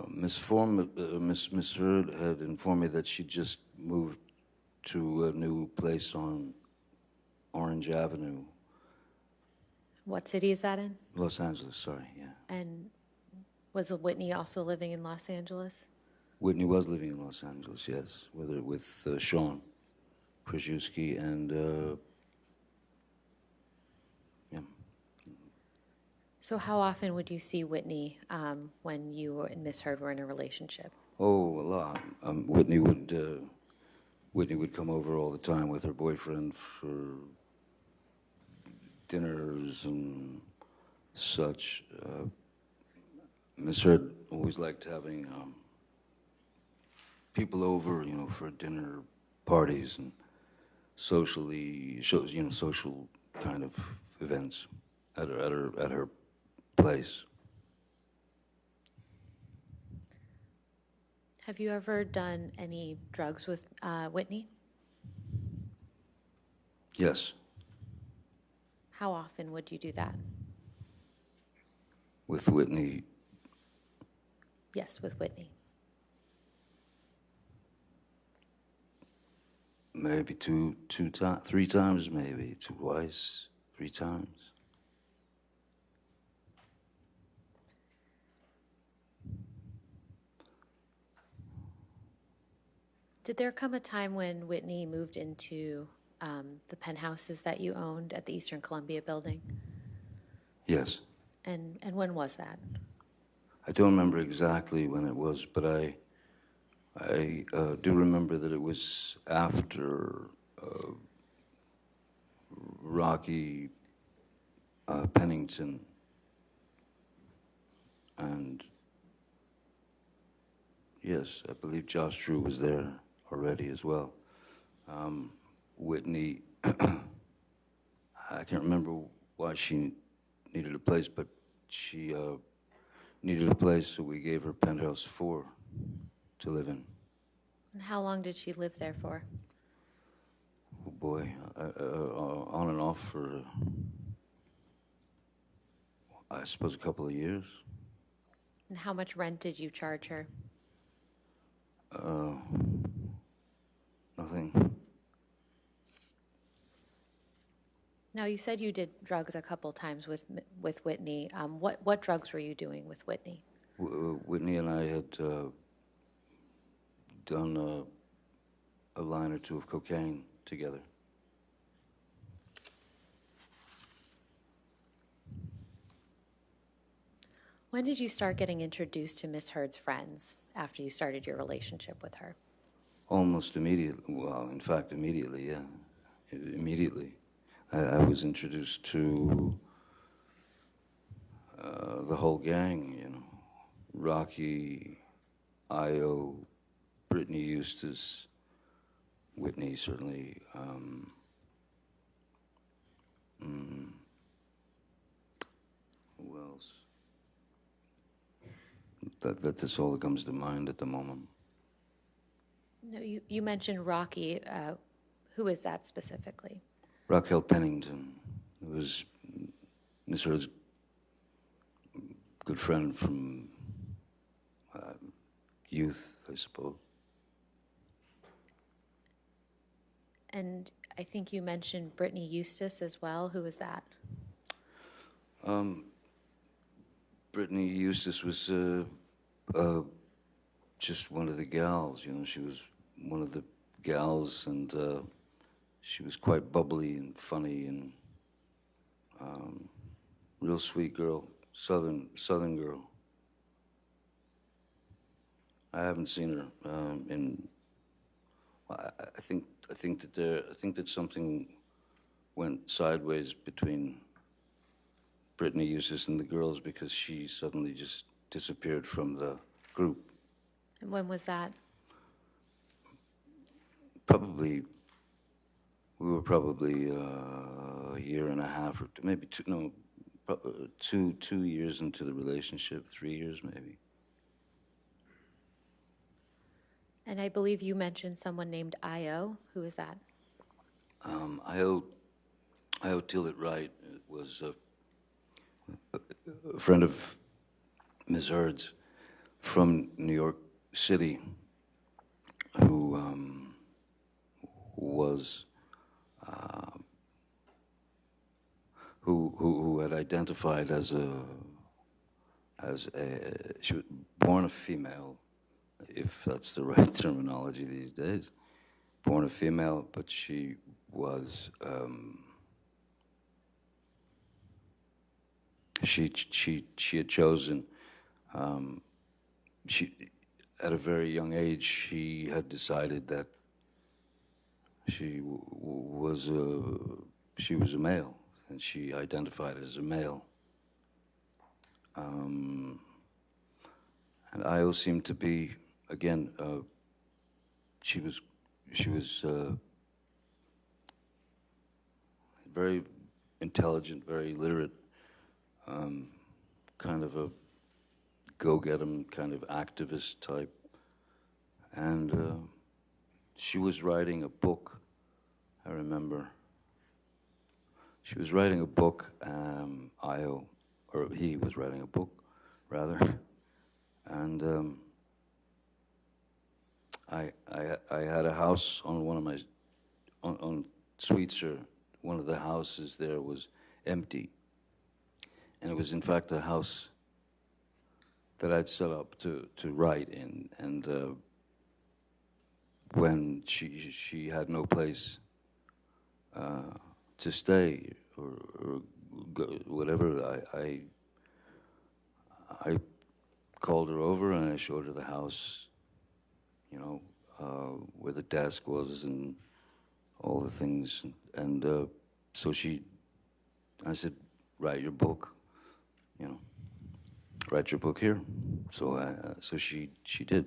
Miss Heard had informed me that she just moved to a new place on Orange Avenue. What city is that in? Los Angeles, sorry, yeah. And was Whitney also living in Los Angeles? Whitney was living in Los Angeles, yes, with Sean Krajewski and, yeah. So how often would you see Whitney when you and Miss Heard were in a relationship? Oh, a lot. Whitney would come over all the time with her boyfriend for dinners and such. Miss Heard always liked having people over, you know, for dinner parties and social kind of events at her place. Have you ever done any drugs with Whitney? Yes. How often would you do that? With Whitney, Yes, with Whitney. maybe three times, maybe twice, 3 times. Did there come a time when Whitney moved into the penthouses that you owned at the Eastern Columbia building? Yes. And when was that? I don't remember exactly when it was, but I do remember that it was after Rocky Pennington and yes, I believe Josh Drew was there already as well. Whitney, I can't remember why she needed a place, but she needed a place, so we gave her penthouse 4 to live in. And how long did she live there for? Oh boy, on and off for, I suppose, a couple of years. And how much rent did you charge her? Nothing. Now, you said you did drugs a couple times with Whitney. What drugs were you doing with Whitney? Whitney and I had done a line or two of cocaine together. When did you start getting introduced to Miss Heard's friends after you started your relationship with her? Almost immediately. Well, in fact, immediately, yeah. Immediately. I was introduced to the whole gang, you know. Rocky, Io, Brittany Eustace, Whitney, certainly. Who else? That's all that comes to mind at the moment. No, you mentioned Rocky. Who is that specifically? Raquel Pennington, who was Miss Heard's good friend from youth, I suppose. And I think you mentioned Brittany Eustace as well. Who was that? Brittany Eustace was just one of the gals, you know. She was one of the gals, and she was quite bubbly and funny and real sweet girl, southern girl. I haven't seen her in. I think that something went sideways between Brittany Eustace and the girls because she suddenly just disappeared from the group. And when was that? We were probably a year and a half or maybe 2 years into the relationship, 3 years maybe. And I believe you mentioned someone named Io. Who is that? Io Tillett Wright was a friend of Ms. Heard's from New York City who was who had identified as she was born a female, if that's the right terminology these days, born a female, but she was she had chosen at a very young age she had decided that she was a male, and she identified as a male. And Io seemed to be, again, she was very intelligent, very literate, kind of a go-get-em kind of activist type. And she was writing a book, I remember. She was writing a book, Io, or he was writing a book, rather. And I had a house on one of my, on Sweetser, one of the houses there was empty. And it was in fact a house that I'd set up to write in. And when she had no place to stay or go, whatever, I called her over and I showed her the house, you know, where the desk was and all the things. And so I said, write your book, you know, write your book here. So she did.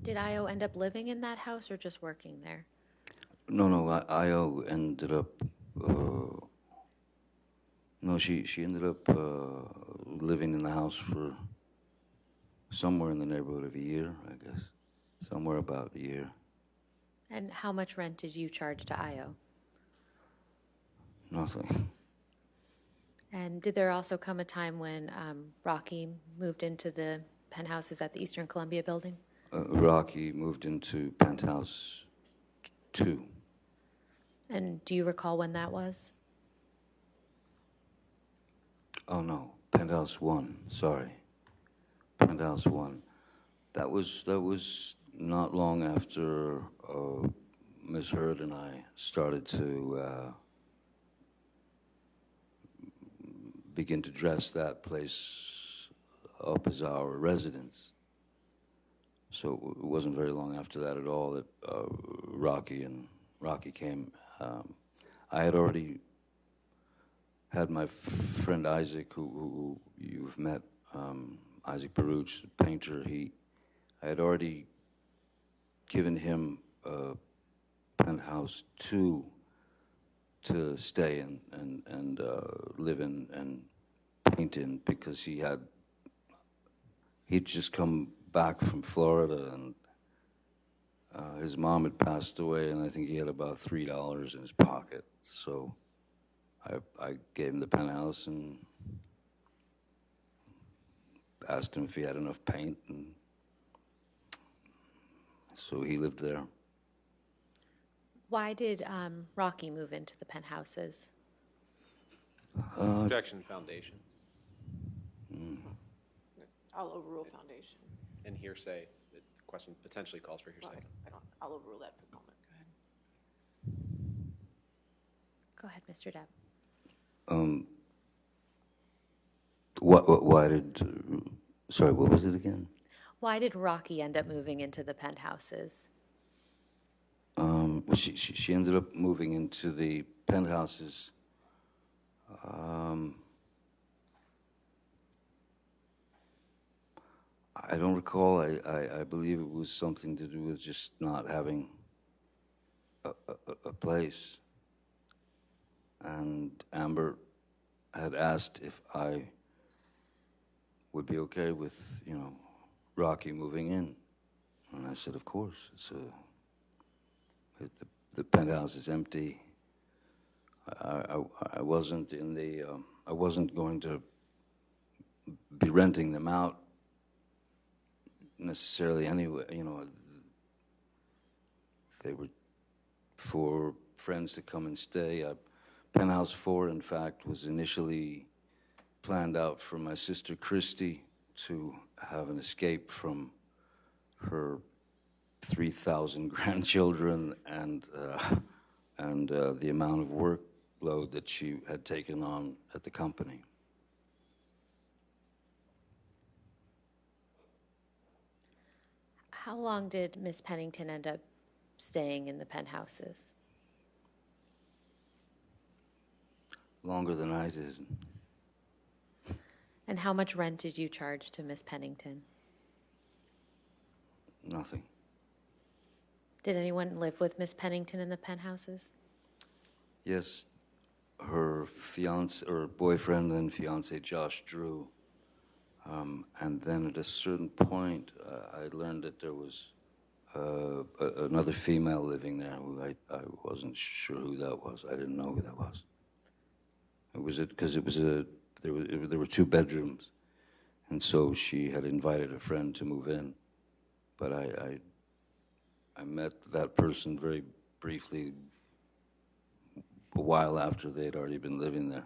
Did Io end up living in that house or just working there? No, Io ended up, no, she ended up living in the house for somewhere in the neighborhood of a year, I guess. Somewhere about a year. And how much rent did you charge to Io? Nothing. And did there also come a time when Rocky moved into the penthouses at the Eastern Columbia building? Rocky moved into penthouse 2. And do you recall when that was? Oh no, penthouse 1. Sorry, penthouse 1. That was not long after Ms. Heard and I started to begin to dress that place up as our residence. So it wasn't very long after that at all that Rocky came. I had already had my friend Isaac, who you've met, Isaac Baruch, the painter. I had already given him penthouse 2 to stay in and live in and paint in, because he'd just come back from Florida, and his mom had passed away, and I think he had about $3 in his pocket. So I gave him the penthouse and asked him if he had enough paint, and so he lived there. Why did Rocky move into the penthouses? Objection, foundation, I'll overrule foundation. and hearsay. The question potentially calls for hearsay. I'll overrule that for the moment. Go ahead. Go ahead, Mr. Depp. Sorry, what was it again? Why did Rocky end up moving into the penthouses? Well, she ended up moving into the penthouses. I don't recall. I believe it was something to do with just not having a place. And Amber had asked if I would be okay with, Rocky moving in. And I said, of course. The penthouse is empty. I wasn't in the, I wasn't going to be renting them out necessarily anyway. They were for friends to come and stay. Penthouse 4, in fact, was initially planned out for my sister Christy to have an escape from her 3,000 grandchildren and the amount of workload that she had taken on at the company. How long did Miss Pennington end up staying in the penthouses? Longer than I did. And how much rent did you charge to Miss Pennington? Nothing. Did anyone live with Miss Pennington in the penthouses? Yes, her fiance or boyfriend and fiance Josh Drew. And then at a certain point, I learned that there was another female living there. I wasn't sure who that was. I didn't know who that was. There were 2 bedrooms, and so she had invited a friend to move in. But I met that person very briefly a while after they'd already been living there.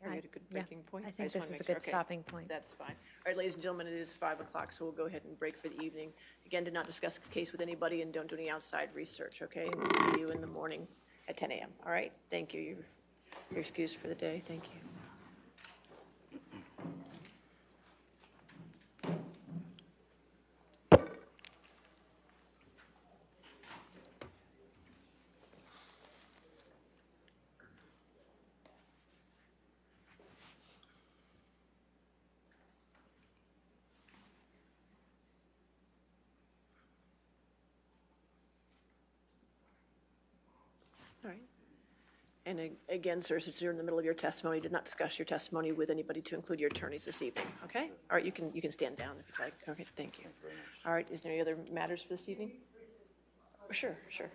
Are you at a good breaking point? I think just wanna this is a make sure. good Okay, stopping point. That's fine. All right, ladies and gentlemen, it is 5 o'clock, so we'll go ahead and break for the evening. Again, do not discuss the case with anybody and don't do any outside research, okay? And we'll see you in the morning at 10 a.m., all right? Thank you. You're excused for the day. Thank you. All right. And again, sir, since you're in the middle of your testimony, did not discuss your testimony with anybody to include your attorneys this evening, okay? All right, you can stand down if you'd like. Okay, thank you. All right, is there any other matters for this evening? Sure, sure.